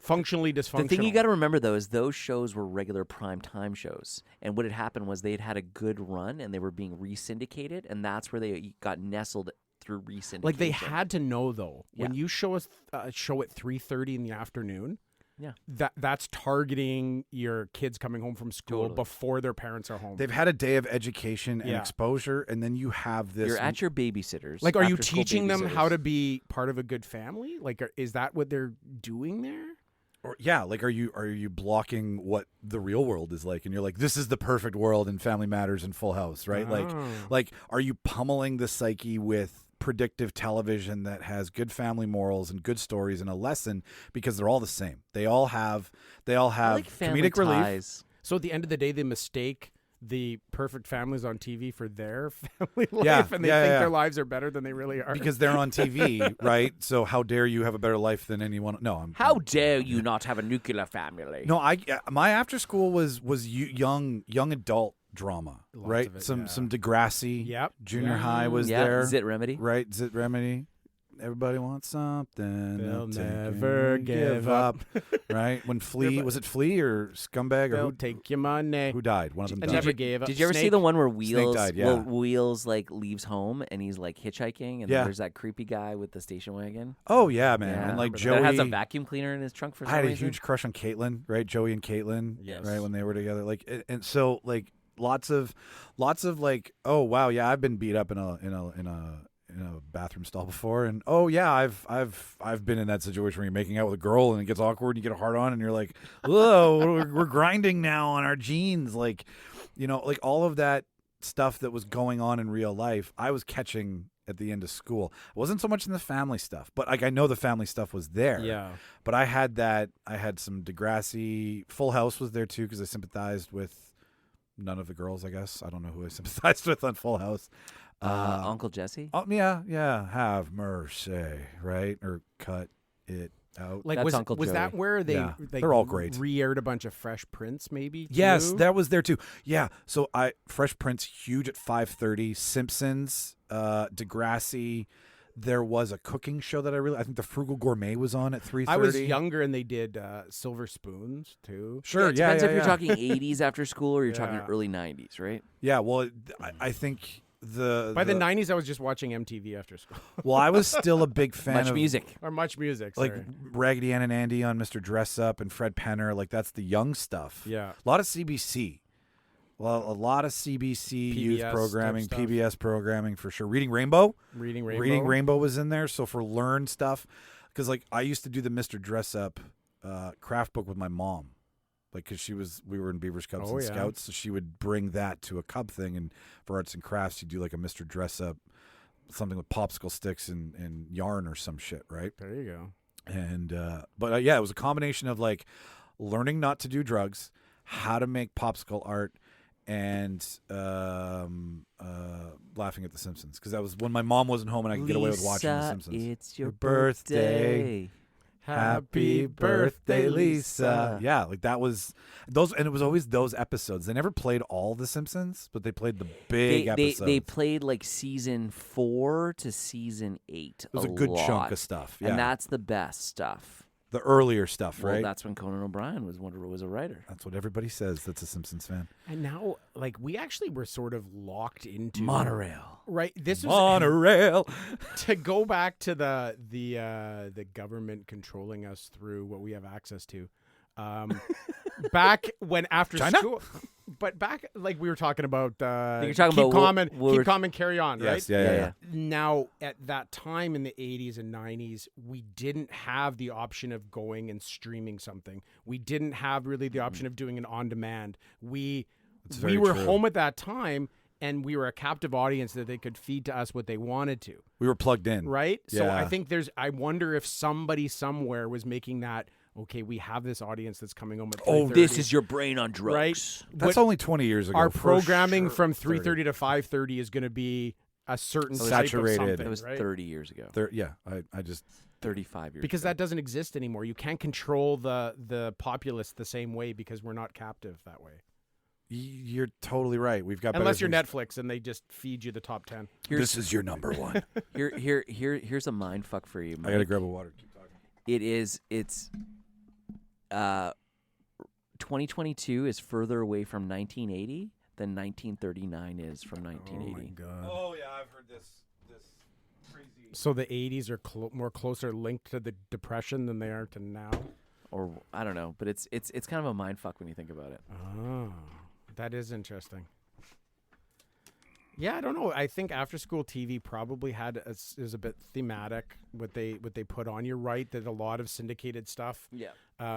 S4: functionally dysfunctional.
S5: The thing you got to remember, though, is those shows were regular prime time shows. And what had happened was they had a good run and they were being re-syndicated, and that's where they got nestled through re-syndication.
S4: like they had to know though when
S5: Yeah.
S4: you show us show at 3:30 in the afternoon.
S5: Yeah.
S4: That's targeting your kids coming home from school
S5: Totally.
S4: before their parents are home.
S1: They've had a day of education and
S4: Yeah.
S1: exposure, and then you have this.
S5: You're at your babysitters.
S4: like, are you
S5: after-school
S4: teaching them how
S5: babysitters.
S4: to be part of a good family? Like, is that what they're doing there?
S1: Or like are you blocking what the real world is like, and you're like, this is the perfect world in Family Matters and Full House, right? Like are you pummeling the psyche with predictive television that has good family morals and good stories and a lesson, because they're all the same. They all have
S5: like
S1: comedic relief.
S5: ties.
S4: So at the end of the day, they mistake the perfect families on TV for their family life,
S1: Yeah,
S4: and they think their lives are better than they really are.
S1: Because they're on TV, right? So how dare you have a better life than anyone? No,
S5: How dare you not have a nuclear family?
S1: No, my after school was young adult drama, right?
S4: of it,
S1: some
S4: yeah.
S1: Degrassi.
S4: Yep.
S1: Junior high was
S5: yeah,
S1: there.
S5: Zit Remedy.
S1: Right, Zit Remedy. Everybody wants something.
S4: They'll
S1: take
S4: never
S1: and
S4: give up.
S1: Right? When Flea, was it Flea or Scumbag? Or
S4: They'll take your money.
S1: who died? One of them
S4: I
S1: died.
S4: never gave up.
S5: Did you ever see
S4: Snake?
S5: the one where Wheels
S1: died, yeah.
S5: well, Wheels like leaves home and he's like hitchhiking, and
S1: Yeah.
S5: then there's that creepy guy with the station wagon?
S1: Oh, yeah, man.
S5: Yeah.
S1: And like
S5: that
S1: Joey.
S5: has a vacuum cleaner in his trunk for some
S1: I had a
S5: reason.
S1: huge crush on Caitlin, right? Joey and Caitlin,
S4: Yes.
S1: right? When they were together. Like, and so like lots of like, oh, wow, yeah, I've been beat up in a bathroom stall before, and oh yeah, I've been in that situation where you're making out with a girl and it gets awkward and you get a hard on and you're like, whoa, we're grinding now on our jeans, like, like all of that stuff that was going on in real life, I was catching at the end of school. It wasn't so much in the family stuff, but like I know the family stuff was there.
S4: Yeah.
S1: But I had some Degrassi. Full House was there too, because I sympathized with none of the girls, I guess. I don't know who I sympathized with on Full House.
S5: Uncle Jesse.
S1: Oh yeah. Have mercy, right? Or cut it out.
S4: Like
S5: That's
S4: was
S5: Uncle
S4: that
S5: Joey.
S4: where they
S1: Yeah,
S4: like,
S1: they're all great.
S4: re-aired a bunch of Fresh Prince maybe?
S1: Yes,
S4: too?
S1: that was there too. Yeah. So Fresh Prince, huge at 5:30. Simpsons, Degrassi. There was a cooking show that I think the Frugal Gourmet was on at 3:30.
S4: I was younger and they did Silver Spoons too.
S1: Sure.
S5: It
S1: Yeah.
S5: depends
S1: yeah,
S5: if you're
S1: yeah.
S5: talking 80s after school or you're talking
S4: Yeah.
S5: early 90s, right?
S1: Yeah. Well, I think
S4: By the 90s, I was just watching MTV after school.
S1: Well, I was still a big fan
S5: Much
S1: of
S5: music.
S4: Or Much Music.
S1: like
S4: Sorry.
S1: Raggedy Ann and Andy on Mr. Dress Up and Fred Penner. Like that's the young stuff.
S4: Yeah.
S1: A lot of CBC. Well, a lot of CBC youth
S4: PBS
S1: programming,
S4: type stuff.
S1: PBS programming for sure. Reading Rainbow.
S4: Reading Rainbow.
S1: Reading Rainbow was in there. So for learn stuff, because like I used to do the Mr. Dress Up craft book with my mom, like because we were in Beavers Cubs
S4: Oh,
S1: and
S4: yeah.
S1: Scouts, so she would bring that to a cub thing, and for arts and crafts, you do like a Mr. Dress Up, something with popsicle sticks and yarn or some shit, right?
S4: There you go.
S1: And but yeah, it was a combination of like learning not to do drugs, how to make popsicle art, and laughing at The Simpsons, because that was when my mom wasn't home and I could get away with watching The
S5: Lisa,
S1: Simpsons.
S5: It's your
S1: Your birthday.
S5: birthday.
S1: Happy birthday, Lisa. Yeah, like that was those, and it was always those episodes. They never played all The Simpsons, but they played the big episodes.
S5: They played like season 4 to season 8.
S1: it was a good chunk
S5: lot.
S1: of stuff. Yeah,
S5: And that's the best stuff.
S1: the earlier stuff,
S5: Well,
S1: right?
S5: that's when Conan O'Brien was a writer.
S1: That's what everybody says. That's a Simpsons fan.
S4: And now, like, we actually were sort of locked into
S5: Monorail.
S4: Right. This was
S1: Monorail.
S4: to go back to the government controlling us through what we have access to. Back when after
S1: China?
S4: school, but back like we were talking about.
S5: You're talking
S4: keep
S5: about
S4: calm
S5: what-
S4: and
S5: what
S4: keep
S5: we're-
S4: calm and carry on. Right.
S1: Yes, yeah.
S4: Now, at that time in the 80s and 90s, we didn't have the option of going and streaming something. We didn't have really the option of doing an on-demand. We
S1: very
S4: were
S1: true.
S4: home at that time, and we were a captive audience that they could feed to us what they wanted to.
S1: We were plugged in.
S4: Right? So
S1: Yeah.
S4: I think I wonder if somebody somewhere was making that, okay, we have this audience that's coming home at 3:30.
S5: This is your brain on drugs.
S4: Right?
S1: That's
S4: What-
S1: only 20 years ago.
S4: our
S1: for
S4: programming
S1: sure.
S4: from 3:30 to 5:30 is going to be a certain type
S1: saturated.
S4: of something,
S5: It was
S4: right?
S5: 30 years ago.
S1: Yeah, I just
S5: 35 years
S4: Because
S5: ago.
S4: that doesn't exist anymore. You can't control the populace the same way because we're not captive that way.
S1: you're totally right. We've got
S4: Unless you're
S1: better
S4: Netflix and they just feed you the top 10.
S1: things. This is your number one.
S5: Here's a mind fuck for you,
S1: I
S5: Mike.
S1: gotta grab a water. Keep talking.
S5: It's 2022 is further away from 1980 than 1939 is from 1980.
S4: God.
S1: Oh yeah, I've heard this crazy.
S4: So the 80s are more closer linked to the Depression than they are to now?
S5: Or I don't know, but it's kind of a mind fuck when you think about it.
S4: Oh, that is interesting. Yeah, I don't know. I think after school TV probably is a bit thematic what they put on. You're right that a lot of syndicated stuff.
S5: Yeah.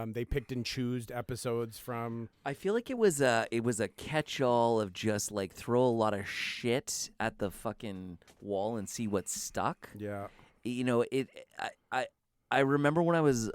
S4: They picked and chose episodes from.
S5: I feel like it was a catch-all of just like throw a lot of shit at the fucking wall and see what stuck.
S4: Yeah.
S5: You know, I remember when I was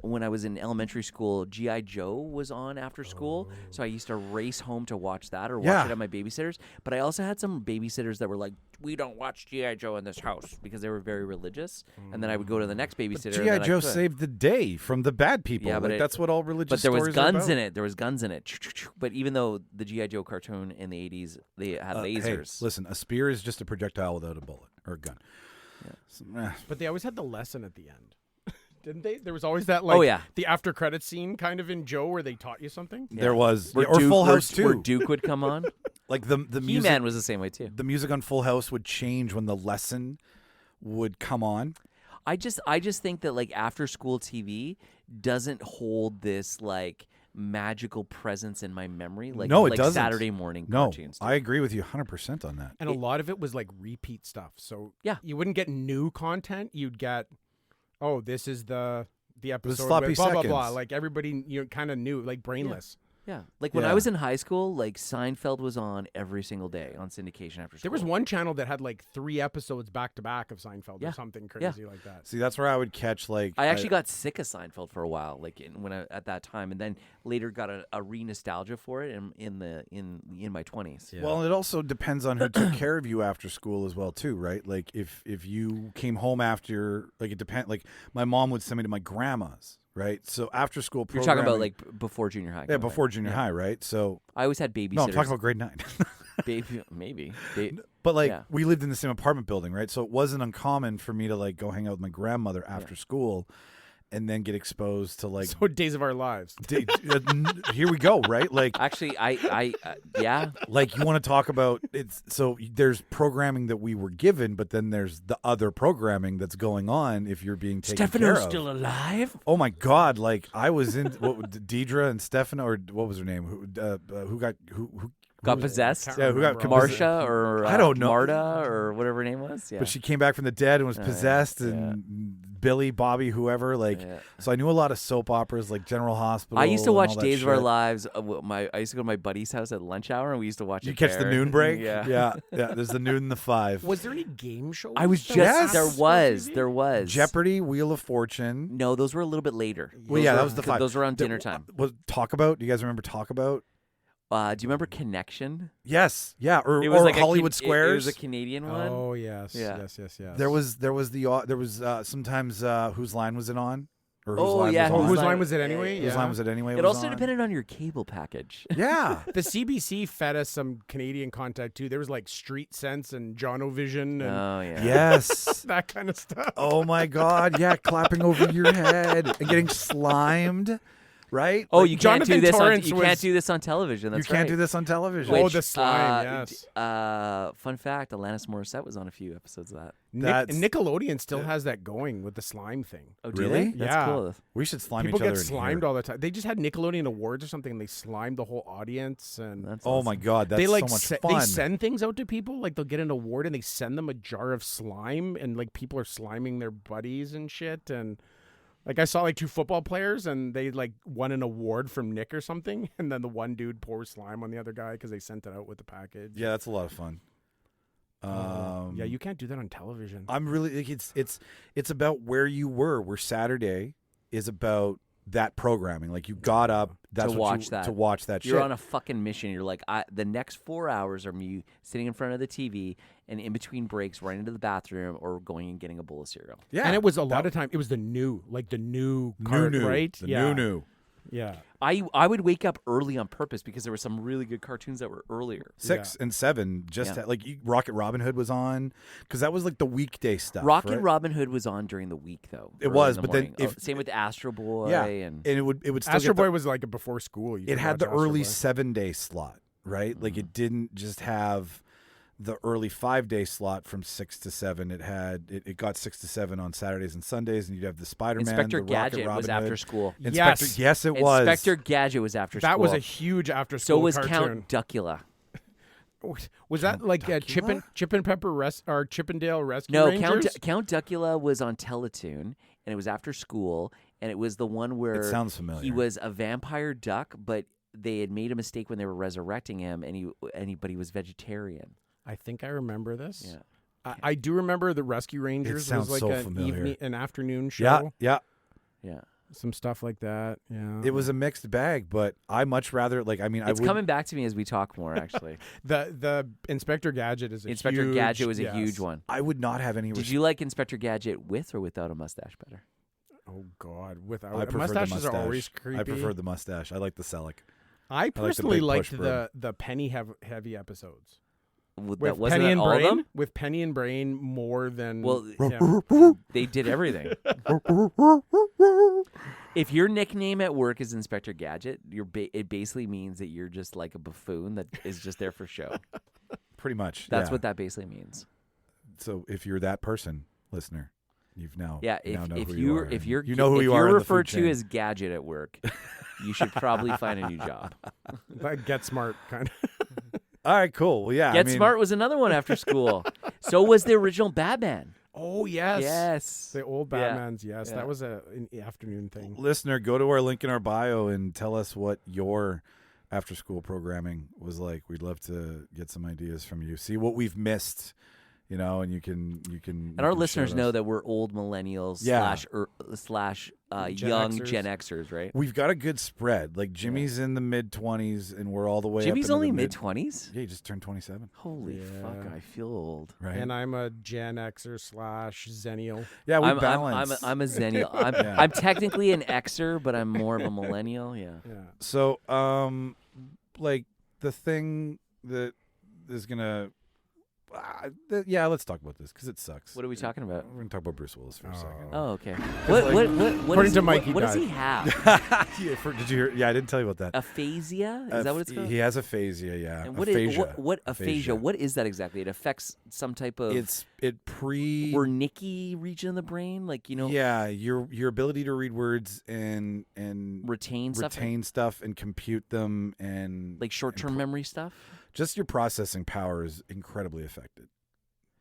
S5: in elementary school, G.I. Joe was on after school, so I used to race home to watch that or watch it at my babysitter's. But I also had some babysitters that were like, "We don't watch G.I. Joe in this house," because they were very religious. And then I would go to the next babysitter.
S1: G.I. Joe saved the day from the bad people.
S5: Yeah, but
S1: that's what all religious.
S5: But there was
S1: stories are
S5: guns
S1: about.
S5: in it. There was guns in it. But even though the G.I. Joe cartoon in the 80s, they had lasers.
S1: Hey, listen, a spear is just a projectile without a bullet or a gun.
S5: Yeah.
S1: So,
S4: But they always had the lesson at the end. Didn't they? There was always that, like, the after credit scene kind of in Joe where they taught you something.
S1: There was,
S5: Where
S1: or
S5: Duke,
S1: Full House too.
S5: where Duke would come on.
S1: Like the music.
S5: He-Man was the same way too.
S1: The music on Full House would change when the lesson would come on.
S5: I just think that like after school TV doesn't hold this like magical presence in my memory like
S1: No, it
S5: like
S1: doesn't.
S5: Saturday morning
S1: No,
S5: cartoons.
S1: I agree with you 100% on that.
S4: And a lot of it was like repeat stuff. So
S5: Yeah.
S4: you wouldn't get new content. You'd get, oh, this is the episode.
S1: sloppy
S4: blah, blah, blah.
S1: seconds.
S4: Like everybody kind of knew, like brainless.
S5: Yeah. Like when
S1: Yeah.
S5: I was in high school, like Seinfeld was on every single day on syndication after school.
S4: There was one channel that had like 3 episodes back to back of Seinfeld
S5: Yeah.
S4: or something
S5: Yeah.
S4: crazy like that.
S1: See, that's where I would catch like.
S5: I actually got sick of Seinfeld for a while, like at that time, and then later got a re-nostalgia for it in my 20s.
S4: Yeah.
S1: Well, it also depends on who took care of you after school as well, too, right? Like if you came home after, like it depend. Like my mom would send me to my grandma's, right? So after school
S5: You're
S1: programming.
S5: talking about like before junior high.
S1: yeah,
S5: kind of
S1: before
S5: thing.
S1: junior high, right? So
S5: I always had babysitters.
S1: no, I'm talking about grade 9.
S5: Maybe.
S1: But like
S5: Yeah.
S1: we lived in the same apartment building, right? So it wasn't uncommon for me to like go hang out with my grandmother after school, and then get exposed to like.
S4: So Days of Our Lives.
S1: Here we go, right? Like.
S5: Actually, I yeah.
S1: Like you want to talk about it's so there's programming that we were given, but then there's the other programming that's going on if you're being taken care
S5: Stefano's
S1: of.
S5: still alive?
S1: Oh my God! Like I was in Deidre and Stefano, or what was her name? Who
S5: Got
S1: was-
S5: possessed?
S1: Yeah, who got
S5: Marsha or
S1: I don't know.
S5: Marta or whatever her name was. Yeah.
S1: But she came back from the dead and was possessed, and Billy, Bobby, whoever. Like,
S5: Yeah.
S1: so I knew a lot of soap operas, like General Hospital.
S5: I used to
S1: and
S5: watch
S1: all that
S5: Days of Our
S1: shit.
S5: Lives. I used to go to my buddy's house at lunch hour, and we used to watch.
S1: You
S5: it
S1: catch the
S5: there.
S1: noon break?
S5: Yeah.
S1: yeah. There's the noon and the 5.
S4: Was there any game shows?
S5: I was
S4: that
S5: just
S1: Yes.
S5: there was
S1: Jeopardy, Wheel of Fortune.
S5: No, those were a little bit later.
S1: Well, yeah,
S5: Those
S1: that
S5: were-
S1: was the 5.
S5: Those were around dinner time.
S1: Was Talk About? Do you guys remember Talk About?
S5: Do you remember Connection?
S1: Yes, yeah, or
S5: like a
S1: Hollywood
S5: It
S1: Squares.
S5: was a Canadian one.
S4: Oh yes,
S5: Yeah.
S4: yes.
S1: There was sometimes Whose Line Was It On? Or Whose
S5: Oh,
S1: Line
S5: yeah,
S1: Was
S4: Oh,
S1: On?
S4: whose
S5: Line-
S4: line was it anyway?
S1: Whose
S4: Yeah.
S1: Line Was It Anyway?
S5: It
S1: was
S5: also
S1: on.
S5: depended on your cable package.
S1: Yeah.
S4: The CBC fed us some Canadian content too. There was like Street Sense and Jono-Vision and
S5: Oh yeah.
S1: Yes.
S4: that kind of stuff.
S1: Oh my God. Yeah, clapping over your head and getting slimed, right?
S5: Oh,
S1: Like,
S5: you can't do
S4: Jonathan
S5: this.
S4: Torrance
S5: You
S4: was-
S5: can't do this on television.
S1: you
S5: That's
S1: can't
S5: right.
S1: do this on television.
S4: Oh,
S5: Which,
S4: the slime, yes.
S5: Fun fact: Alanis Morissette was on a few episodes of that.
S1: That's-
S4: Nickelodeon still has that going with the slime thing.
S5: Oh, do
S1: Really?
S5: they? That's
S4: Yeah.
S5: cool.
S1: We should slime
S4: People
S1: each other
S4: get
S1: in
S4: slimed
S1: here.
S4: all the time. They just had Nickelodeon Awards or something, and they slimed the whole audience. And
S5: That's
S1: Oh
S5: awesome.
S1: my God, that's
S4: they like
S1: so much
S4: they
S1: fun.
S4: send things out to people. Like they'll get an award and they send them a jar of slime, and like people are sliming their buddies and shit. And like I saw like 2 football players, and they like won an award from Nick or something, and then the one dude pours slime on the other guy because they sent it out with the package.
S1: Yeah, that's a lot of fun.
S4: Yeah, you can't do that on television.
S1: I'm really like, it's about where you were. Where Saturday is about that programming. Like you got up that's
S5: To
S1: what
S5: watch
S1: you,
S5: that.
S1: to watch that
S5: You're
S1: shit.
S5: on a fucking mission. You're like, the next 4 hours are me sitting in front of the TV, and in between breaks, running to the bathroom or going and getting a bowl of cereal.
S1: yeah,
S4: And it was a lot of time. It was the new cart,
S1: new,
S4: right?
S1: the
S4: yeah.
S1: new.
S4: Yeah.
S5: I would wake up early on purpose because there were some really good cartoons that were earlier.
S1: 6 and 7 just
S5: Yeah.
S1: had, like Rocket Robin Hood was on because that was like the weekday stuff.
S5: Rocket
S1: right?
S5: Robin Hood was on during the week though.
S1: It
S5: early
S1: was,
S5: in the
S1: but then
S5: morning.
S1: if-
S5: same with Astro Boy
S1: Yeah,
S5: and
S1: it would still
S4: Astro
S1: get the-
S4: Boy was like a before school. You
S1: it
S4: could
S1: had the
S4: watch Astro
S1: early
S4: Boy.
S1: 7-day slot, right? Like it didn't just have the early 5-day slot from 6 to 7. It got 6 to 7 on Saturdays and Sundays, and you'd have the Spider-Man,
S5: Inspector
S1: the Rocket
S5: Gadget
S1: Robin
S5: was
S1: Hood.
S5: after school.
S1: Yes, it was.
S5: Inspector Gadget was after school.
S4: That was a huge after
S5: So
S4: school
S5: was
S4: cartoon.
S5: Count Duckula.
S4: Was that like a Chip and Pepper or Chippendale Rescue
S5: No,
S4: Rangers?
S5: Count Duckula was on Teletoon, and it was after school, and it was the one where
S1: It sounds familiar.
S5: he was a vampire duck, but they had made a mistake when they were resurrecting him, and he was vegetarian.
S4: I think I remember this.
S5: Yeah.
S4: I do remember the Rescue Rangers
S1: sounds
S4: was like
S1: so familiar.
S4: an afternoon show.
S1: Yeah.
S5: Yeah.
S4: Some stuff like that. Yeah.
S1: It was a mixed bag, but I much rather
S5: It's coming back to me as we talk more. Actually,
S4: the Inspector Gadget is
S5: Inspector Gadget was a huge one.
S1: I would not have any.
S5: Did you like Inspector Gadget with or without a mustache better?
S4: Oh God, without
S1: I prefer the
S4: mustaches
S1: mustache.
S4: are always creepy.
S1: I prefer the mustache. I like the Selleck.
S4: I personally
S1: big
S4: liked
S1: push
S4: the Penny heavy episodes.
S5: That
S4: With
S5: wasn't
S4: Penny
S5: it
S4: and
S5: all of
S4: Brain,
S5: them?
S4: with Penny and Brain more than
S5: They did everything. If your nickname at work is Inspector Gadget, it basically means that you're just like a buffoon that is just there for show.
S1: Pretty much.
S5: That's
S1: yeah.
S5: what that basically means.
S1: So if you're that person, listener, you've now
S5: Yeah,
S1: you now know
S5: if
S1: who
S5: you
S1: you
S5: are,
S1: are.
S5: if you're
S1: you know who
S5: if
S1: you
S5: you're
S1: are in the
S5: referred
S1: food
S5: to
S1: chain.
S5: as Gadget at work, you should probably find a new job.
S4: Like Get Smart kind of.
S1: All right, cool. Well, yeah.
S5: Get Smart was another one after school. So was the original Batman.
S4: Oh yes,
S5: Yes.
S4: the old
S5: Yeah.
S4: Batmans. Yes,
S5: Yeah.
S4: that was an afternoon thing.
S1: Listener, go to our link in our bio and tell us what your after-school programming was like. We'd love to get some ideas from you. See what we've missed, and you can.
S5: And our listeners know that we're old millennials
S1: Yeah.
S5: slash
S4: Gen
S5: young
S4: Xers.
S5: Gen Xers, right?
S1: we've got a good spread. Like Jimmy's in the mid-20s, and we're all the way
S5: Jimmy's
S1: up into
S5: only
S1: the
S5: mid-20s?
S1: Yeah, he just turned 27.
S5: Holy fuck,
S4: Yeah.
S5: I feel old.
S1: Right.
S4: And I'm a Gen Xer / Zennial.
S1: yeah, we
S5: I'm
S1: balance.
S5: a Zennial. I'm technically an Xer, but I'm more of a millennial. Yeah.
S4: Yeah.
S1: So, like the thing that is gonna, let's talk about this because it sucks.
S5: What are we talking about?
S1: We're gonna talk about Bruce Willis for a second.
S5: Oh, okay. What
S4: According to Mike, he
S5: what does
S4: died.
S5: he have?
S1: Did you hear? Yeah, I didn't tell you about that.
S5: Aphasia? Is that what it's called?
S1: He has aphasia. Yeah.
S5: And what
S1: aphasia.
S5: is what aphasia? What is that exactly? It affects some type of Wernicke region of the brain, like
S1: Yeah, your ability to read words and
S5: retain
S1: stuff and compute them and
S5: like short-term memory stuff.
S1: Just your processing power is incredibly affected.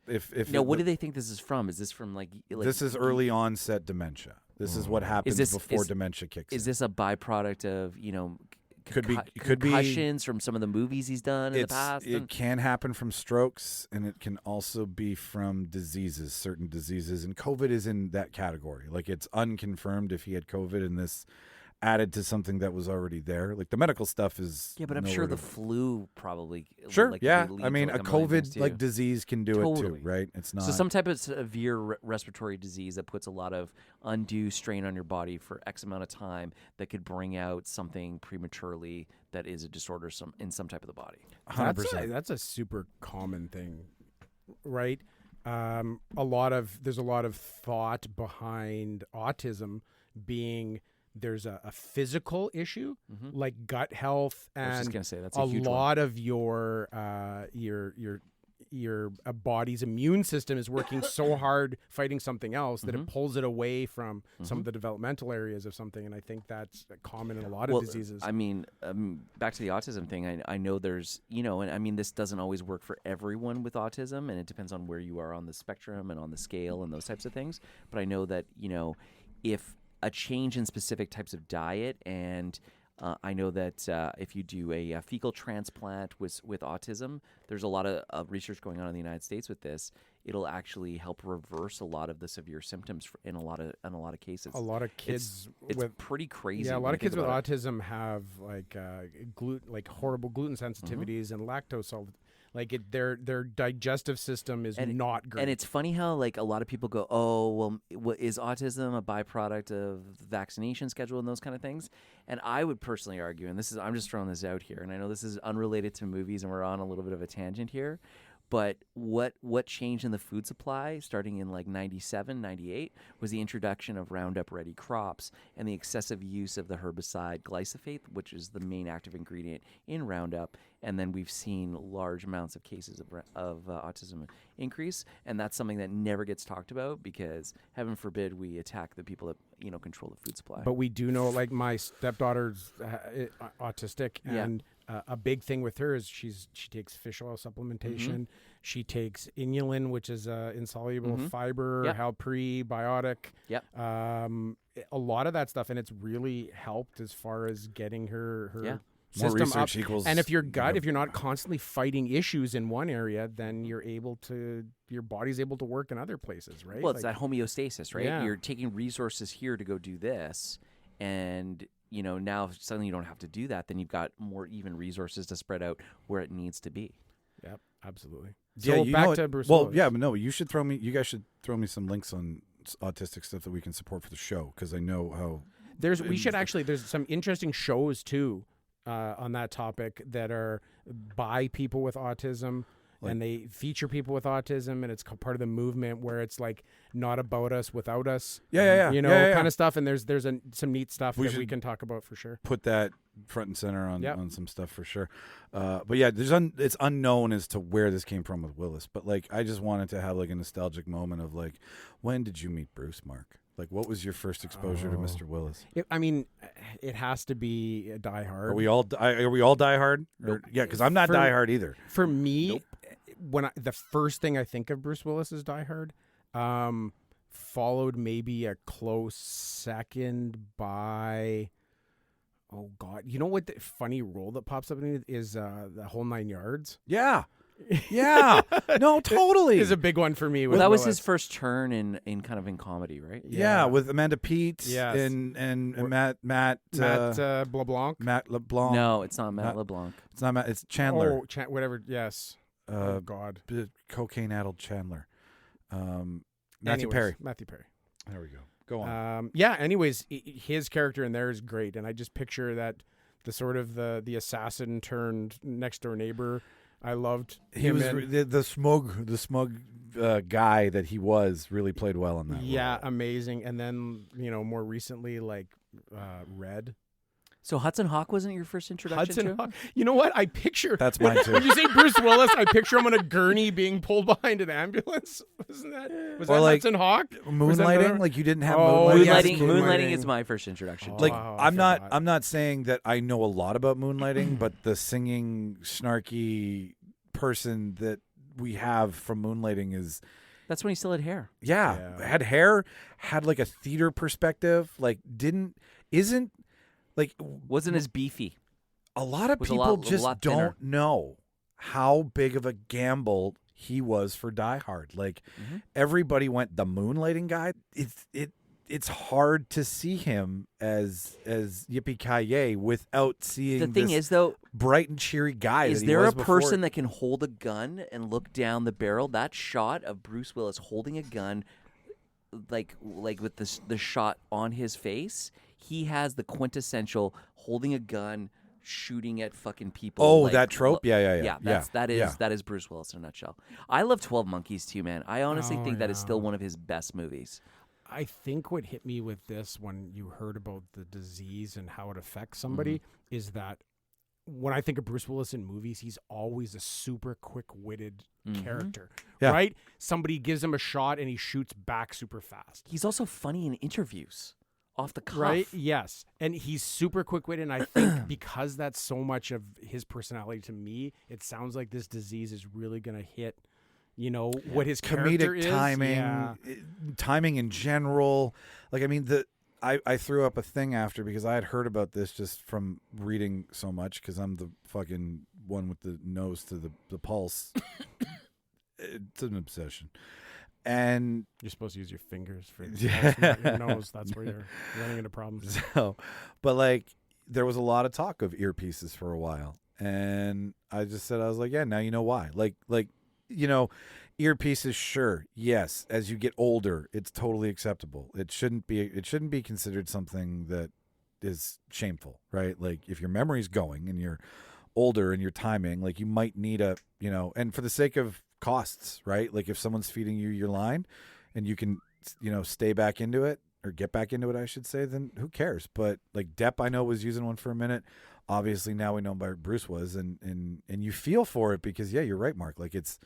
S5: What do they think this is from? Is this from like
S1: this is early onset dementia. This is what happens before dementia kicks in.
S5: Is this a byproduct of
S1: could be
S5: concussions from some of the movies he's done in the past?
S1: It can happen from strokes, and it can also be from certain diseases, and COVID is in that category. Like it's unconfirmed if he had COVID, and this added to something that was already there. Like the medical stuff is
S5: but I'm sure the flu probably
S1: sure.
S5: like,
S1: Yeah,
S5: would lead
S1: I mean
S5: to,
S1: a COVID like disease can do it too, right? It's not
S5: so some type of severe respiratory disease that puts a lot of undue strain on your body for X amount of time that could bring out something prematurely that is a disorder in some type of the body.
S1: 100%.
S4: That's a super common thing, right? There's a lot of thought behind autism being there's a physical issue like gut health, and
S5: I was just gonna say, that's
S4: a
S5: a huge
S4: lot of your body's immune system is working so hard fighting something else that it pulls it away from some of the developmental areas of something, and I think that's common in a lot of diseases.
S5: I mean, back to the autism thing, I know there's, and I mean, this doesn't always work for everyone with autism, and it depends on where you are on the spectrum and on the scale and those types of things, but I know that, if a change in specific types of diet, and I know that if you do a fecal transplant with autism, there's a lot of research going on in the United States with this. It'll actually help reverse a lot of the severe symptoms in a lot of cases.
S4: A lot of kids
S5: it's pretty crazy.
S4: Yeah, a lot of kids with
S5: it.
S4: autism have like horrible gluten sensitivities and lactose. Their digestive system is not great.
S5: And it's funny how like a lot of people go, oh, well, is autism a byproduct of vaccination schedule and those kind of things? And I would personally argue, and I'm just throwing this out here, and I know this is unrelated to movies, and we're on a little bit of a tangent here, but what changed in the food supply starting in like 97, 98 was the introduction of Roundup Ready crops and the excessive use of the herbicide glyphosate, which is the main active ingredient in Roundup. And then we've seen large amounts of cases of autism increase, and that's something that never gets talked about because, heaven forbid, we attack the people that control the food supply.
S4: But we do know, like my stepdaughter's autistic, and a big thing with her is she takes fish oil supplementation. She takes inulin, which is insoluble fiber, Halpre, biotic.
S5: Yep.
S4: A lot of that stuff, and it's really helped as far as getting her
S1: More
S4: system up.
S1: research equals.
S4: And if your gut, if you're not constantly fighting issues in one area, then your body's able to work in other places, right?
S5: Well, it's that homeostasis, right?
S4: Yeah.
S5: You're taking resources here to go do this, and now suddenly you don't have to do that. Then you've got more even resources to spread out where it needs to be.
S4: Yep, absolutely.
S1: Yeah,
S4: So
S1: you
S4: back
S1: know
S4: to
S1: what?
S4: Bruce
S1: Well,
S4: Willis.
S1: yeah, but no, you guys should throw me some links on autistic stuff that we can support for the show, because I know how.
S4: There's some interesting shows too on that topic that are by people with autism. And they feature people with autism, and it's part of the movement where it's like not about us, without us.
S1: Yeah.
S4: Kind of stuff. And there's some neat stuff that we
S1: should
S4: can talk about for sure.
S1: Put that front and center on some stuff for sure. But yeah, it's unknown as to where this came from with Willis. But like, I just wanted to have like a nostalgic moment of like, when did you meet Bruce, Mark? Like, what was your first exposure to Mr. Willis?
S4: It has to be a Die Hard.
S1: Are we all Die Hard?
S4: Nope.
S1: Yeah, because I'm not Die Hard either.
S4: For me, the first thing I think of Bruce Willis is Die Hard, followed maybe a close second by, oh God, you know what the funny role that pops up in it is the Whole 9 Yards.
S1: Yeah. No, totally.
S4: Is a big one for me.
S5: Well, that was his first turn in comedy, right?
S1: Yeah, with Amanda Peet
S4: Yes.
S1: and Matt
S4: LeBlanc.
S1: Matt LeBlanc.
S5: No, it's not Matt LeBlanc.
S1: It's not Matt. It's Chandler.
S4: Oh, whatever. Yes. Oh God.
S1: Cocaine-addled Chandler. Matthew
S4: Anyways,
S1: Perry.
S4: Matthew Perry.
S1: There we go. Go on.
S4: Anyways, his character in there is great, and I just picture that the sort of the assassin turned next door neighbor. I loved
S1: He
S4: him.
S1: was the smug guy that he was really played well in that.
S4: Yeah,
S1: role.
S4: amazing. And then more recently, like Red.
S5: So Hudson Hawk wasn't your first introduction to him?
S4: Hawk. You know what? I picture
S1: That's mine too.
S4: When you say Bruce Willis, I picture him on a gurney being pulled behind an ambulance. Was that
S1: like
S4: Hudson Hawk?
S1: Moonlighting, like you didn't have
S4: Oh,
S1: moonlighting.
S4: yes,
S5: Moonlighting is my first introduction.
S4: Oh,
S5: to
S1: Like
S4: wow,
S1: I'm
S4: I forgot.
S1: not saying that I know a lot about moonlighting, but the singing snarky person that we have from moonlighting is
S5: That's when he still had hair.
S4: Yeah.
S1: had hair, had like a theater perspective, like isn't like
S5: Wasn't as beefy.
S1: a lot of
S5: Was a
S1: people
S5: lot- a
S1: just
S5: lot
S1: don't
S5: thinner.
S1: know how big of a gamble he was for Die Hard. Like everybody went the moonlighting guy. It's hard to see him as Yippee-ki-yay without seeing
S5: The thing
S1: this
S5: is, though,
S1: bright and cheery guy.
S5: is
S1: that he
S5: there
S1: was
S5: a
S1: before.
S5: person that can hold a gun and look down the barrel? That shot of Bruce Willis holding a gun, like with the shot on his face, he has the quintessential holding a gun, shooting at fucking people.
S1: Oh,
S5: like,
S1: that trope? Yeah.
S5: That is Bruce Willis in a nutshell. I love 12 Monkeys too, man. I honestly
S4: Oh,
S5: think that is
S4: yeah.
S5: still one of his best movies.
S4: I think what hit me with this when you heard about the disease and how it affects somebody is that when I think of Bruce Willis in movies, he's always a super quick-witted character,
S1: Yeah.
S4: right? Somebody gives him a shot and he shoots back super fast.
S5: He's also funny in interviews, off the cuff.
S4: Right? Yes. And he's super quick-witted, and I think because that's so much of his personality to me, it sounds like this disease is really going to hit, what his character
S1: Comedic
S4: is.
S1: timing,
S4: Yeah.
S1: timing in general. Like, I mean, I threw up a thing after because I had heard about this just from reading so much because I'm the fucking one with the nose to the pulse. It's an obsession. And
S4: You're supposed to use your fingers for
S1: Yeah.
S4: not your nose. That's where you're running into problems.
S1: so, but like, there was a lot of talk of earpieces for a while. And I just said, I was like, yeah, now you know why. Like, earpieces, sure, yes. As you get older, it's totally acceptable. It shouldn't be considered something that is shameful, right? Like if your memory's going and you're older and you're timing, like you might need and for the sake of costs, right? Like if someone's feeding you your line and you can, stay back into it or get back into it, I should say, then who cares? But like Depp, I know, was using one for a minute. Obviously now we know Bruce was, and you feel for it because, yeah, you're right, Mark. Like it's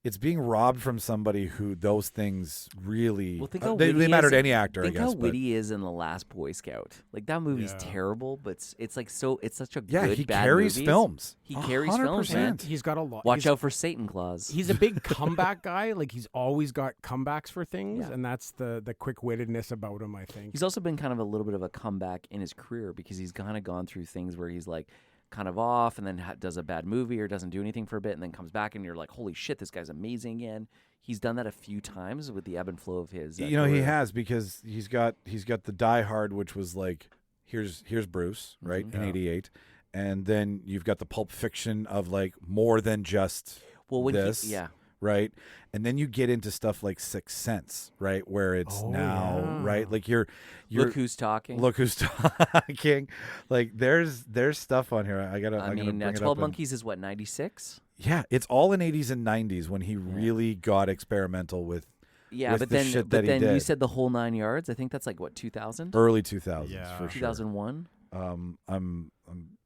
S1: it's being robbed from somebody who those things really
S5: Well, think how
S1: they
S5: witty
S1: matter
S5: is-
S1: to any actor, I
S5: Think
S1: guess.
S5: how
S1: but
S5: witty he is in The Last Boy Scout. Like that movie's
S4: Yeah.
S5: terrible, but it's like so. It's such a
S1: yeah,
S5: good
S1: he
S5: bad
S1: carries
S5: movies.
S1: films.
S5: He carries films, man.
S1: 100%.
S4: He's got a lot.
S5: Watch
S4: he's,
S5: out for Satan Claus.
S4: He's a big comeback guy. Like he's always got comebacks for things,
S5: Yeah.
S4: and that's the quick wittedness about him. I think.
S5: He's also been kind of a little bit of a comeback in his career because he's kind of gone through things where he's like kind of off and then does a bad movie or doesn't do anything for a bit and then comes back and you're like, holy shit, this guy's amazing again. He's done that a few times with the ebb and flow of his.
S1: You know, he
S5: career.
S1: has, because he's got the Die Hard, which was like, here's Bruce, right, in
S4: Yeah.
S1: '88, and then you've got the Pulp Fiction of like more than just
S5: when
S1: this,
S5: yeah.
S1: right, and then you get into stuff like Sixth Sense, right, where it's
S4: Oh,
S1: now
S4: yeah.
S1: right, like you're
S5: Look who's talking.
S1: look who's talking, like there's stuff on here. I gotta
S5: mean,
S1: bring it
S5: 12
S1: up and-
S5: Monkeys is what, 96?
S1: Yeah, it's all in '80s and '90s when he really got experimental with
S5: Yeah,
S1: with
S5: but
S1: the
S5: then
S1: shit
S5: but
S1: that he
S5: then you
S1: did.
S5: said the whole 9 yards. I think that's like what, 2000?
S1: early 2000s
S4: Yeah.
S1: for sure.
S5: 2001?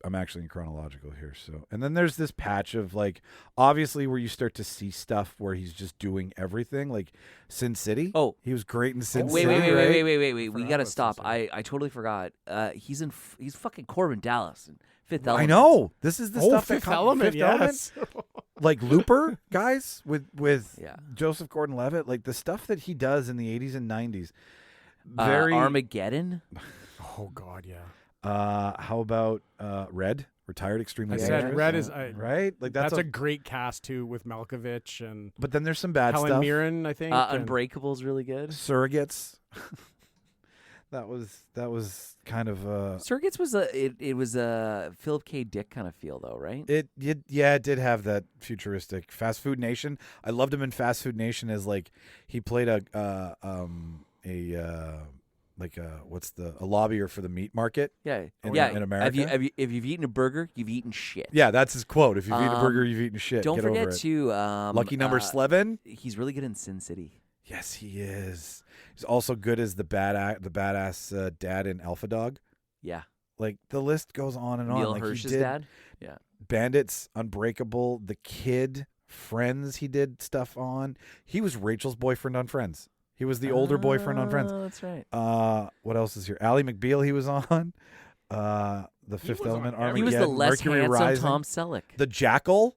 S1: I'm actually in chronological here. So, and then there's this patch of like, obviously, where you start to see stuff where he's just doing everything, like Sin City.
S5: Oh.
S1: He was great in Sin
S5: Wait,
S1: City.
S5: wait, wait,
S1: right?
S5: wait, wait, wait, wait. We
S4: Forgot
S5: got to
S4: about
S5: stop.
S4: Sin
S5: I totally forgot. He's fucking Corbin Dallas in Fifth
S1: I
S5: Element.
S1: know. This is the
S4: Oh,
S1: stuff that
S4: Fifth
S1: comes
S4: Element,
S1: Fifth Element?
S4: yes.
S1: Like Looper, guys, with
S5: Yeah.
S1: Joseph Gordon-Levitt, like the stuff that he does in the '80s and '90s. Very.
S5: Armageddon.
S4: Oh God, yeah.
S1: How about Red? Retired Extremely
S4: I
S1: Dangerous.
S4: said Red is
S1: right. Like
S4: that's
S1: that's
S4: a great cast too with Malkovich and
S1: But then there's some bad
S4: Helen
S1: stuff.
S4: Mirren, I think. and-
S5: Unbreakable's really good.
S1: Surrogates. that was kind of
S5: Surrogates was it was a Philip K. Dick kind of feel though, right?
S1: it did have that futuristic Fast Food Nation. I loved him in Fast Food Nation as like he played a lobbyer for the meat market.
S5: Yeah,
S1: in-
S5: yeah.
S1: in America?
S5: If you've eaten a burger, you've eaten shit.
S1: Yeah, that's his quote. If you've eaten a burger,
S5: Um,
S1: you've eaten shit.
S5: Don't
S1: Get over
S5: forget
S1: it.
S5: to
S1: Lucky Number 11.
S5: He's really good in Sin City.
S1: Yes, he is. He's also good as the badass dad in Alpha Dog.
S5: Yeah,
S1: Like the list goes on and on.
S5: Neil
S1: Like he
S5: Hirsch's
S1: did
S5: dad. Yeah,
S1: Bandits, Unbreakable, The Kid, Friends. He did stuff on. He was Rachel's boyfriend on Friends. He was the older boyfriend on Friends.
S5: Oh, that's right.
S1: What else is here? Ally McBeal. He was on. The Fifth
S4: was on
S1: Element.
S4: everything.
S5: He was the
S1: Armageddon,
S5: less
S1: Mercury
S5: handsome
S1: Rising,
S5: Tom Selleck.
S1: The Jackal.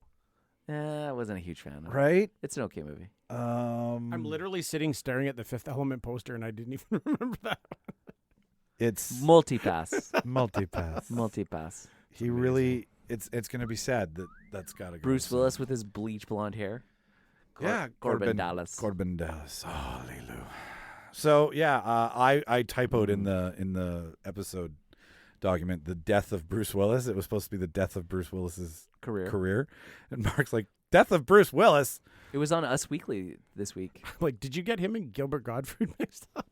S5: I wasn't a huge fan of it.
S1: Right.
S5: It's an okay movie.
S4: I'm literally sitting staring at the Fifth Element poster, and I didn't even remember that.
S1: It's
S5: Multipass.
S1: multipass.
S5: Multipass.
S1: He really. It's going to be sad that's got to go.
S5: Bruce
S1: So-
S5: Willis with his bleach blonde hair. Corbin Dallas.
S1: Corbin Dallas. Hallelujah. So yeah, I typoed in the episode document the death of Bruce Willis. It was supposed to be the death of Bruce Willis's career. And Mark's like, death of Bruce Willis.
S5: It was on Us Weekly this week.
S4: Like, did you get him and Gilbert Gottfried mixed up?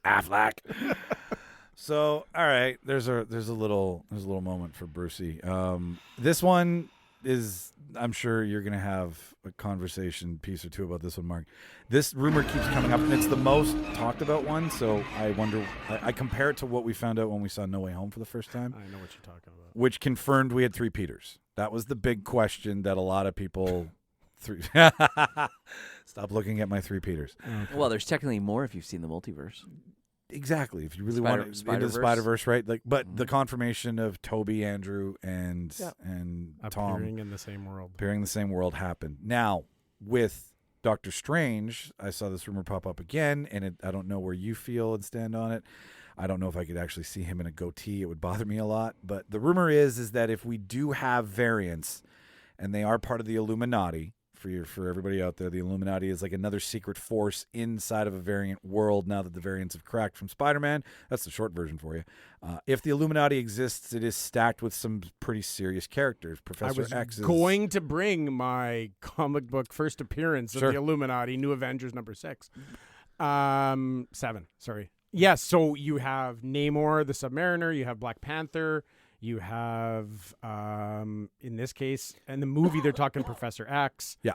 S1: Affleck. So all right, there's a little moment for Brucey. This one is, I'm sure you're gonna have a conversation piece or two about this one, Mark. This rumor keeps coming up, and it's the most talked about one. So I wonder. I compare it to what we found out when we saw No Way Home for the first time,
S4: I know what you're talking about.
S1: which confirmed we had three Peters. That was the big question that a lot of people. Stop looking at my three Peters.
S5: Well, there's technically more if you've seen the multiverse.
S1: Exactly. If you really
S5: Spider-
S1: want to into the
S5: Spider-Verse.
S1: Spider-Verse, right? Like, but the confirmation of Toby, Andrew, and Tom
S4: Appearing in the same world.
S1: appearing in the same world happened. Now, with Doctor Strange, I saw this rumor pop up again, and I don't know where you feel and stand on it. I don't know if I could actually see him in a goatee. It would bother me a lot. But the rumor is that if we do have variants, and they are part of the Illuminati, for everybody out there, the Illuminati is like another secret force inside of a variant world now that the variants have cracked from Spider-Man. That's the short version for you. If the Illuminati exists, it is stacked with some pretty serious characters. Professor
S4: I was
S1: X is
S4: going to bring my comic book first appearance
S1: Sure.
S4: of the Illuminati, New Avengers number 6. 7, sorry. Yes, so you have Namor, the Submariner, you have Black Panther, you have, in this case, in the movie, they're talking Professor X.
S1: Yeah.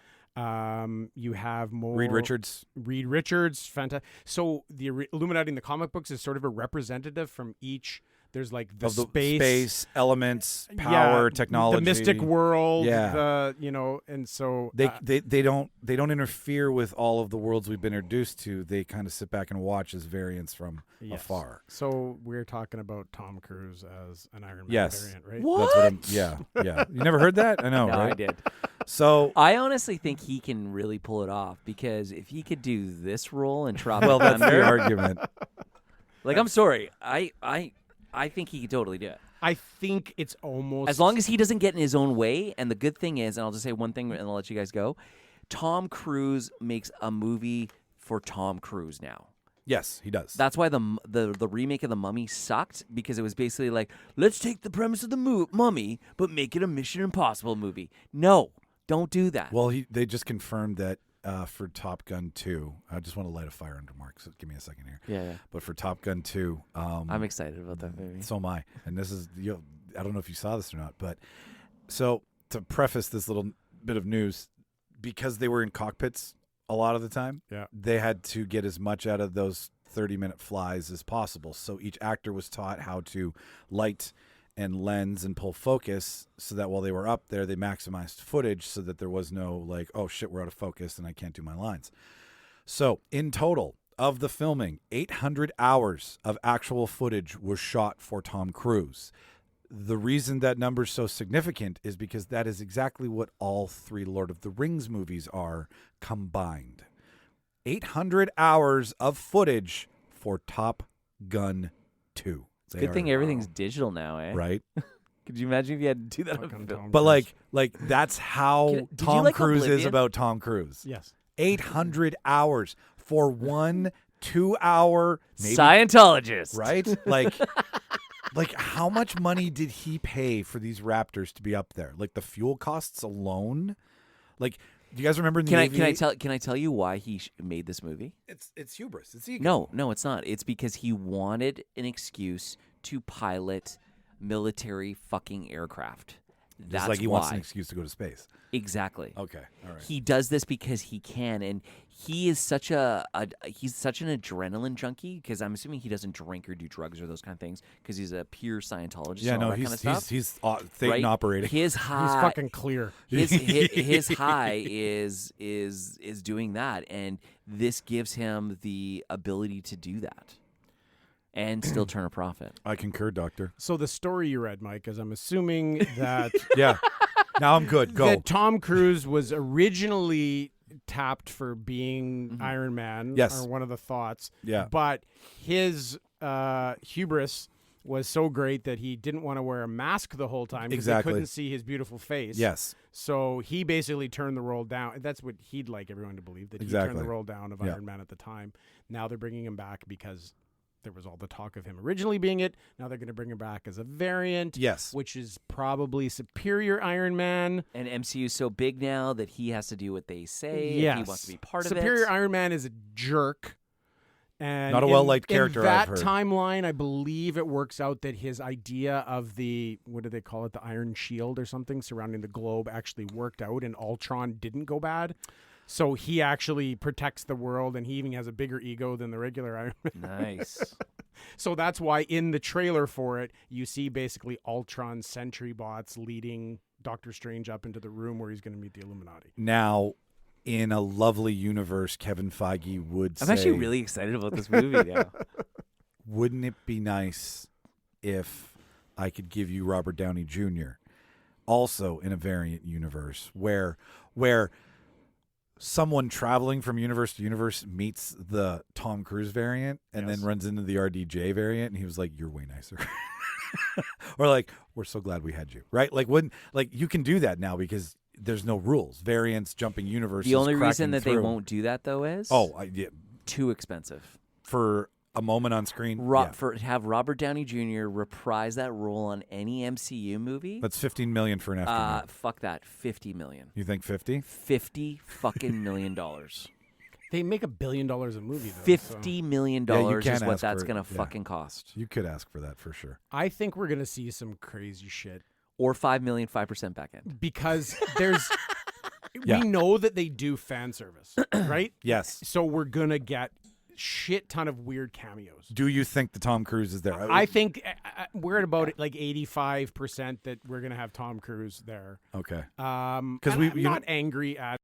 S4: You have more...
S1: Reed Richards.
S4: Fantastic. So the Illuminati in the comic books is sort of a representative from each There's like the
S1: of the
S4: space
S1: elements, power, technology,
S4: the mystic world.
S1: Yeah.
S4: And so
S1: they don't interfere with all of the worlds we've been introduced to. They kind of sit back and watch as variants from afar.
S4: So we're talking about Tom Cruise as an Iron Man
S1: Yes.
S4: variant, right?
S5: What?
S1: That's what yeah. You never heard that? I know,
S5: No,
S1: right?
S5: I did.
S1: So
S5: I honestly think he can really pull it off because if he could do this role in Tropic
S1: well, that's the
S5: Thunder,
S1: argument.
S5: like I'm sorry, I think he could totally do it.
S4: I think it's almost
S5: As long as he doesn't get in his own way. And the good thing is, and I'll just say one thing and I'll let you guys go, Tom Cruise makes a movie for Tom Cruise now.
S1: Yes, he does.
S5: That's why the remake of The Mummy sucked, because it was basically like, let's take the premise of the Mummy, but make it a Mission Impossible movie. No, don't do that.
S1: Well, they just confirmed that for Top Gun 2. I just want to light a fire under Mark, so give me a second here.
S5: Yeah.
S1: But for Top Gun 2,
S5: I'm excited about that movie.
S1: so am I. And this is, I don't know if you saw this or not, but so to preface this little bit of news, because they were in cockpits a lot of the time, they had to get as much out of those 30-minute flies as possible. So each actor was taught how to light and lens and pull focus so that while they were up there, they maximized footage so that there was no like, oh shit, we're out of focus and I can't do my lines. So in total of the filming, 800 hours of actual footage was shot for Tom Cruise. The reason that number's so significant is because that is exactly what all 3 Lord of the Rings movies are combined. 800 hours of footage for Top Gun 2.
S5: Good thing everything's digital now, eh?
S1: Right?
S5: Could you imagine if you had to do that on
S4: Fucking
S5: film?
S4: Tom
S1: But
S4: Cruise.
S1: like that's how
S5: Did you
S1: Tom
S5: like
S1: Cruise is
S5: Oblivion?
S1: about Tom Cruise.
S4: Yes.
S1: 800 hours for 1 2-hour maybe,
S5: Scientologist.
S1: right? Like how much money did he pay for these Raptors to be up there? Like the fuel costs alone? Like, do you guys remember in the
S5: Can I tell you why he made this movie?
S1: It's hubris. It's ego.
S5: No, it's not. It's because he wanted an excuse to pilot military fucking aircraft.
S1: Just
S5: That's
S1: like he
S5: why.
S1: wants an excuse to go to space.
S5: Exactly.
S1: Okay. All right.
S5: He does this because he can, and he is such he's such an adrenaline junkie, because I'm assuming he doesn't drink or do drugs or those kind of things, because he's a pure Scientologist.
S1: Yeah,
S5: and all
S1: no,
S5: that kind of stuff.
S1: he's Thetan
S5: right?
S1: operating.
S5: His
S4: He's
S5: high,
S4: fucking clear.
S5: his high is doing that, and this gives him the ability to do that and still turn a profit.
S1: I concur, Doctor.
S4: So the story you read, Mike, is I'm assuming that
S1: Yeah. Now I'm good. Go.
S4: that Tom Cruise was originally tapped for being Iron Man.
S1: Yes.
S4: Or one of the thoughts.
S1: Yeah.
S4: But his hubris was so great that he didn't want to wear a mask the whole time because
S1: Exactly.
S4: they couldn't see his beautiful face.
S1: Yes.
S4: So he basically turned the role down. That's what he'd like everyone to believe, that he
S1: Exactly.
S4: turned the role down of
S1: Yeah.
S4: Iron Man at the time. Now they're bringing him back because there was all the talk of him originally being it. Now they're going to bring him back as a variant.
S1: Yes.
S4: Which is probably superior Iron Man.
S5: And MCU's so big now that he has to do what they say.
S4: Yes.
S5: If he wants to be part of
S4: superior
S5: it.
S4: Iron Man is a jerk. And
S1: Not a well-liked character,
S4: In that
S1: I've heard.
S4: timeline, I believe it works out that his idea of the, what do they call it, the Iron Shield or something surrounding the globe actually worked out, and Ultron didn't go bad. So he actually protects the world, and he even has a bigger ego than the regular Iron Man.
S5: Nice.
S4: So that's why in the trailer for it, you see basically Ultron sentry bots leading Doctor Strange up into the room where he's going to meet the Illuminati.
S1: Now, in a lovely universe, Kevin Feige would say,
S5: I'm actually really excited about this movie now.
S1: wouldn't it be nice if I could give you Robert Downey Jr. also in a variant universe where someone traveling from universe to universe meets the Tom Cruise variant and then runs into the RDJ variant, and he was like, "You're way nicer." Or like, "We're so glad we had you." Right? Like, you can do that now because there's no rules. Variants, jumping universes.
S5: The only reason
S1: cracking
S5: that they
S1: through.
S5: won't do that, though, is too expensive.
S1: For a moment on screen.
S5: For have Robert Downey Jr. reprise that role on any MCU movie.
S1: That's $15 million for an afternoon.
S5: Fuck that, $50 million.
S1: You think 50?
S5: $50 fucking million.
S4: They make $1 billion a movie, though.
S5: $50 million
S1: Yeah, you can
S5: is what
S1: ask
S5: that's
S1: for it,
S5: going to
S1: yeah.
S5: fucking cost.
S1: You could ask for that for sure.
S4: I think we're going to see some crazy shit.
S5: Or $5 million, 5% back end.
S4: Because there's...
S1: Yeah.
S4: We know that they do fan service, right?
S1: Yes.
S4: So we're going to get shit ton of weird cameos.
S1: Do you think the Tom Cruise is there?
S4: I think we're at about like 85% that we're gonna have Tom Cruise there.
S1: Okay.
S4: Because I'm not angry at.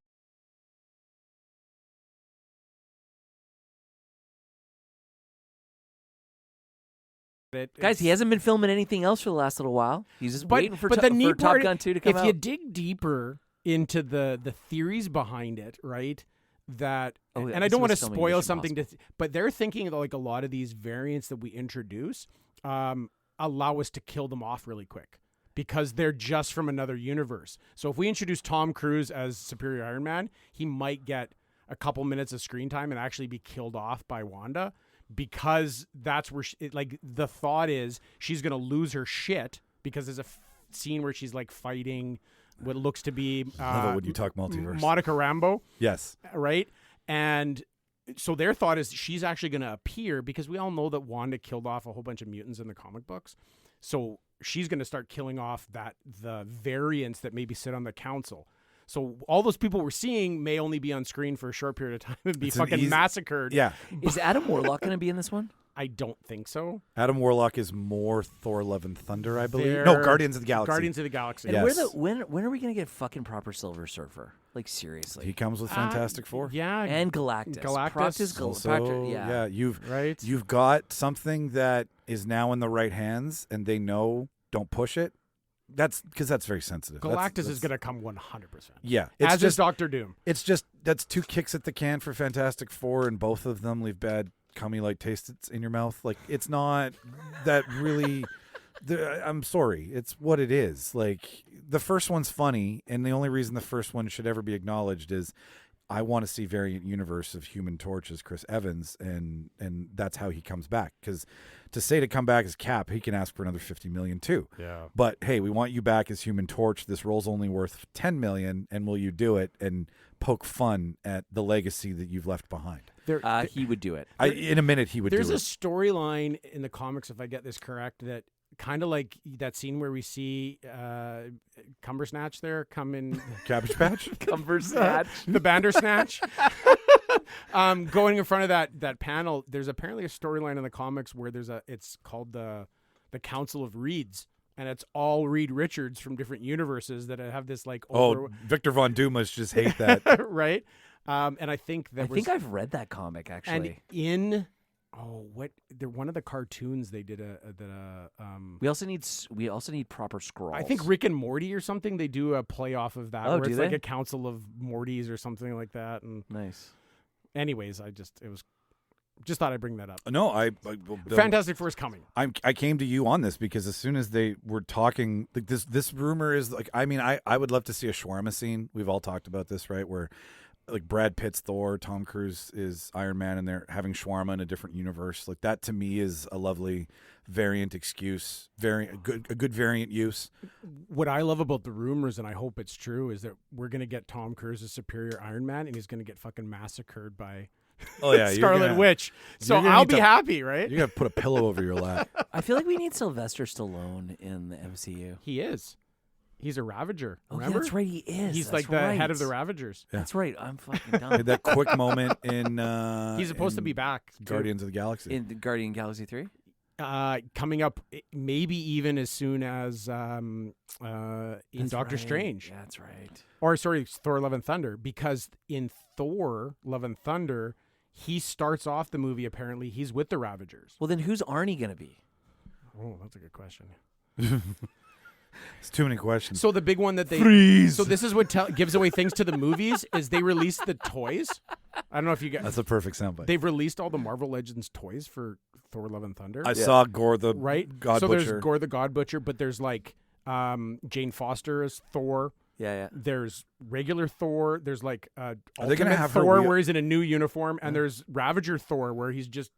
S5: Guys, he hasn't been filming anything else for the last little while. He's just waiting for,
S4: the neat
S5: Top
S4: part,
S5: Gun 2 to come out.
S4: If you dig deeper into the theories behind it, right? That and I don't want to spoil something, but they're thinking that like a lot of these variants that we introduce allow us to kill them off really quick because they're just from another universe. So if we introduce Tom Cruise as Superior Iron Man, he might get a couple minutes of screen time and actually be killed off by Wanda. Because that's where the thought is she's going to lose her shit because there's a scene where she's like fighting what looks to be
S1: love it when you talk multiverse.
S4: Monica Rambeau.
S1: Yes.
S4: Right? And so their thought is she's actually going to appear because we all know that Wanda killed off a whole bunch of mutants in the comic books. So she's going to start killing off the variants that maybe sit on the council. So all those people we're seeing may only be on screen for a short period of time and be fucking massacred.
S1: Yeah.
S5: Is Adam Warlock going to be in this one?
S4: I don't think so.
S1: Adam Warlock is more Thor: Love and Thunder, I believe. No, Guardians of the Galaxy.
S4: Guardians of the Galaxy.
S5: And
S1: yes.
S5: when are we going to get fucking proper Silver Surfer? Like, seriously.
S1: He comes with Fantastic Four.
S4: Yeah.
S5: And Galactus.
S1: Also, you've got something that is now in the right hands, and they know don't push it. That's because that's very sensitive.
S4: Galactus is going to come 100%.
S1: Yeah.
S4: As is Doctor Doom.
S1: It's just, that's two kicks at the can for Fantastic Four, and both of them leave bad, cummy-like tastes in your mouth. Like, it's not that really... I'm sorry. It's what it is. Like, the first one's funny, and the only reason the first one should ever be acknowledged is I want to see variant universe of Human Torch as Chris Evans, and that's how he comes back. Because to come back as Cap, he can ask for another $50 million too.
S4: Yeah.
S1: But hey, we want you back as Human Torch. This role's only worth $10 million, and will you do it and poke fun at the legacy that you've left behind?
S5: He would do it.
S1: In a minute, he would do it.
S4: There's a storyline in the comics, if I get this correct, that kind of like that scene where we see Cumbersnatch there come in.
S1: Cabbage Patch?
S5: Cumbersnatch.
S4: The Bandersnatch. Going in front of that panel, there's apparently a storyline in the comics where it's called the Council of Reeds, and it's all Reed Richards from different universes that have this like
S1: Victor Von Doom must just hate that.
S4: Right? And I think
S5: I've read that comic actually.
S4: And one of the cartoons they did
S5: we also need proper scrolls.
S4: I think Rick and Morty or something, they do a play off of that where it's like a council of Mortys or something like that. And
S5: nice.
S4: Anyways, just thought I'd bring that up.
S1: No,
S4: Fantastic Four is coming.
S1: I came to you on this because as soon as they were talking, like this rumor is like, I mean, I would love to see a shawarma scene. We've all talked about this, right? Where like Brad Pitt's Thor, Tom Cruise is Iron Man, and they're having shawarma in a different universe. Like that to me is a lovely variant excuse, a good variant use.
S4: What I love about the rumors, and I hope it's true, is that we're gonna get Tom Cruise as Superior Iron Man, and he's gonna get fucking massacred by Scarlet Witch. So I'll be happy, right?
S1: You're gonna put a pillow over your lap.
S5: I feel like we need Sylvester Stallone in the MCU.
S4: He is. He's a Ravager.
S5: Oh,
S4: remember?
S5: Yeah, that's right. He is.
S4: He's like the head of the Ravagers.
S5: Yeah. That's right. I'm fucking done.
S1: That quick moment in.
S4: He's supposed to be back.
S1: Guardians of the Galaxy.
S5: In the Guardian Galaxy 3?
S4: Coming up, maybe even as soon as in Doctor Strange.
S5: Yeah, that's right.
S4: Or sorry, Thor: Love and Thunder, because in Thor: Love and Thunder, he starts off the movie. Apparently, he's with the Ravagers.
S5: Well, then who's Arnie gonna be?
S4: Oh, that's a good question.
S1: It's too many questions.
S4: So the big one that they
S1: freeze.
S4: So this is what gives away things to the movies is they released the toys. I don't know if you guys.
S1: That's a perfect soundbite.
S4: They've released all the Marvel Legends toys for Thor: Love and Thunder.
S1: I saw Gore the God
S4: so
S1: Butcher.
S4: There's Gore the God Butcher, but there's like Jane Foster as Thor.
S5: Yeah.
S4: There's regular Thor. There's like
S1: Are they gonna have
S4: Thor where he's in a new uniform, and there's Ravager Thor where he's just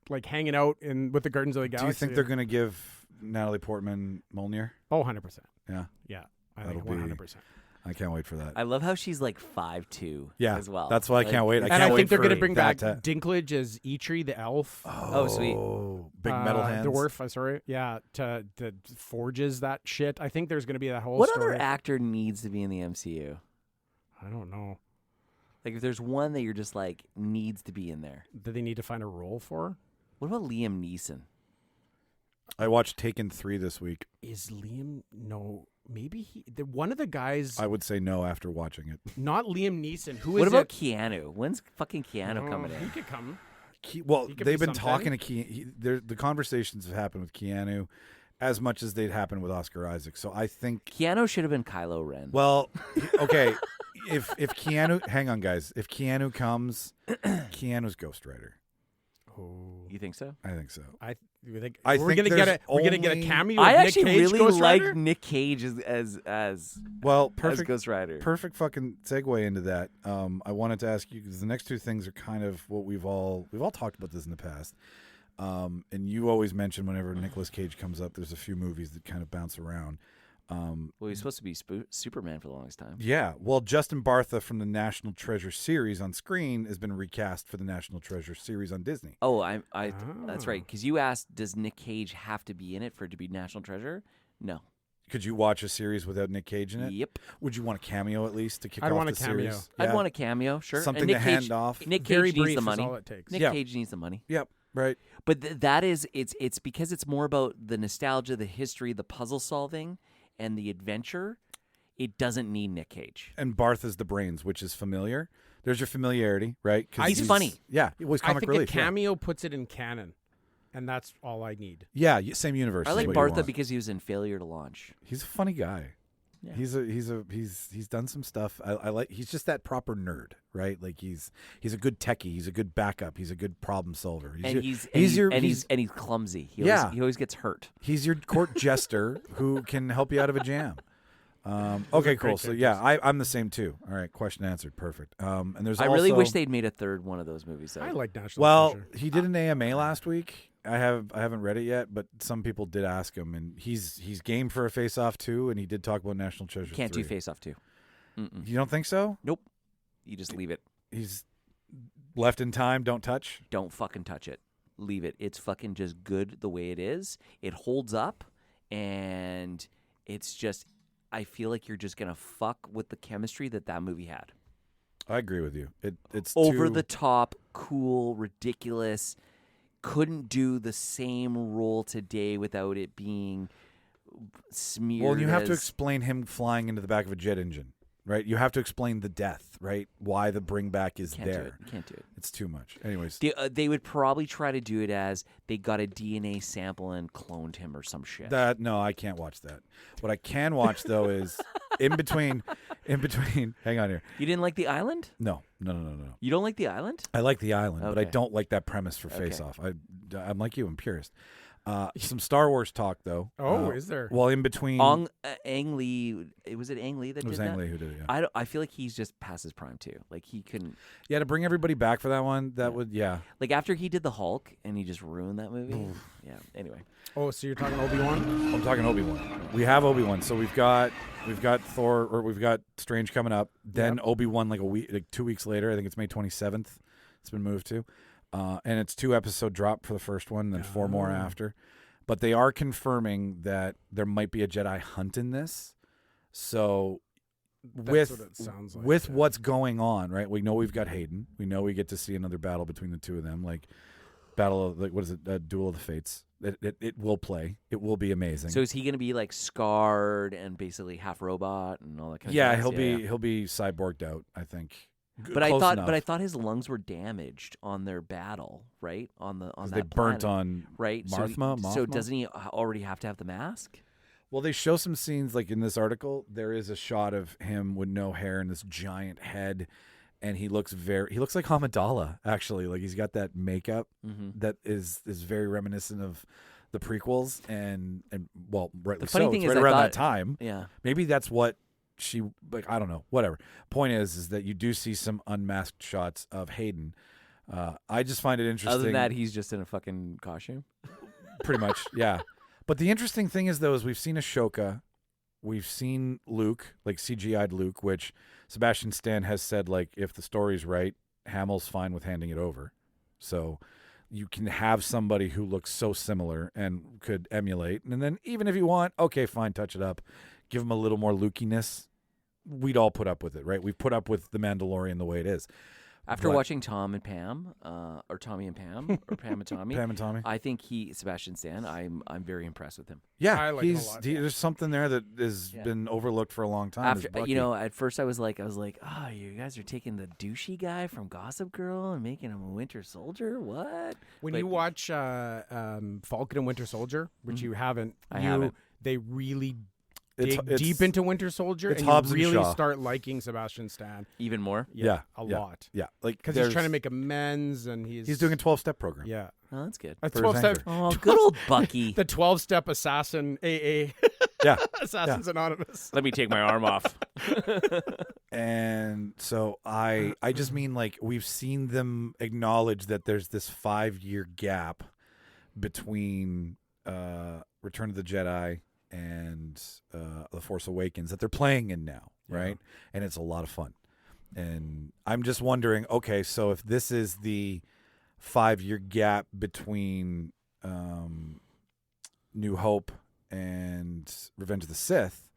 S4: like hanging out with the Guardians of the Galaxy.
S1: Do you think they're gonna give Natalie Portman Mjolnir?
S4: Oh, 100%.
S1: Yeah.
S4: I think 100%.
S1: I can't wait for that.
S5: I love how she's like 5'2" as well.
S1: That's why I can't wait.
S4: I think they're going to bring back Dinklage as Eitri, the elf.
S5: Oh, sweet.
S1: Big metal hands.
S4: Dwarf, sorry. Yeah, to forges that shit. I think there's going to be that whole
S5: What
S4: story.
S5: other actor needs to be in the MCU?
S4: I don't know.
S5: Like if there's one that you're just like needs to be in there.
S4: Do they need to find a role for?
S5: What about Liam Neeson?
S1: I watched Taken 3 this week.
S4: Is Liam? No, maybe one of the guys.
S1: I would say no after watching it.
S4: Not Liam Neeson. Who is
S5: What about
S4: it?
S5: Keanu? When's fucking Keanu coming
S4: He
S5: in?
S4: could come.
S1: Well,
S4: He could
S1: they've
S4: be
S1: been
S4: something.
S1: talking to Keanu. The conversations have happened with Keanu as much as they'd happened with Oscar Isaac. So I think,
S5: Keanu should have been Kylo Ren.
S1: well, okay, if Keanu, hang on, guys. If Keanu comes, Keanu's Ghost Rider.
S4: Oh,
S5: You think so?
S1: I think so.
S4: you think
S1: I
S4: we're
S1: think
S4: gonna get
S1: there's
S4: We're gonna get a
S1: only-
S4: cameo.
S5: I
S4: of Nick
S5: actually
S4: Cage,
S5: really
S4: Ghost
S5: like
S4: Rider?
S5: Nick Cage as
S1: Well,
S5: as
S1: perfect.
S5: Ghost Rider.
S1: Perfect fucking segue into that. I wanted to ask you because the next two things are kind of what we've all talked about this in the past. And you always mention whenever Nicolas Cage comes up, there's a few movies that kind of bounce around.
S5: Well, he's supposed to be Superman for the longest time.
S1: Yeah, well, Justin Bartha from the National Treasure series on screen has been recast for the National Treasure series on Disney.
S5: Oh, that's right. Because you asked, does Nick Cage have to be in it for it to be National Treasure? No.
S1: Could you watch a series without Nick Cage in it?
S5: Yep.
S1: Would you want a cameo at least to kick
S4: I'd
S1: off
S4: want
S1: the
S4: a cameo.
S1: series?
S5: I'd
S1: Yeah.
S5: want a cameo, sure.
S1: Something
S5: and Nick
S1: to
S5: Cage,
S1: hand off.
S5: Nick Cage
S4: Very
S5: needs
S4: brief
S5: the
S4: is
S5: money.
S4: all it takes.
S5: Nick
S1: Yeah.
S5: Cage needs the money.
S1: Yep, right.
S5: But that is, it's because it's more about the nostalgia, the history, the puzzle solving, and the adventure. It doesn't need Nick Cage.
S1: And Bartha's the brains, which is familiar. There's your familiarity, right? 'Cause
S5: He's funny.
S1: Yeah, it was
S4: I
S1: comic
S4: think
S1: relief.
S4: a cameo puts it in canon, and that's all I need.
S1: Yeah, same universe.
S5: I
S1: is
S5: like
S1: what you
S5: Bartha
S1: want.
S5: because he was in Failure to Launch.
S1: He's a funny guy.
S5: Yeah.
S1: He's done some stuff. I like. He's just that proper nerd, right? Like he's a good techie. He's a good backup. He's a good problem solver.
S5: And he's clumsy. He always gets hurt.
S1: He's your court jester who can help you out of a jam. Okay, cool. So yeah, I'm the same too. All right, question answered. Perfect. And there's
S5: I really
S1: also-
S5: wish they'd made a third one of those movies. Though.
S4: I like National
S1: Well,
S4: Treasure.
S1: he did an AMA last week. I haven't read it yet, but some people did ask him, and he's game for a Face Off too, and he did talk about National Treasure.
S5: Can't
S1: 3.
S5: do Face Off 2. Mm-mm.
S1: You don't think so?
S5: Nope. You just leave it.
S1: He's left in time. Don't touch.
S5: Don't fucking touch it. Leave it. It's fucking just good the way it is. It holds up, and it's just. I feel like you're just gonna fuck with the chemistry that movie had.
S1: I agree with you. It's
S5: Over
S1: too-
S5: the top, cool, ridiculous. Couldn't do the same role today without it being smeared.
S1: Well, you have to
S5: as-
S1: explain him flying into the back of a jet engine, right? You have to explain the death, right? Why the bring back is
S5: Can't do
S1: there.
S5: it. You can't do it.
S1: It's too much. Anyways,
S5: They would probably try to do it as they got a DNA sample and cloned him or some shit.
S1: no, I can't watch that. What I can watch though is in between. Hang on here.
S5: You didn't like The Island?
S1: No.
S5: You don't like The Island?
S1: I like The Island, but I
S5: Okay.
S1: don't like that premise for Face
S5: Okay.
S1: Off. I'm like you, I'm purist. Some Star Wars talk though.
S4: Oh, is there?
S1: Well, in between,
S5: Ang Lee, was it Ang Lee that
S1: it was
S5: did
S1: Ang
S5: that?
S1: Lee who did it. Yeah.
S5: I feel like he's just past his prime too. Like he couldn't.
S1: Yeah, to bring everybody back for that one, that would
S5: Like after he did the Hulk and he just ruined that movie. Yeah. Anyway,
S4: Oh, so you're talking Obi Wan?
S1: I'm talking Obi Wan. We have Obi Wan, so we've got Thor, or we've got Strange coming up. Then Obi Wan like 2 weeks later. I think it's May 27th. It's been moved to, and it's 2-episode drop for the first one, then 4 more after. But they are confirming that there might be a Jedi hunt in this. So
S4: That's what it sounds like,
S1: with
S4: yeah.
S1: what's going on, right? We know we've got Hayden. We know we get to see another battle between the two of them, like battle of what is it? Duel of the Fates. It will play. It will be amazing.
S5: so is he gonna be like scarred and basically half robot and all that kind of
S1: yeah,
S5: jazz?
S1: he'll be cyborged out, I think.
S5: But I
S1: Close
S5: thought,
S1: enough.
S5: but I thought his lungs were damaged on their battle, right? On that
S1: they burnt
S5: planet,
S1: on
S5: right?
S1: Marthma.
S5: So doesn't he already have to have the mask?
S1: Well, they show some scenes like in this article. There is a shot of him with no hair and this giant head, and he looks like Amidala actually. Like he's got that makeup that is very reminiscent of the prequels, and well, rightly
S5: The funny
S1: so.
S5: thing
S1: It's
S5: is,
S1: right
S5: I
S1: around
S5: thought-
S1: that time.
S5: Yeah.
S1: Maybe that's what she like. I don't know. Whatever. Point is that you do see some unmasked shots of Hayden. I just find it interesting.
S5: Other than that, he's just in a fucking costume.
S1: Pretty much, yeah. But the interesting thing is, though, is we've seen Ashoka, we've seen Luke, like CGI'd Luke, which Sebastian Stan has said, like, if the story's right, Hamill's fine with handing it over. So you can have somebody who looks so similar and could emulate. And then even if you want, okay, fine, touch it up. Give him a little more Lukiness. we'd all put up with it, right? We've put up with The Mandalorian the way it is.
S5: After
S1: But-
S5: watching Tom and Pam, or Tommy and Pam, or Pam and Tommy,
S1: Pam and Tommy.
S5: I think Sebastian Stan. I'm very impressed with him.
S1: Yeah,
S4: I like him a lot, yeah.
S1: there's something there that has been overlooked for a long time. is
S5: After
S1: Bucky.
S5: at first I was like, oh, you guys are taking the douchey guy from Gossip Girl and making him a Winter Soldier. What?
S4: When
S5: But-
S4: you watch Falcon and Winter Soldier, which you haven't,
S5: I haven't.
S4: They really
S1: It's-
S4: dig
S1: it's-
S4: deep into Winter Soldier,
S1: it's
S4: and
S1: Hobbs
S4: you
S1: and
S4: really
S1: Shaw.
S4: start liking Sebastian Stan.
S5: Even more?
S1: Yeah,
S4: a
S1: yeah.
S4: lot.
S1: Yeah, like
S4: Because he's trying to
S1: there's-
S4: make amends, and
S1: He's doing a 12-step program.
S4: yeah,
S5: Oh, that's good.
S4: a
S1: For his
S4: 12-step.
S1: anger.
S5: Oh, good old Bucky.
S4: The 12-step assassin AA,
S1: Yeah,
S4: Assassins Anonymous.
S5: Let me take my arm off.
S1: and so I just mean like we've seen them acknowledge that there's this 5-year gap between Return of the Jedi and The Force Awakens that they're playing in now, right? And it's a lot of fun. And I'm just wondering, okay, so if this is the 5-year gap between New Hope and Revenge of the Sith,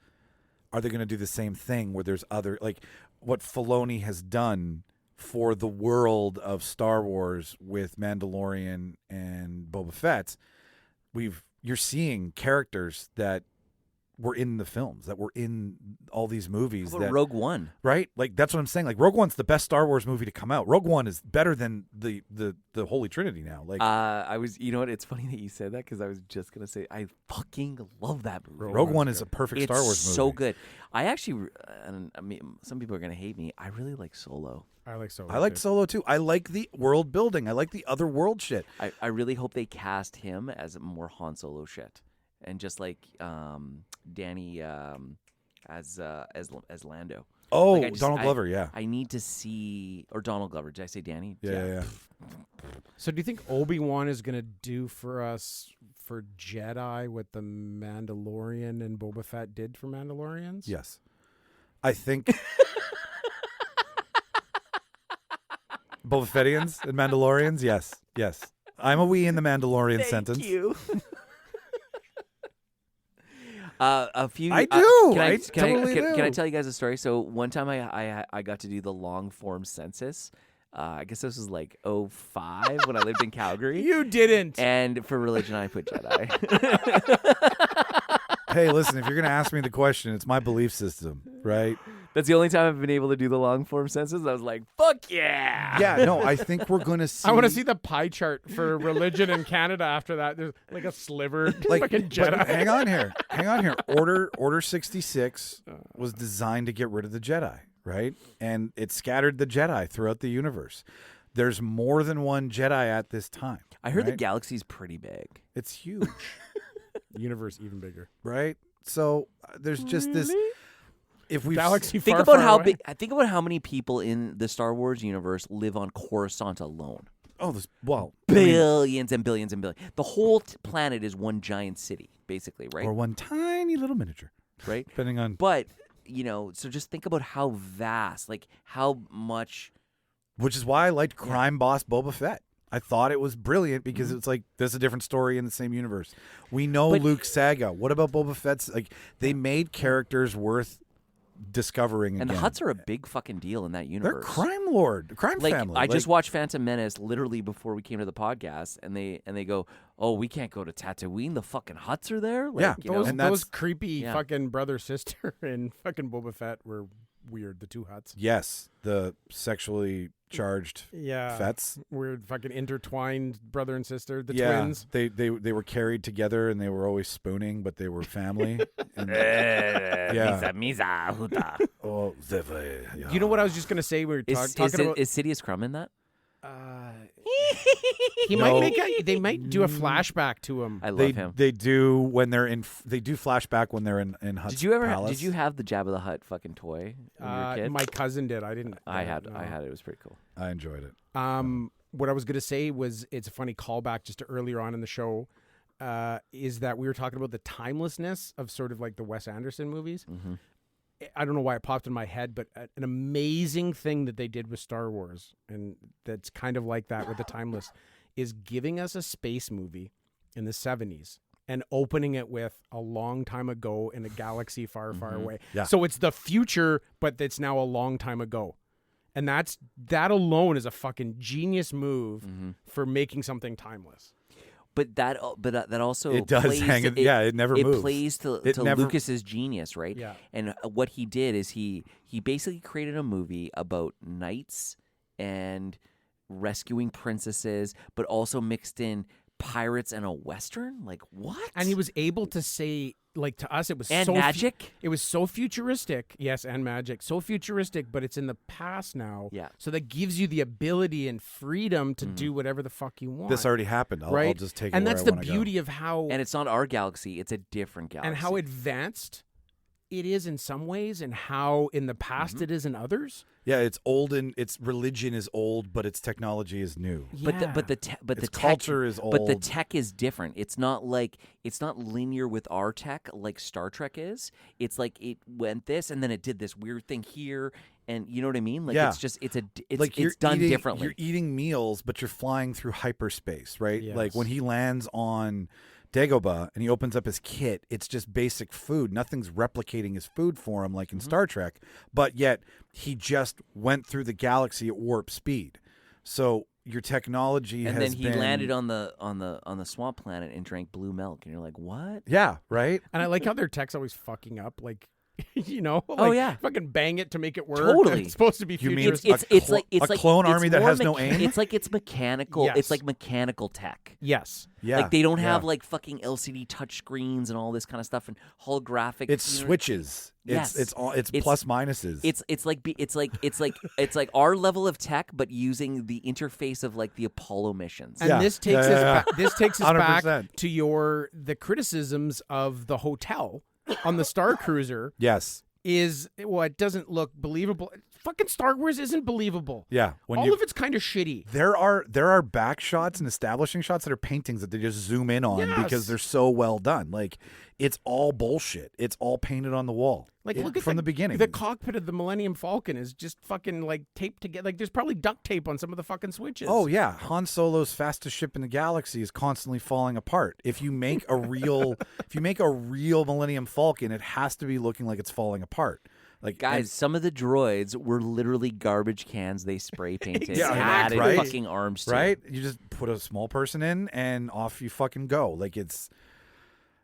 S1: are they going to do the same thing where there's other, like what Filoni has done for the world of Star Wars with Mandalorian and Boba Fett? You're seeing characters that were in the films, that were in all these movies.
S5: How about
S1: that
S5: Rogue One?
S1: Right? Like that's what I'm saying. Like Rogue One's the best Star Wars movie to come out. Rogue One is better than the Holy Trinity now. Like
S5: I was, you know what? It's funny that you said that because I was just gonna say I fucking love that movie.
S1: Rogue One is a perfect
S5: It's
S1: Star Wars movie.
S5: so good. I actually, and I mean, some people are gonna hate me. I really like Solo.
S4: I like Solo.
S1: I like
S4: too.
S1: Solo too. I like the world building. I like the other world shit.
S5: I really hope they cast him as more Han Solo shit, and just like Danny as Lando.
S1: Oh,
S5: Like, I just-
S1: Donald Glover, yeah.
S5: I need to see, or Donald Glover. Did I say Danny?
S1: Yeah.
S4: So do you think Obi Wan is going to do for us for Jedi what the Mandalorian and Boba Fett did for Mandalorians?
S1: Yes. I think Boba Fettians and Mandalorians, yes. I'm a we in the Mandalorian sentence.
S5: Thank you. A few.
S1: I do. I totally
S5: can I
S1: do.
S5: tell you guys a story? So one time I got to do the long form census. I guess this was like 05 when I lived in Calgary.
S4: You didn't.
S5: And for religion, I put Jedi.
S1: Hey, listen, if you're going to ask me the question, it's my belief system, right?
S5: That's the only time I've been able to do the long form census. I was like, fuck yeah.
S1: Yeah, no, I think we're going to see.
S4: I want to see the pie chart for religion in Canada after that. There's like a sliver,
S1: like
S4: fucking
S1: but
S4: Jedi.
S1: hang on here. Order 66 was designed to get rid of the Jedi, right? And it scattered the Jedi throughout the universe. There's more than one Jedi at this time.
S5: I heard the
S1: right?
S5: galaxy's pretty big.
S1: It's huge,
S4: Universe even bigger.
S1: right? So there's just this. If we
S4: Galaxy
S5: Think
S4: far,
S5: about
S4: far
S5: how
S4: away.
S5: big. Think about how many people in the Star Wars universe live on Coruscant alone.
S1: I mean,
S5: Billions and billions and billions. The whole planet is one giant city, basically, right?
S1: or one tiny little miniature,
S5: Right.
S1: depending on.
S5: But so just think about how vast, like how much.
S1: Which is why I liked Crime Boss Boba Fett. I thought it was brilliant because
S5: Mm-hmm.
S1: it's like there's a different story in the same universe. We know
S5: But-
S1: Luke's saga. What about Boba Fett's? Like they made characters worth discovering
S5: And the
S1: again.
S5: Hutts are a big fucking deal in that
S1: They're
S5: universe.
S1: crime lord, crime
S5: Like
S1: family.
S5: I just
S1: Like,
S5: watched Phantom Menace literally before we came to the podcast, and they go, "Oh, we can't go to Tatooine. The fucking Hutts are there." Like,
S1: Yeah,
S5: you know?
S4: Those,
S1: and that's-
S4: those creepy
S5: Yeah.
S4: fucking brother sister and fucking Boba Fett were weird. The two Hutts.
S1: yes, the sexually charged
S4: Yeah.
S1: Fets.
S4: Weird fucking intertwined brother and sister. The
S1: yeah,
S4: twins.
S1: they were carried together and they were always spooning, but they were family. And,
S5: Misa, huta.
S1: oh,
S4: You know what I was just gonna say? We were talking about.
S5: Is Sidious Crumb in that?
S4: He
S1: No.
S4: might make. They might do a flashback to him.
S5: I love
S1: They
S5: him.
S1: they do when they're in. They do flashback when they're in Hut's
S5: Did you ever?
S1: palace.
S5: Did you have the Jabba the Hutt fucking toy when you were a kid?
S4: My cousin did. I didn't.
S5: I had.
S4: no.
S5: I had it. It was pretty cool.
S1: I enjoyed it.
S4: What I was going to say was it's a funny callback just to earlier on in the show, is that we were talking about the timelessness of sort of like the Wes Anderson movies.
S5: Mm-hmm.
S4: I don't know why it popped in my head, but an amazing thing that they did with Star Wars, and that's kind of like that with the timeless, is giving us a space movie in the 70s and opening it with a long time ago in a galaxy far, far away.
S1: Yeah.
S4: So it's the future, but it's now a long time ago. And that alone is a fucking genius move for making something timeless.
S5: But that also
S1: It does
S5: plays
S1: hang. It never
S5: it
S1: moves.
S5: plays to
S1: never-
S5: Lucas's genius, right?
S4: Yeah.
S5: And what he did is he basically created a movie about knights and rescuing princesses, but also mixed in pirates and a western. Like what?
S4: And he was able to say, like, to us, it was
S5: and
S4: so
S5: magic.
S4: it was so futuristic. Yes, and magic. So futuristic, but it's in the past now.
S5: Yeah.
S4: So that gives you the ability and freedom to do whatever the fuck you want.
S1: This already happened. I'll
S4: right?
S1: just take it
S4: and
S1: where
S4: that's
S1: I
S4: the
S1: wanna go.
S4: beauty of how
S5: And it's not our galaxy; it's a different galaxy.
S4: and how advanced it is in some ways, and how in the past it is in others.
S1: Yeah, it's old and its religion is old, but its technology is new.
S5: But
S4: Yeah.
S5: the
S1: Its
S5: tech,
S1: culture is
S5: But the
S1: old.
S5: tech is different. It's not linear with our tech like Star Trek is. It's like it went this and then it did this weird thing here, and you know what I mean? Like
S1: Yeah.
S5: it's just it's
S1: Like you're
S5: it's done
S1: eating,
S5: differently.
S1: You're eating meals, but you're flying through hyperspace, right? Like
S4: Yes.
S1: when he lands on Dagobah and he opens up his kit, it's just basic food. Nothing's replicating his food for him like in Star Trek, but yet he just went through the galaxy at warp speed. So your technology
S5: and
S1: has
S5: then he
S1: been,
S5: landed on the swamp planet and drank blue milk, and you're like, what?
S1: Yeah, right?
S4: And I like how their tech's always fucking up, like, you know, like,
S5: Oh, yeah.
S4: fucking bang it to make it work.
S5: Totally.
S4: It's supposed to be
S1: You mean
S4: futuristic.
S5: It's
S1: a
S5: like
S1: clone
S5: it's
S1: army that
S5: more
S1: has no aim?
S5: It's like it's mechanical.
S4: Yes.
S5: It's like mechanical tech.
S4: Yes.
S1: Yeah.
S5: Like they don't have
S1: yeah.
S5: like fucking LCD touch screens and all this kind of stuff and holographic.
S1: It's
S5: you know-
S1: switches.
S5: Yes.
S1: It's
S5: It's-
S1: plus minuses.
S5: It's like our level of tech, but using the interface of like the Apollo missions.
S4: And
S1: Yeah.
S4: this takes
S1: Yeah.
S4: this takes us back
S1: 100%.
S4: to the criticisms of the hotel on the Star Cruiser
S1: yes.
S4: is, well, it doesn't look believable. Fucking Star Wars isn't believable.
S1: Yeah. When
S4: All
S1: you
S4: of it's kind of shitty.
S1: There are back shots and establishing shots that are paintings that they just zoom in on
S4: Yes.
S1: because they're so well done. Like it's all bullshit. It's all painted on the wall.
S4: Like, look at
S1: from the beginning.
S4: The cockpit of the Millennium Falcon is just fucking like taped together. Like, there's probably duct tape on some of the fucking switches.
S1: Oh yeah, Han Solo's fastest ship in the galaxy is constantly falling apart. If you make a real Millennium Falcon, it has to be looking like it's falling apart. Like
S5: Guys, some of the droids were literally garbage cans they spray painted,
S1: Yeah,
S5: added
S1: right.
S5: fucking arms to.
S1: right? You just put a small person in and off you fucking go. Like it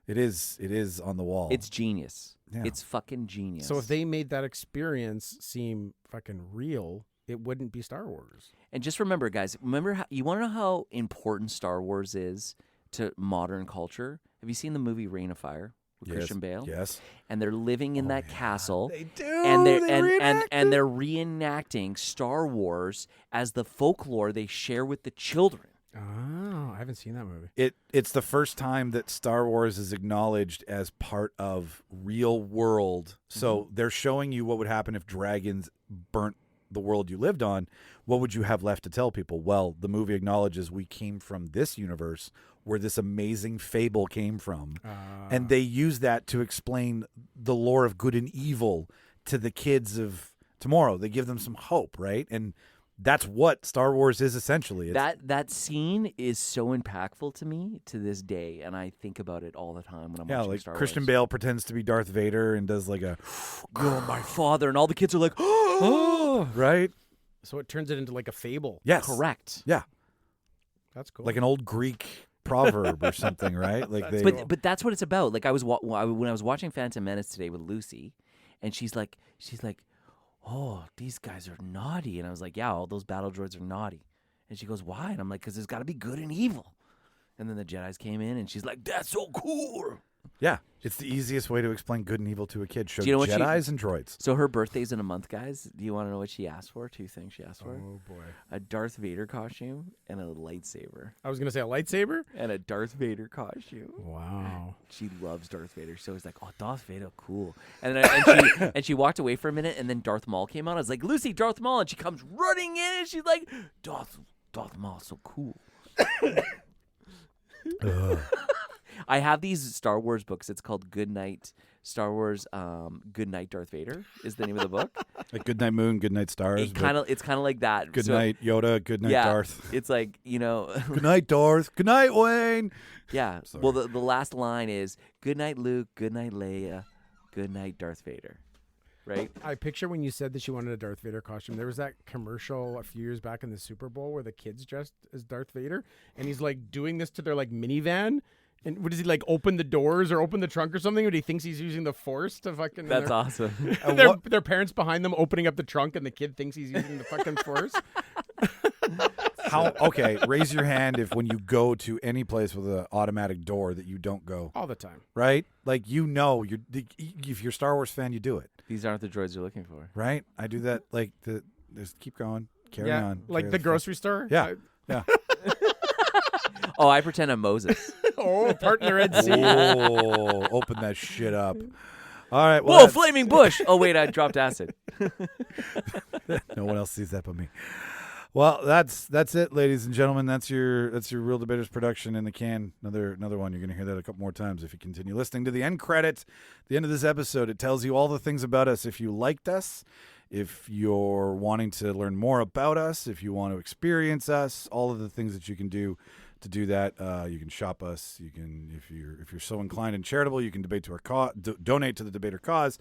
S1: is on the wall.
S5: It's genius.
S1: Yeah.
S5: It's fucking genius.
S4: So if they made that experience seem fucking real, it wouldn't be Star Wars.
S5: And just remember, guys, you want to know how important Star Wars is to modern culture? Have you seen the movie Reign of Fire with
S1: Yes,
S5: Christian Bale?
S1: Yes.
S5: And they're living in that castle.
S1: They do.
S5: And
S1: They
S5: they're reenacting Star Wars as the folklore they share with the children.
S4: Oh, I haven't seen that movie.
S1: It's the first time that Star Wars is acknowledged as part of real world. So they're showing you what would happen if dragons burnt the world you lived on. What would you have left to tell people? Well, the movie acknowledges we came from this universe where this amazing fable came from. And they use that to explain the lore of good and evil to the kids of tomorrow. They give them some hope, right? And that's what Star Wars is essentially.
S5: That scene is so impactful to me to this day, and I think about it all the time when I'm watching
S1: like
S5: Star
S1: Christian
S5: Wars.
S1: Bale pretends to be Darth Vader and does like a
S5: You're my father, and all the kids are like, oh,
S1: right?
S4: So it turns it into like a fable.
S1: Yes.
S5: correct.
S1: Yeah.
S4: That's cool.
S1: Like an old Greek proverb or something, right? Like they
S5: But that's what it's about. Like when I was watching Phantom Menace today with Lucy, and she's like, oh, these guys are naughty, and I was like, yeah, all those battle droids are naughty, and she goes, why? And I'm like, because there's got to be good and evil. And then the Jedis came in, and she's like, that's so cool.
S1: Yeah. It's the easiest way to explain good and evil to a kid. Show
S5: Do you know what
S1: Jedis and droids.
S5: So her birthday's in a month, guys. Do you want to know what she asked for? 2 things she asked for:
S4: Oh boy.
S5: a Darth Vader costume and a lightsaber.
S4: I was gonna say a lightsaber.
S5: And a Darth Vader costume.
S4: Wow.
S5: She loves Darth Vader. So it's like, oh, Darth Vader, cool. And she walked away for a minute, and then Darth Maul came out. I was like, Lucy, Darth Maul, and she comes running in, and she's like, Darth Maul, so cool. I have these Star Wars books. It's called Good Night Star Wars. Good Night Darth Vader is the name of the book.
S1: Like Good Night Moon, Good Night Stars.
S5: It's kind of like that.
S1: Good
S5: So,
S1: Night Yoda, Good Night
S5: yeah,
S1: Darth.
S5: It's like
S1: Good night, Darth. Good night, Wayne.
S5: yeah.
S1: Sorry.
S5: Well, the last line is Good Night Luke, Good Night Leia, Good Night Darth Vader. Right?
S4: I picture when you said that she wanted a Darth Vader costume. There was that commercial a few years back in the Super Bowl where the kid's dressed as Darth Vader, and he's like doing this to their like minivan. And what does he like? Open the doors or open the trunk or something? But he thinks he's using the Force to fucking.
S5: That's awesome.
S4: Their parents behind them opening up the trunk, and the kid thinks he's using the fucking Force.
S1: Okay, raise your hand if when you go to any place with an automatic door that you don't go.
S4: All the time.
S1: Right? Like, if you're a Star Wars fan, you do it.
S5: These aren't the droids you're looking for.
S1: Right? I do that. Like, just keep going. Carry on.
S4: Like
S1: Carry
S4: the grocery store.
S1: Yeah. Yeah.
S5: Oh, I pretend I'm Moses.
S4: Oh, part in the Red Sea.
S1: Oh, open that shit up. All right. Well,
S5: Whoa,
S1: that's-
S5: flaming bush. Oh, wait, I dropped acid.
S1: no one else sees that but me. Well, that's it, ladies and gentlemen. That's your Real Debaters production in the can. Another one. You're going to hear that a couple more times if you continue listening to the end credits. The end of this episode, it tells you all the things about us. If you liked us, if you're wanting to learn more about us, if you want to experience us, all of the things that you can do to do that. You can shop us. You can, if you're so inclined and charitable, you can donate to the Debater cause.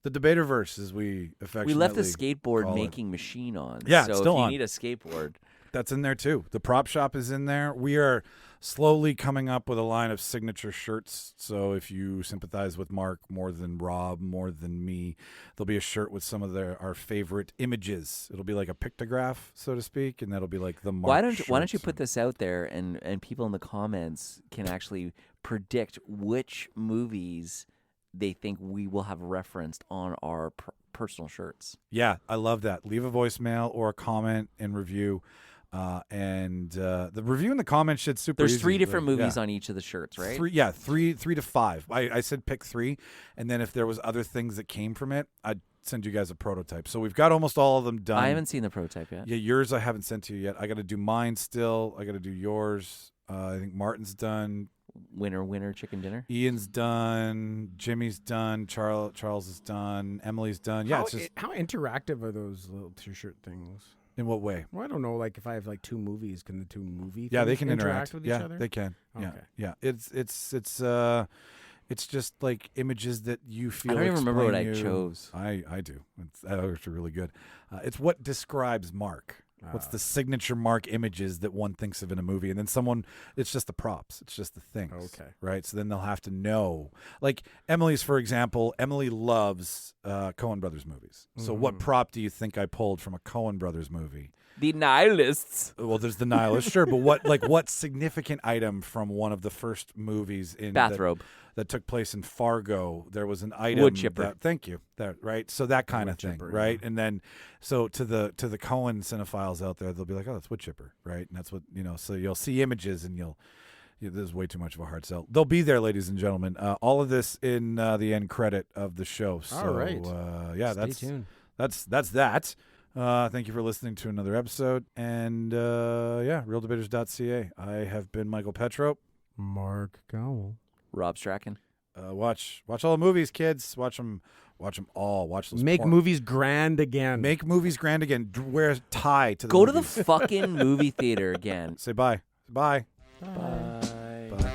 S1: The Debaterverse, as we affectionately
S5: We left the skateboard
S1: call it.
S5: making machine on.
S1: Yeah,
S5: so
S1: it's still
S5: if you
S1: on.
S5: need a skateboard,
S1: That's in there too. The prop shop is in there. We are slowly coming up with a line of signature shirts. So if you sympathize with Mark more than Rob, more than me, there'll be a shirt with some of our favorite images. It'll be like a pictograph, so to speak, and that'll be like the Mark
S5: why don't you
S1: shirts.
S5: put this out there and people in the comments can actually predict which movies they think we will have referenced on our personal shirts.
S1: Yeah, I love that. Leave a voicemail or a comment and review. And the review and the comment shit's super
S5: There's
S1: easy.
S5: 3 different
S1: Like,
S5: movies
S1: yeah.
S5: on each of the shirts, right?
S1: Three to five. I said pick 3, and then if there was other things that came from it, I'd send you guys a prototype. So we've got almost all of them done.
S5: I haven't seen the prototype yet.
S1: Yeah, yours I haven't sent to you yet. I got to do mine still. I got to do yours. I think Martin's done.
S5: Winner, chicken dinner.
S1: Ian's done. Jimmy's done. Charles is done. Emily's done. Yeah, it's just
S4: How interactive are those little T-shirt things?
S1: in what way?
S4: Well, I don't know. Like if I have like 2 movies, can the 2 movie?
S1: Yeah, they
S4: things
S1: can interact
S4: with
S1: yeah,
S4: each other.
S1: they can. Yeah,
S4: Okay.
S1: yeah. It's just like images that you feel.
S5: I don't even remember what I
S1: explain you.
S5: chose.
S1: I do. It's actually really good. It's what describes Mark. What's the signature Mark images that one thinks of in a movie, and then it's just the props. It's just the things.
S4: Okay.
S1: Right. So then they'll have to know. Like Emily's, for example. Emily loves Coen Brothers movies. So what prop do you think I pulled from a Coen Brothers movie?
S5: The Nihilists.
S1: Well, there's the nihilist, sure, but what significant item from one of the first movies in
S5: Bathrobe.
S1: that took place in Fargo? There was an item.
S5: Wood chipper.
S1: Thank you. That right. So that kind of thing,
S4: chipper,
S1: right? And then, so to the Coen cinephiles out there, they'll be like, "Oh, that's wood chipper," right? And that's what So you'll see images, and this is way too much of a hard sell. They'll be there, ladies and gentlemen. All of this in the end credit of the show. So,
S4: All right.
S1: Yeah,
S4: Stay tuned.
S1: that's that. Thank you for listening to another episode. And realdebaters.ca. I have been Michael Petrow.
S4: Mark Cowell.
S5: Rob Strachan.
S1: Watch all the movies, kids. Watch them all. Watch those.
S4: Make
S1: porn.
S4: movies grand again.
S1: Make movies grand again. Wear a tie to the
S5: Go to the
S1: movies.
S5: fucking movie theater again.
S1: Say bye. Bye.
S5: Bye.
S1: Bye.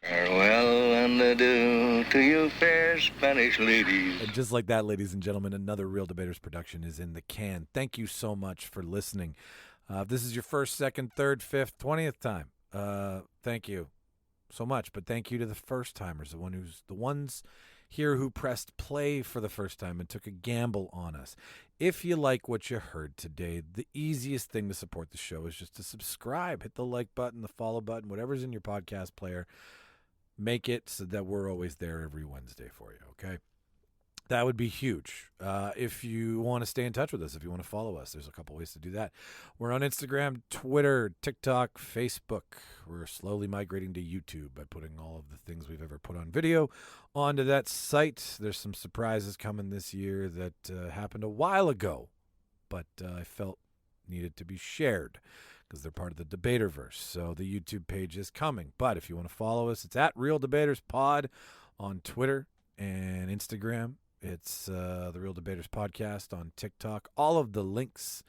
S6: Farewell and adieu to you fair Spanish ladies.
S1: And just like that, ladies and gentlemen, another Real Debaters production is in the can. Thank you so much for listening. If this is your first, second, third, fifth, 20th time, thank you so much. But thank you to the first timers, the ones here who pressed play for the first time and took a gamble on us. If you like what you heard today, the easiest thing to support the show is just to subscribe. Hit the like button, the follow button, whatever's in your podcast player. Make it so that we're always there every Wednesday for you, okay? That would be huge. If you want to stay in touch with us, if you want to follow us, there's a couple ways to do that. We're on Instagram, Twitter, TikTok, Facebook. We're slowly migrating to YouTube by putting all of the things we've ever put on video onto that site. There's some surprises coming this year that happened a while ago, but I felt needed to be shared because they're part of the Debaterverse. So the YouTube page is coming. But if you want to follow us, it's at Reel Debaters Pod on Twitter and Instagram. It's the Reel Debaters Podcast on TikTok. All of the links,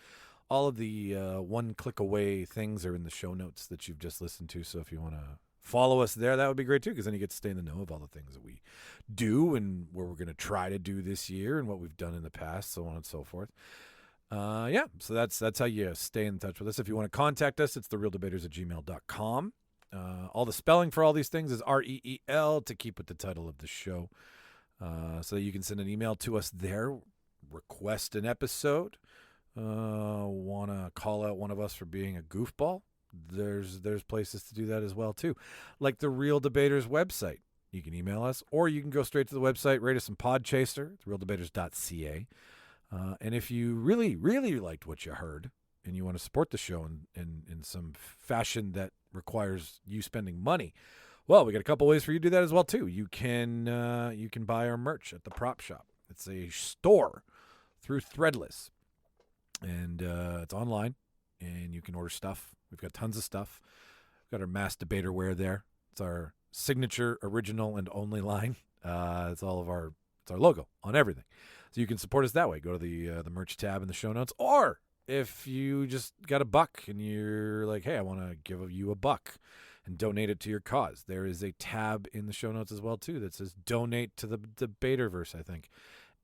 S1: all of the one-click away things are in the show notes that you've just listened to. So if you want to follow us there, that would be great too, because then you get to stay in the know of all the things that we do and what we're going to try to do this year and what we've done in the past, so on and so forth. So that's how you stay in touch with us. If you want to contact us, it's thereeldebaters@gmail.com. All the spelling for all these things is REEL to keep with the title of the show. So that you can send an email to us there, request an episode, want to call out one of us for being a goofball. There's places to do that as well too, like the Reel Debaters website. You can email us, or you can go straight to the website, rate us in Podchaser, it's reeldebaters.ca. And if you really, really liked what you heard and you want to support the show in some fashion that requires you spending money, well, we got a couple ways for you to do that as well too. You can buy our merch at the Prop Shop. It's a store through Threadless, and it's online, and you can order stuff. We've got tons of stuff. We've got our Mass Debater wear there. It's our signature, original, and only line. It's our logo on everything. So you can support us that way. Go to the merch tab in the show notes, or if you just got $1 and you're like, hey, I want to give you $1 and donate it to your cause, there is a tab in the show notes as well too that says donate to the Debaterverse, I think.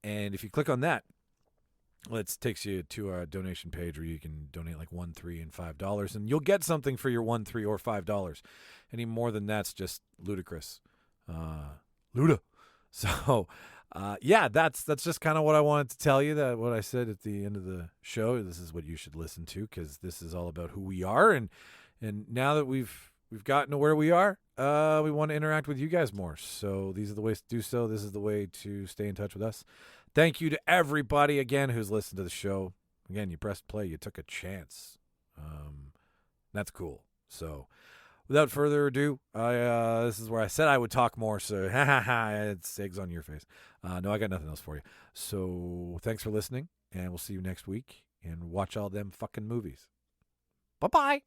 S1: And if you click on that, well, it takes you to a donation page where you can donate like $1, $3, and $5, and you'll get something for your $1, $3, or $5. Any more than that's just ludicrous. Luda. So that's just kind of what I wanted to tell you, that what I said at the end of the show. This is what you should listen to, because this is all about who we are, and now that we've gotten to where we are, we want to interact with you guys more. So these are the ways to do so. This is the way to stay in touch with us. Thank you to everybody again who's listened to the show. Again, you pressed play, you took a chance. That's cool. So without further ado, this is where I said I would talk more, so it's eggs on your face. No, I got nothing else for you. So thanks for listening, and we'll see you next week, and watch all them fucking movies. Bye-bye.